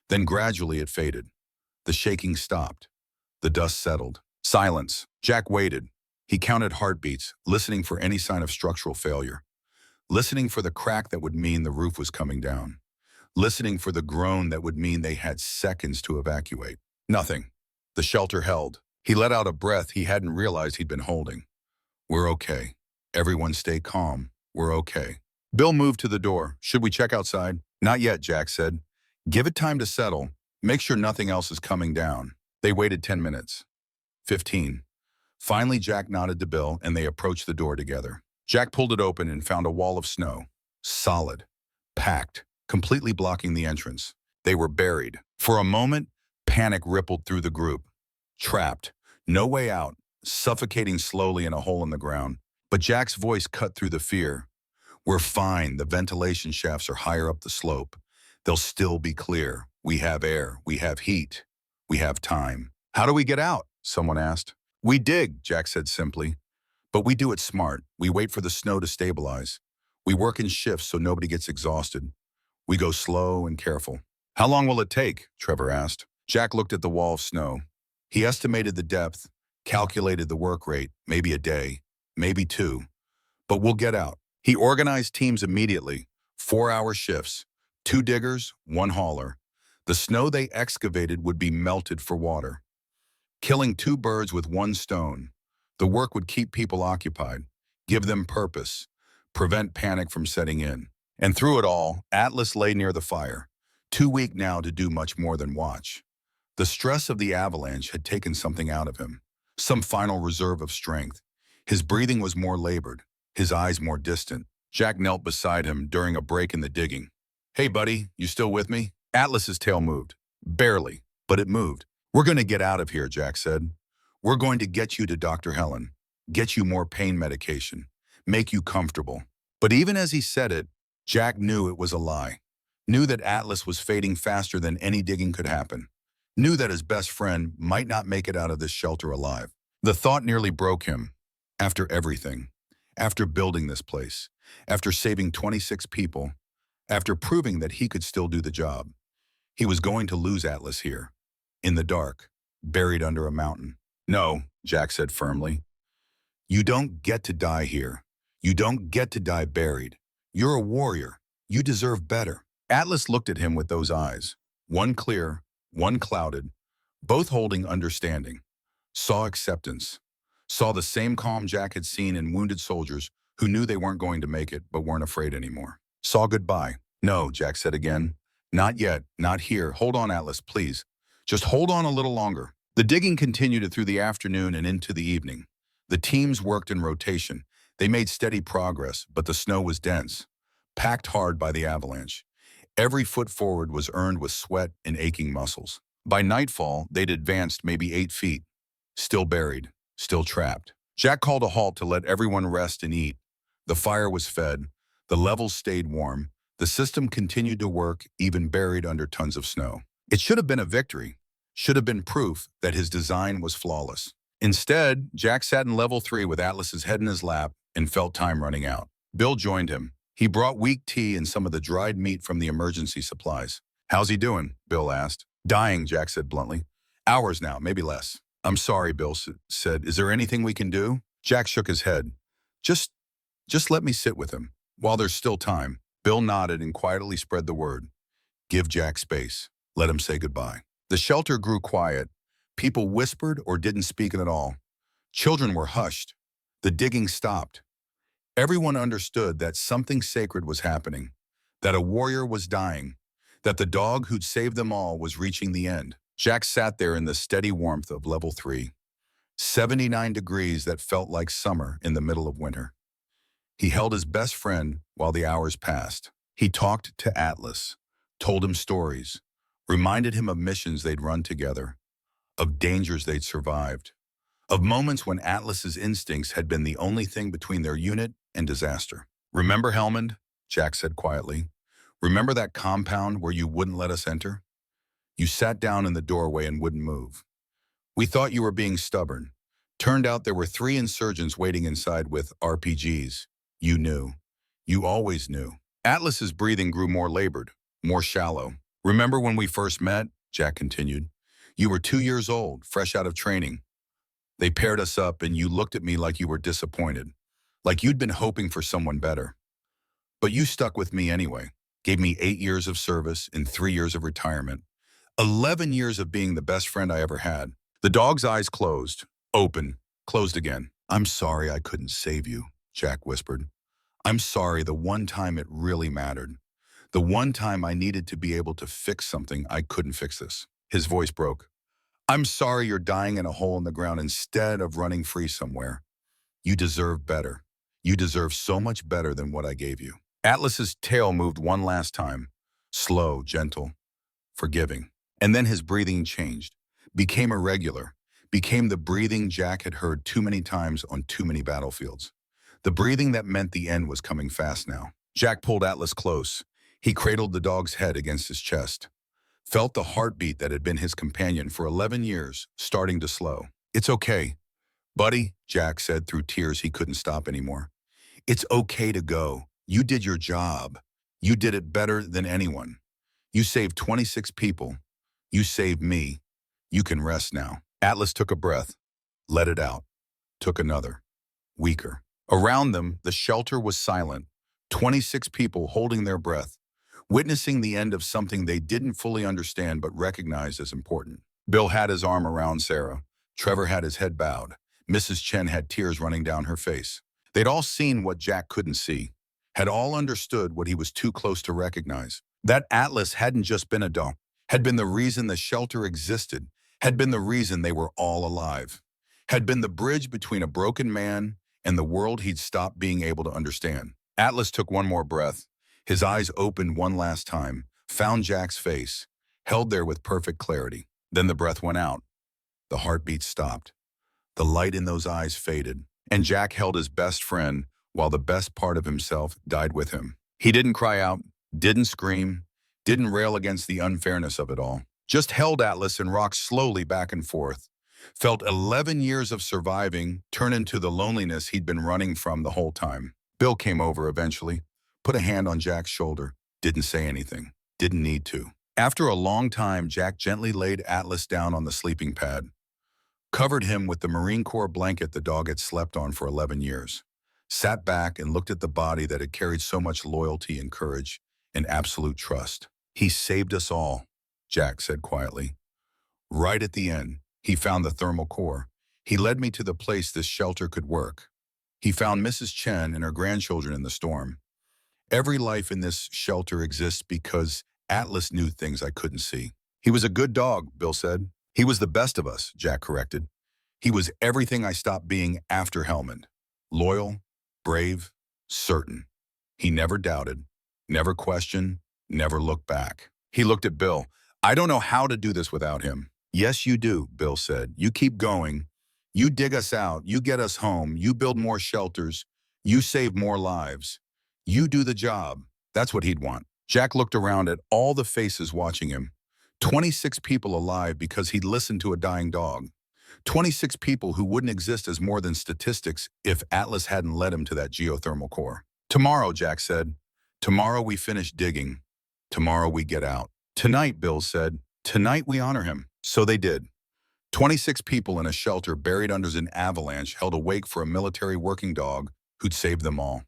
Then gradually it faded. The shaking stopped. The dust settled. Silence. Jack waited. He counted heartbeats, listening for any sign of structural failure. Listening for the crack that would mean the roof was coming down. Listening for the groan that would mean they had seconds to evacuate. Nothing. The shelter held. He let out a breath he hadn't realized he'd been holding. We're okay. Everyone stay calm. We're okay. Bill moved to the door. Should we check outside? Not yet, Jack said. Give it time to settle. Make sure nothing else is coming down. They waited 10 minutes. 15. Finally, Jack nodded to Bill, and they approached the door together. Jack pulled it open and found a wall of snow. Solid. Packed. Completely blocking the entrance. They were buried. For a moment, panic rippled through the group. Trapped. No way out. Suffocating slowly in a hole in the ground. But Jack's voice cut through the fear. We're fine. The ventilation shafts are higher up the slope. They'll still be clear. We have air. We have heat. We have time. How do we get out? Someone asked. We dig, Jack said simply. But we do it smart. We wait for the snow to stabilize. We work in shifts so nobody gets exhausted. We go slow and careful. How long will it take? Trevor asked. Jack looked at the wall of snow. He estimated the depth, calculated the work rate, maybe a day, maybe two. But we'll get out. He organized teams immediately, 4-hour shifts, 2 diggers, 1 hauler. The snow they excavated would be melted for water. Killing 2 birds with 1 stone. The work would keep people occupied, give them purpose, prevent panic from setting in. And through it all, Atlas lay near the fire, too weak now to do much more than watch. The stress of the avalanche had taken something out of him, some final reserve of strength. His breathing was more labored, his eyes more distant. Jack knelt beside him during a break in the digging. Hey, buddy, you still with me? Atlas's tail moved. Barely, but it moved. We're going to get out of here, Jack said. We're going to get you to Dr. Helen, get you more pain medication, make you comfortable. But even as he said it, Jack knew it was a lie. Knew that Atlas was fading faster than any digging could happen. Knew that his best friend might not make it out of this shelter alive. The thought nearly broke him. After everything, after building this place, after saving 26 people, after proving that he could still do the job, he was going to lose Atlas here, in the dark, buried under a mountain. No, Jack said firmly. You don't get to die here. You don't get to die buried. You're a warrior. You deserve better. Atlas looked at him with those eyes, one clear, one clouded, both holding understanding. Saw acceptance. Saw the same calm Jack had seen in wounded soldiers who knew they weren't going to make it but weren't afraid anymore. Saw goodbye. No, Jack said again. Not yet. Not here. Hold on, Atlas, please. Just hold on a little longer. The digging continued through the afternoon and into the evening. The teams worked in rotation. They made steady progress, but the snow was dense, packed hard by the avalanche. Every foot forward was earned with sweat and aching muscles. By nightfall, they'd advanced maybe 8 feet, still buried, still trapped. Jack called a halt to let everyone rest and eat. The fire was fed. The levels stayed warm. The system continued to work, even buried under tons of snow. It should have been a victory. Should have been proof that his design was flawless. Instead, Jack sat in level 3 with Atlas's head in his lap and felt time running out. Bill joined him. He brought weak tea and some of the dried meat from the emergency supplies. How's he doing? Bill asked. Dying, Jack said bluntly. Hours now, maybe less. I'm sorry, Bill said. Is there anything we can do? Jack shook his head. Just let me sit with him. While there's still time. Bill nodded and quietly spread the word. Give Jack space. Let him say goodbye. The shelter grew quiet. People whispered or didn't speak at all. Children were hushed. The digging stopped. Everyone understood that something sacred was happening, that a warrior was dying, that the dog who'd saved them all was reaching the end. Jack sat there in the steady warmth of level 3. 79 degrees that felt like summer in the middle of winter. He held his best friend while the hours passed. He talked to Atlas, told him stories, reminded him of missions they'd run together, of dangers they'd survived, of moments when Atlas's instincts had been the only thing between their unit and disaster. Remember Helmand? Jack said quietly. Remember that compound where you wouldn't let us enter? You sat down in the doorway and wouldn't move. We thought you were being stubborn. Turned out there were 3 insurgents waiting inside with RPGs. You knew. You always knew. Atlas's breathing grew more labored, more shallow. Remember when we first met? Jack continued. You were 2 years old, fresh out of training. They paired us up and you looked at me like you were disappointed, like you'd been hoping for someone better. But you stuck with me anyway, gave me 8 years of service and 3 years of retirement, 11 years of being the best friend I ever had. The dog's eyes closed, open, closed again. I'm sorry I couldn't save you, Jack whispered. I'm sorry the one time it really mattered. The one time I needed to be able to fix something, I couldn't fix this. His voice broke. I'm sorry you're dying in a hole in the ground instead of running free somewhere. You deserve better. You deserve so much better than what I gave you. Atlas's tail moved one last time, slow, gentle, forgiving. And then his breathing changed, became irregular, became the breathing Jack had heard too many times on too many battlefields. The breathing that meant the end was coming fast now. Jack pulled Atlas close. He cradled the dog's head against his chest, felt the heartbeat that had been his companion for 11 years starting to slow. It's okay, buddy, Jack said through tears he couldn't stop anymore. It's okay to go. You did your job. You did it better than anyone. You saved 26 people. You saved me. You can rest now. Atlas took a breath, let it out, took another, weaker. Around them, the shelter was silent, 26 people holding their breath, witnessing the end of something they didn't fully understand but recognized as important. Bill had his arm around Sarah. Trevor had his head bowed. Mrs. Chen had tears running down her face. They'd all seen what Jack couldn't see, had all understood what he was too close to recognize. That Atlas hadn't just been a dog, had been the reason the shelter existed, had been the reason they were all alive, had been the bridge between a broken man and the world he'd stopped being able to understand. Atlas took one more breath. His eyes opened one last time, found Jack's face, held there with perfect clarity. Then the breath went out. The heartbeat stopped. The light in those eyes faded, and Jack held his best friend while the best part of himself died with him. He didn't cry out, didn't scream, didn't rail against the unfairness of it all. Just held Atlas and rocked slowly back and forth. Felt 11 years of surviving turn into the loneliness he'd been running from the whole time. Bill came over eventually, put a hand on Jack's shoulder, didn't say anything, didn't need to. After a long time, Jack gently laid Atlas down on the sleeping pad, covered him with the Marine Corps blanket the dog had slept on for 11 years, sat back and looked at the body that had carried so much loyalty and courage and absolute trust. He saved us all, Jack said quietly. Right at the end, he found the thermal core. He led me to the place this shelter could work. He found Mrs. Chen and her grandchildren in the storm. Every life in this shelter exists because Atlas knew things I couldn't see. He was a good dog, Bill said. He was the best of us, Jack corrected. He was everything I stopped being after Helmand. Loyal, brave, certain. He never doubted, never questioned, never looked back. He looked at Bill. I don't know how to do this without him. Yes, you do, Bill said. You keep going. You dig us out. You get us home. You build more shelters. You save more lives. You do the job. That's what he'd want. Jack looked around at all the faces watching him. 26 people alive because he'd listened to a dying dog. 26 people who wouldn't exist as more than statistics if Atlas hadn't led him to that geothermal core. Tomorrow, Jack said. Tomorrow we finish digging. Tomorrow we get out. Tonight, Bill said. Tonight we honor him. So they did. 26 people in a shelter buried under an avalanche held awake for a military working dog who'd saved them all.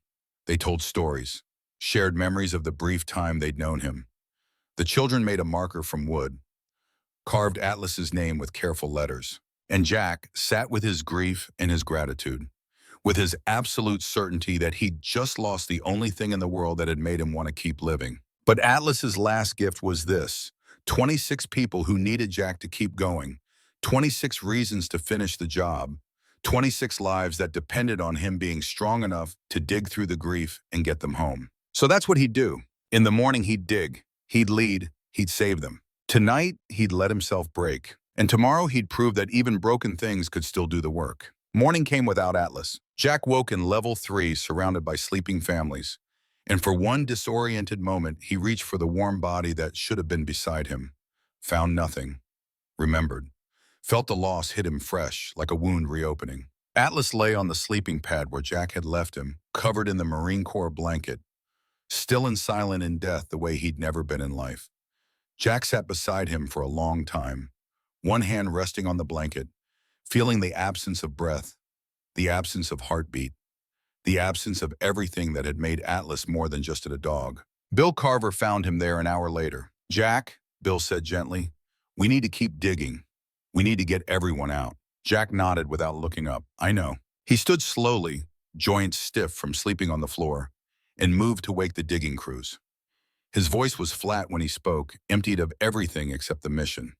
They told stories, shared memories of the brief time they'd known him. The children made a marker from wood, carved Atlas's name with careful letters. And Jack sat with his grief and his gratitude, with his absolute certainty that he'd just lost the only thing in the world that had made him want to keep living. But Atlas's last gift was this: 26 people who needed Jack to keep going, 26 reasons to finish the job, 26 lives that depended on him being strong enough to dig through the grief and get them home. So that's what he'd do. In the morning, he'd dig, he'd lead, he'd save them. Tonight, he'd let himself break. And tomorrow, he'd prove that even broken things could still do the work. Morning came without Atlas. Jack woke in level 3, surrounded by sleeping families. And for one disoriented moment, he reached for the warm body that should have been beside him. Found nothing. Remembered. Felt the loss hit him fresh, like a wound reopening. Atlas lay on the sleeping pad where Jack had left him, covered in the Marine Corps blanket, still and silent in death the way he'd never been in life. Jack sat beside him for a long time, one hand resting on the blanket, feeling the absence of breath, the absence of heartbeat, the absence of everything that had made Atlas more than just a dog. Bill Carver found him there an hour later. "Jack," Bill said gently, "we need to keep digging. We need to get everyone out." Jack nodded without looking up. "I know." He stood slowly, joints stiff from sleeping on the floor, and moved to wake the digging crews. His voice was flat when he spoke, emptied of everything except the mission.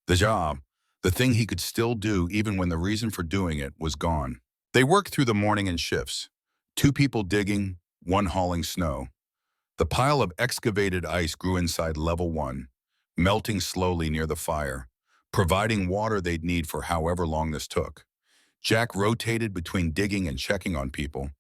The job, the thing he could still do even when the reason for doing it was gone. They worked through the morning in shifts. 2 people digging, 1 hauling snow. The pile of excavated ice grew inside level 1, melting slowly near the fire, providing water they'd need for however long this took. Jack rotated between digging and checking on people,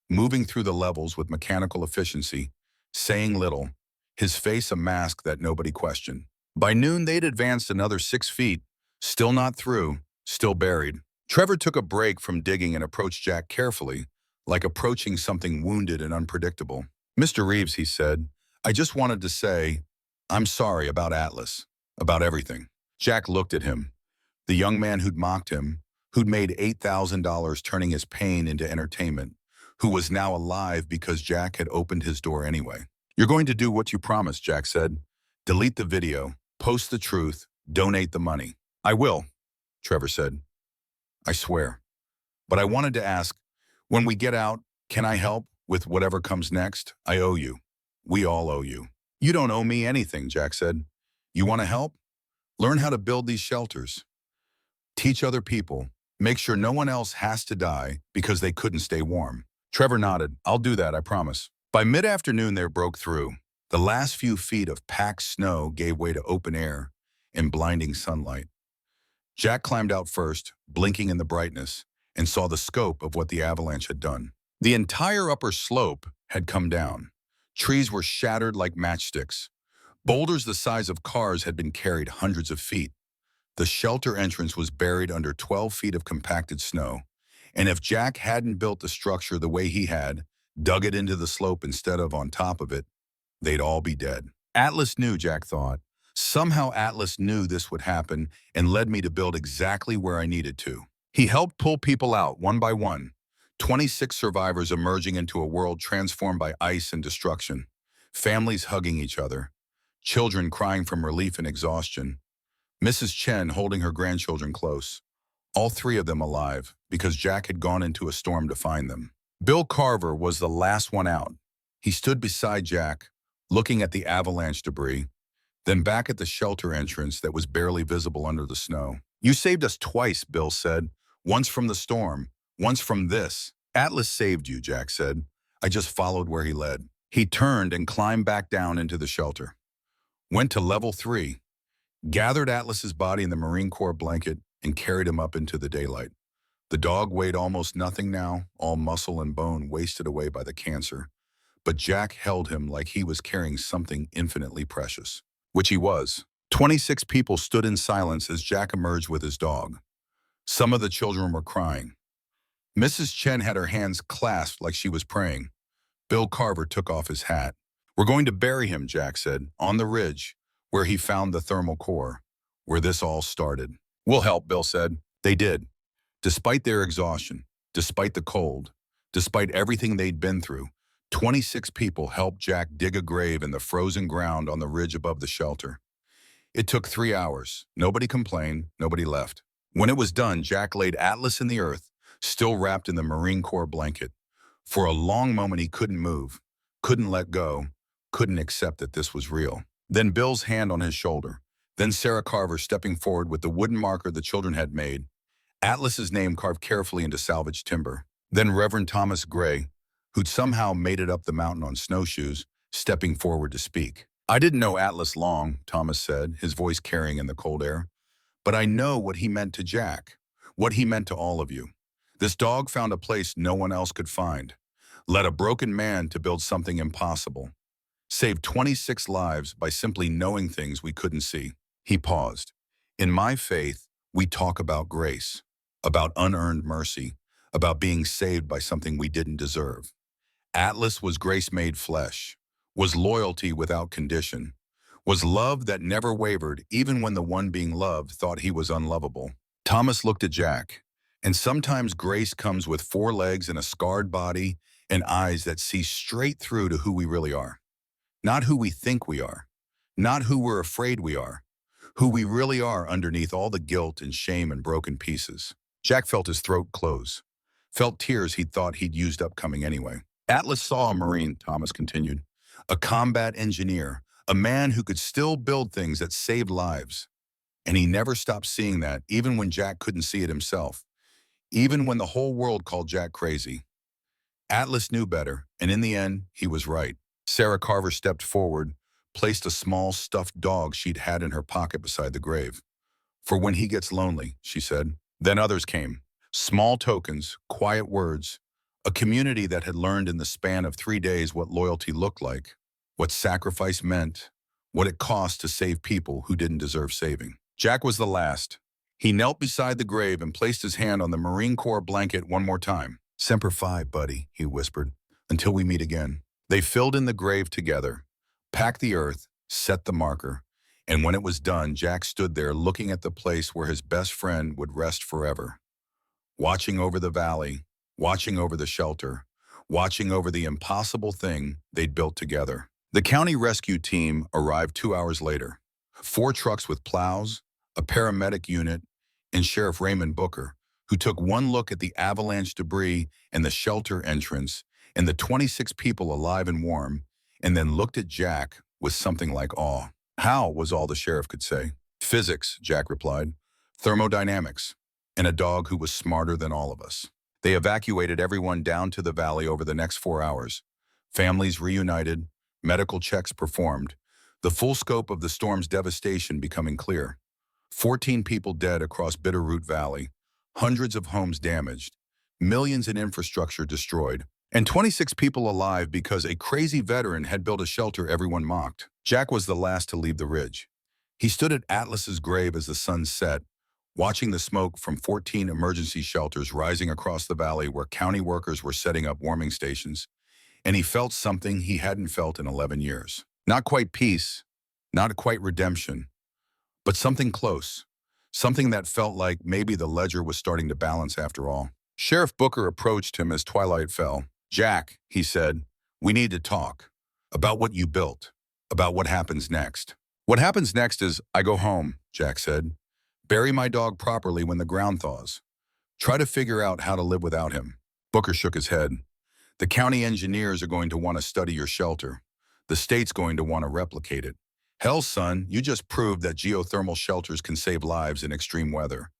moving through the levels with mechanical efficiency, saying little, his face a mask that nobody questioned. By noon, they'd advanced another 6 feet, still not through, still buried. Trevor took a break from digging and approached Jack carefully, like approaching something wounded and unpredictable. "Mr. Reeves," he said, "I just wanted to say, I'm sorry about Atlas, about everything." Jack looked at him, the young man who'd mocked him, who'd made $8,000 turning his pain into entertainment, who was now alive because Jack had opened his door anyway. "You're going to do what you promised," Jack said. "Delete the video, post the truth, donate the money." "I will," Trevor said. "I swear. But I wanted to ask, when we get out, can I help with whatever comes next? I owe you. We all owe you." "You don't owe me anything," Jack said. "You want to help? Learn how to build these shelters. Teach other people. Make sure no one else has to die because they couldn't stay warm." Trevor nodded. "I'll do that, I promise." By mid-afternoon, they broke through. The last few feet of packed snow gave way to open air and blinding sunlight. Jack climbed out first, blinking in the brightness, and saw the scope of what the avalanche had done. The entire upper slope had come down. Trees were shattered like matchsticks. Boulders the size of cars had been carried hundreds of feet. The shelter entrance was buried under 12 feet of compacted snow, and if Jack hadn't built the structure the way he had, dug it into the slope instead of on top of it, they'd all be dead. Atlas knew, Jack thought. Somehow Atlas knew this would happen and led me to build exactly where I needed to. He helped pull people out one by one, 26 survivors emerging into a world transformed by ice and destruction, families hugging each other, children crying from relief and exhaustion, Mrs. Chen holding her grandchildren close, all 3 of them alive because Jack had gone into a storm to find them. Bill Carver was the last one out. He stood beside Jack, looking at the avalanche debris, then back at the shelter entrance that was barely visible under the snow. "You saved us twice," Bill said. "Once from the storm, once from this." "Atlas saved you," Jack said. "I just followed where he led." He turned and climbed back down into the shelter. Went to level 3, gathered Atlas's body in the Marine Corps blanket, and carried him up into the daylight. The dog weighed almost nothing now, all muscle and bone wasted away by the cancer. But Jack held him like he was carrying something infinitely precious. Which he was. 26 people stood in silence as Jack emerged with his dog. Some of the children were crying. Mrs. Chen had her hands clasped like she was praying. Bill Carver took off his hat. "We're going to bury him," Jack said, "on the ridge, where he found the thermal core, where this all started." "We'll help," Bill said. They did. Despite their exhaustion, despite the cold, despite everything they'd been through, 26 people helped Jack dig a grave in the frozen ground on the ridge above the shelter. It took 3 hours. Nobody complained, nobody left. When it was done, Jack laid Atlas in the earth, still wrapped in the Marine Corps blanket. For a long moment, he couldn't move, couldn't let go, couldn't accept that this was real. Then Bill's hand on his shoulder. Then Sarah Carver stepping forward with the wooden marker the children had made, Atlas's name carved carefully into salvaged timber. Then Reverend Thomas Gray, who'd somehow made it up the mountain on snowshoes, stepping forward to speak. "I didn't know Atlas long," Thomas said, his voice carrying in the cold air. "But I know what he meant to Jack, what he meant to all of you. This dog found a place no one else could find. Led a broken man to build something impossible. Saved 26 lives by simply knowing things we couldn't see." He paused. "In my faith, we talk about grace, about unearned mercy, about being saved by something we didn't deserve. Atlas was grace made flesh, was loyalty without condition, Was love that never wavered even when the one being loved thought he was unlovable. Thomas looked at Jack, and sometimes grace comes with four legs and a scarred body and eyes that see straight through to who we really are. Not who we think we are, not who we're afraid we are, who we really are underneath all the guilt and shame and broken pieces. Jack felt his throat close, felt tears he'd thought he'd used up coming anyway. Atlas saw a Marine, Thomas continued, a combat engineer, a man who could still build things that saved lives. And he never stopped seeing that, even when Jack couldn't see it himself, even when the whole world called Jack crazy. Atlas knew better, and in the end, he was right. Sarah Carver stepped forward, placed a small stuffed dog she'd had in her pocket beside the grave. For when he gets lonely, she said. Then others came. Small tokens, quiet words, a community that had learned in the span of 3 days what loyalty looked like, what sacrifice meant, what it cost to save people who didn't deserve saving. Jack was the last. He knelt beside the grave and placed his hand on the Marine Corps blanket one more time. Semper Fi, buddy, he whispered, until we meet again. They filled in the grave together, packed the earth, set the marker, and when it was done, Jack stood there looking at the place where his best friend would rest forever, watching over the valley, watching over the shelter, watching over the impossible thing they'd built together. The county rescue team arrived 2 hours later. 4 trucks with plows, a paramedic unit, and Sheriff Raymond Booker, who took one look at the avalanche debris and the shelter entrance and the 26 people alive and warm, and then looked at Jack with something like awe. How, was all the sheriff could say. Physics, Jack replied. Thermodynamics. And a dog who was smarter than all of us. They evacuated everyone down to the valley over the next 4 hours. Families reunited, medical checks performed, the full scope of the storm's devastation becoming clear. 14 people dead across Bitterroot Valley, hundreds of homes damaged, millions in infrastructure destroyed, and 26 people alive because a crazy veteran had built a shelter everyone mocked. Jack was the last to leave the ridge. He stood at Atlas's grave as the sun set, watching the smoke from 14 emergency shelters rising across the valley where county workers were setting up warming stations, and he felt something he hadn't felt in 11 years. Not quite peace, not quite redemption, but something close, something that felt like maybe the ledger was starting to balance after all. Sheriff Booker approached him as twilight fell. Jack, he said, we need to talk about what you built, about what happens next. What happens next is I go home, Jack said. Bury my dog properly when the ground thaws. Try to figure out how to live without him. Booker shook his head. The county engineers are going to want to study your shelter. The state's going to want to replicate it. Hell, son, you just proved that geothermal shelters can save lives in extreme weather.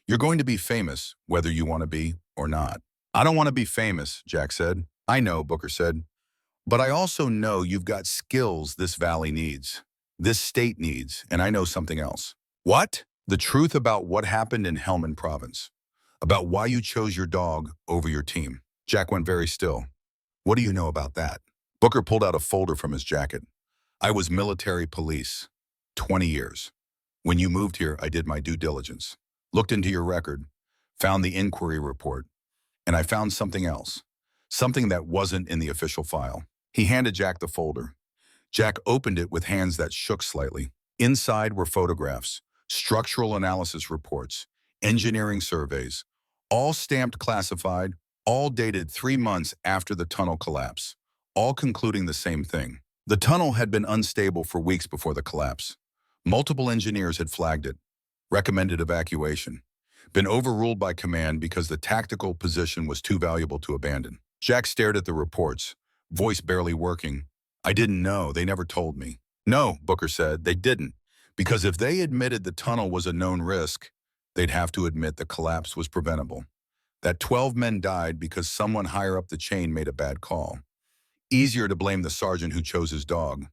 You're going to be famous, whether you want to be or not. I don't want to be famous, Jack said. I know, Booker said. But I also know you've got skills this valley needs, this state needs, and I know something else. What? The truth about what happened in Helmand Province. About why you chose your dog over your team. Jack went very still. What do you know about that? Booker pulled out a folder from his jacket. I was military police. 20 years. When you moved here, I did my due diligence. Looked into your record. Found the inquiry report. And I found something else. Something that wasn't in the official file. He handed Jack the folder. Jack opened it with hands that shook slightly. Inside were photographs, structural analysis reports, engineering surveys, all stamped classified, all dated 3 months after the tunnel collapse, all concluding the same thing. The tunnel had been unstable for weeks before the collapse. Multiple engineers had flagged it, recommended evacuation, been overruled by command because the tactical position was too valuable to abandon. Jack stared at the reports, voice barely working. I didn't know, they never told me. No, Booker said, they didn't. Because if they admitted the tunnel was a known risk, they'd have to admit the collapse was preventable. That 12 men died because someone higher up the chain made a bad call. Easier to blame the sergeant who chose his dog.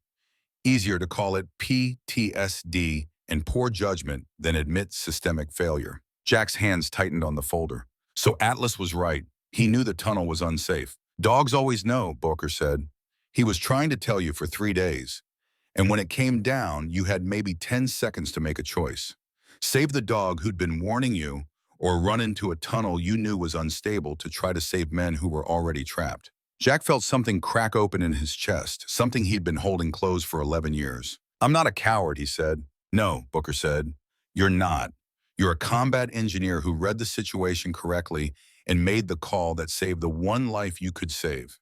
Easier to call it PTSD and poor judgment than admit systemic failure. Jack's hands tightened on the folder. So Atlas was right. He knew the tunnel was unsafe. Dogs always know, Booker said. He was trying to tell you for 3 days. And when it came down, you had maybe 10 seconds to make a choice. Save the dog who'd been warning you, or run into a tunnel you knew was unstable to try to save men who were already trapped. Jack felt something crack open in his chest, something he'd been holding closed for 11 years. I'm not a coward, he said. No, Booker said. You're not. You're a combat engineer who read the situation correctly and made the call that saved the one life you could save.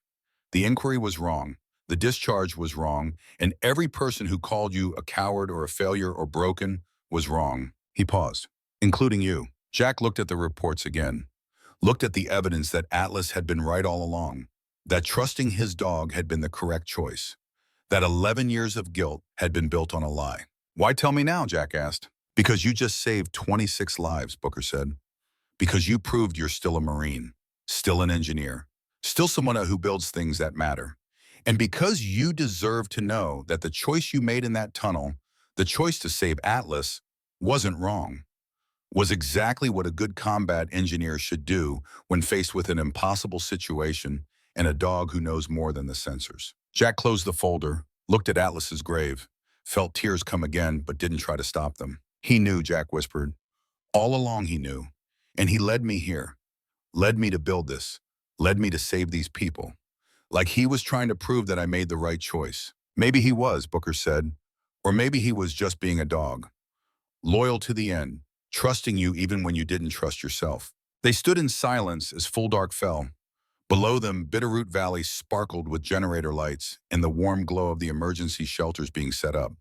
The inquiry was wrong. The discharge was wrong. And every person who called you a coward or a failure or broken was wrong. He paused. Including you. Jack looked at the reports again. Looked at the evidence that Atlas had been right all along. That trusting his dog had been the correct choice. That 11 years of guilt had been built on a lie. Why tell me now, Jack asked. Because you just saved 26 lives, Booker said. Because you proved you're still a Marine, still an engineer, still someone who builds things that matter. And because you deserve to know that the choice you made in that tunnel, the choice to save Atlas, wasn't wrong, was exactly what a good combat engineer should do when faced with an impossible situation and a dog who knows more than the sensors. Jack closed the folder, looked at Atlas's grave, felt tears come again, but didn't try to stop them. He knew, Jack whispered. All along he knew. And he led me here, led me to build this, led me to save these people. Like he was trying to prove that I made the right choice. Maybe he was, Booker said. Or maybe he was just being a dog. Loyal to the end, trusting you even when you didn't trust yourself. They stood in silence as full dark fell. Below them, Bitterroot Valley sparkled with generator lights and the warm glow of the emergency shelters being set up.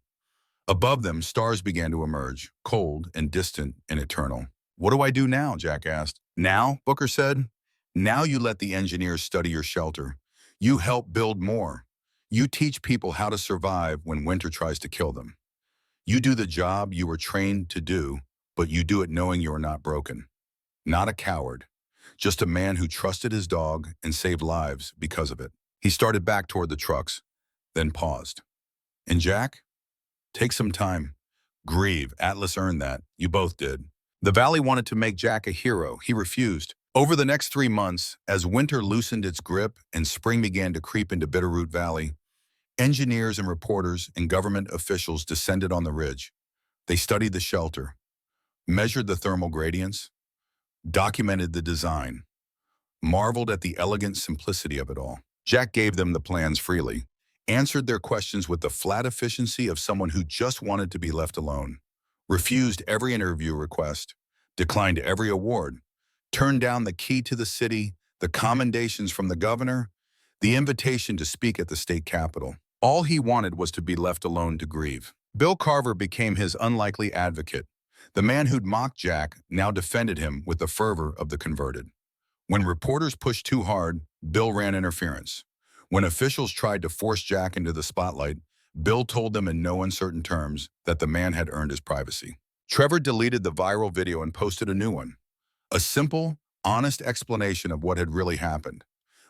Above them, stars began to emerge, cold and distant and eternal. What do I do now? Jack asked. Now, Booker said. Now you let the engineers study your shelter. You help build more. You teach people how to survive when winter tries to kill them. You do the job you were trained to do, but you do it knowing you are not broken. Not a coward. Just a man who trusted his dog and saved lives because of it. He started back toward the trucks, then paused. And Jack? Take some time. Grieve. Atlas earned that. You both did. The valley wanted to make Jack a hero. He refused. Over the next 3 months, as winter loosened its grip and spring began to creep into Bitterroot Valley, engineers and reporters and government officials descended on the ridge. They studied the shelter, measured the thermal gradients, documented the design, marveled at the elegant simplicity of it all. Jack gave them the plans freely, answered their questions with the flat efficiency of someone who just wanted to be left alone, refused every interview request, declined every award, turned down the key to the city, the commendations from the governor, the invitation to speak at the state capitol. All he wanted was to be left alone to grieve. Bill Carver became his unlikely advocate. The man who'd mocked Jack now defended him with the fervor of the converted. When reporters pushed too hard, Bill ran interference. When officials tried to force Jack into the spotlight, Bill told them in no uncertain terms that the man had earned his privacy. Trevor deleted the viral video and posted a new one. A simple, honest explanation of what had really happened.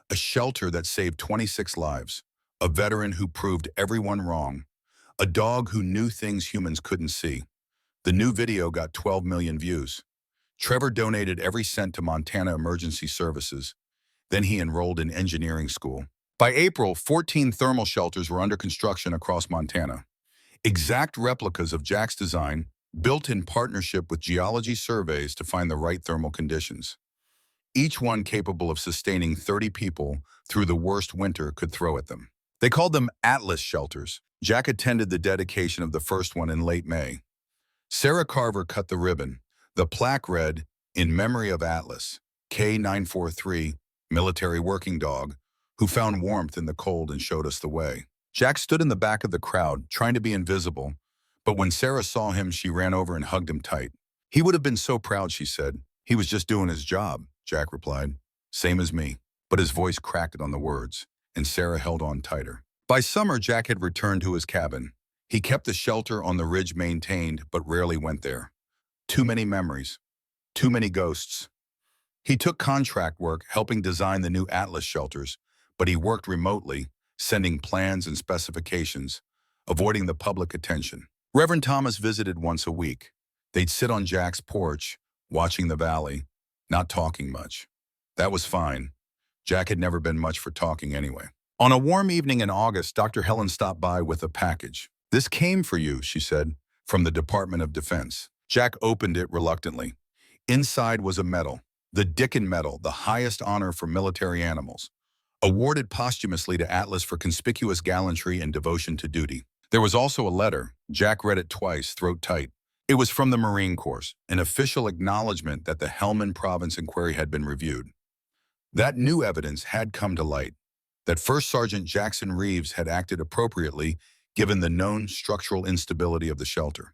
A shelter that saved 26 lives. A veteran who proved everyone wrong. A dog who knew things humans couldn't see. The new video got 12 million views. Trevor donated every cent to Montana Emergency Services. Then he enrolled in engineering school. By April, 14 thermal shelters were under construction across Montana. Exact replicas of Jack's design, built in partnership with geology surveys to find the right thermal conditions. Each one capable of sustaining 30 people through the worst winter could throw at them. They called them Atlas shelters. Jack attended the dedication of the first one in late May. Sarah Carver cut the ribbon. The plaque read, "In memory of Atlas, K943, military working dog, who found warmth in the cold and showed us the way." Jack stood in the back of the crowd, trying to be invisible, but when Sarah saw him, she ran over and hugged him tight. "He would have been so proud," she said. "He was just doing his job," Jack replied. "Same as me." But his voice cracked on the words, and Sarah held on tighter. By summer, Jack had returned to his cabin. He kept the shelter on the ridge maintained, but rarely went there. Too many memories. Too many ghosts. He took contract work, helping design the new Atlas shelters, but he worked remotely, sending plans and specifications, avoiding the public attention. Reverend Thomas visited once a week. They'd sit on Jack's porch, watching the valley, not talking much. That was fine. Jack had never been much for talking anyway. On a warm evening in August, Dr. Helen stopped by with a package. "This came for you," she said, "from the Department of Defense." Jack opened it reluctantly. Inside was a medal, the Dickin Medal, the highest honor for military animals, awarded posthumously to Atlas for conspicuous gallantry and devotion to duty. There was also a letter. Jack read it twice, throat tight. It was from the Marine Corps, an official acknowledgement that the Helmand Province inquiry had been reviewed. That new evidence had come to light, that First Sergeant Jackson Reeves had acted appropriately given the known structural instability of the shelter,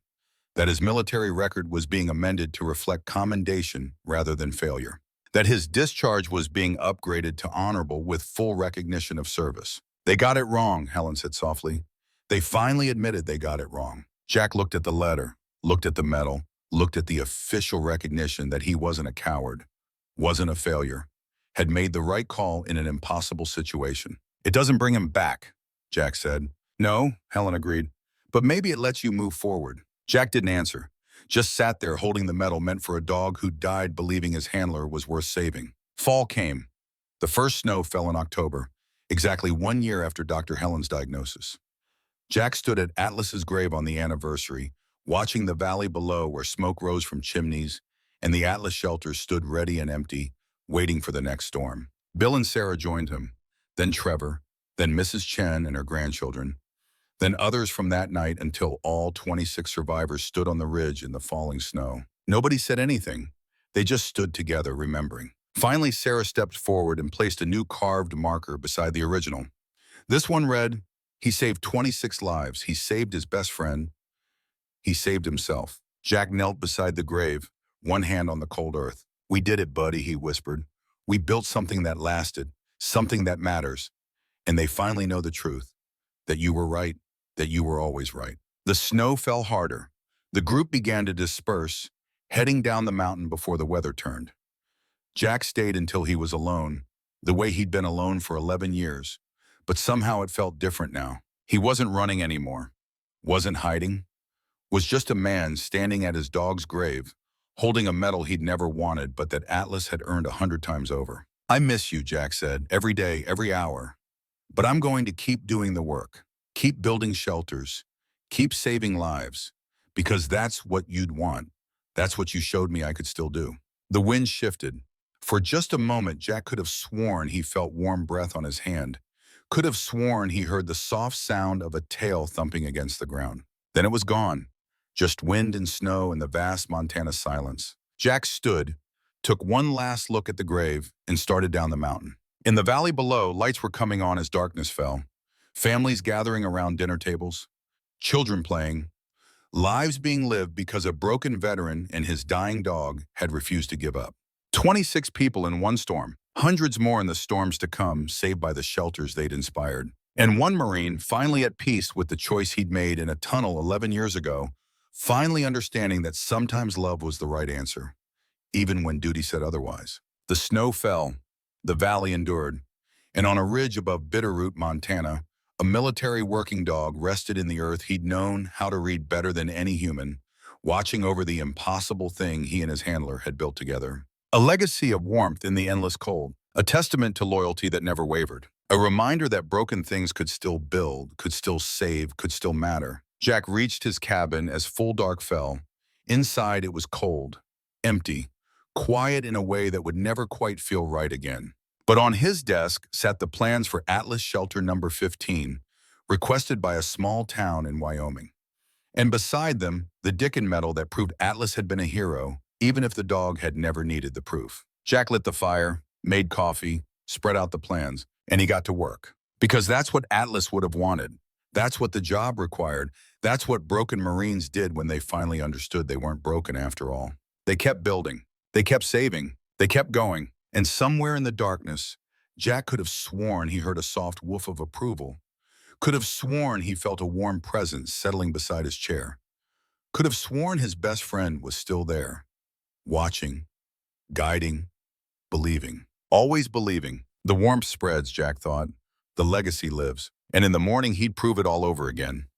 that his military record was being amended to reflect commendation rather than failure, that his discharge was being upgraded to honorable with full recognition of service. They got it wrong, Helen said softly. They finally admitted they got it wrong. Jack looked at the letter, looked at the medal, looked at the official recognition that he wasn't a coward, wasn't a failure, had made the right call in an impossible situation. It doesn't bring him back, Jack said. No, Helen agreed, but maybe it lets you move forward. Jack didn't answer, just sat there holding the medal meant for a dog who died believing his handler was worth saving. Fall came. The first snow fell in October, exactly 1 year after Dr. Helen's diagnosis. Jack stood at Atlas's grave on the anniversary, watching the valley below where smoke rose from chimneys, and the Atlas shelter stood ready and empty, waiting for the next storm. Bill and Sarah joined him, then Trevor, then Mrs. Chen and her grandchildren, then others from that night until all 26 survivors stood on the ridge in the falling snow. Nobody said anything. They just stood together, remembering. Finally, Sarah stepped forward and placed a new carved marker beside the original. This one read, "He saved 26 lives. He saved his best friend. He saved himself." Jack knelt beside the grave, one hand on the cold earth. "We did it, buddy," he whispered. "We built something that lasted, something that matters. And they finally know the truth, that you were right, that you were always right." The snow fell harder. The group began to disperse, heading down the mountain before the weather turned. Jack stayed until he was alone, the way he'd been alone for 11 years. But somehow it felt different now. He wasn't running anymore, wasn't hiding, was just a man standing at his dog's grave, holding a medal he'd never wanted but that Atlas had earned 100 times over. "I miss you," Jack said, "every day, every hour. But I'm going to keep doing the work, keep building shelters, keep saving lives, because that's what you'd want. That's what you showed me I could still do." The wind shifted. For just a moment, Jack could have sworn he felt warm breath on his hand, could have sworn he heard the soft sound of a tail thumping against the ground. Then it was gone, just wind and snow and the vast Montana silence. Jack stood, took one last look at the grave, and started down the mountain. In the valley below, lights were coming on as darkness fell. Families gathering around dinner tables, children playing, lives being lived because a broken veteran and his dying dog had refused to give up. 26 people in one storm, hundreds more in the storms to come, saved by the shelters they'd inspired. And one Marine, finally at peace with the choice he'd made in a tunnel 11 years ago, finally understanding that sometimes love was the right answer, even when duty said otherwise. The snow fell, the valley endured, and on a ridge above Bitterroot, Montana, a military working dog rested in the earth he'd known how to read better than any human, watching over the impossible thing he and his handler had built together. A legacy of warmth in the endless cold, a testament to loyalty that never wavered, a reminder that broken things could still build, could still save, could still matter. Jack reached his cabin as full dark fell. Inside it was cold, empty, quiet in a way that would never quite feel right again. But on his desk sat the plans for Atlas Shelter Number 15, requested by a small town in Wyoming. And beside them, the Dickin medal that proved Atlas had been a hero, even if the dog had never needed the proof. Jack lit the fire, made coffee, spread out the plans, and he got to work. Because that's what Atlas would have wanted. That's what the job required. That's what broken Marines did when they finally understood they weren't broken after all. They kept building. They kept saving. They kept going. And somewhere in the darkness, Jack could have sworn he heard a soft woof of approval. Could have sworn he felt a warm presence settling beside his chair. Could have sworn his best friend was still there. Watching, guiding, believing. Always believing. The warmth spreads, Jack thought. The legacy lives. And in the morning, he'd prove it all over again.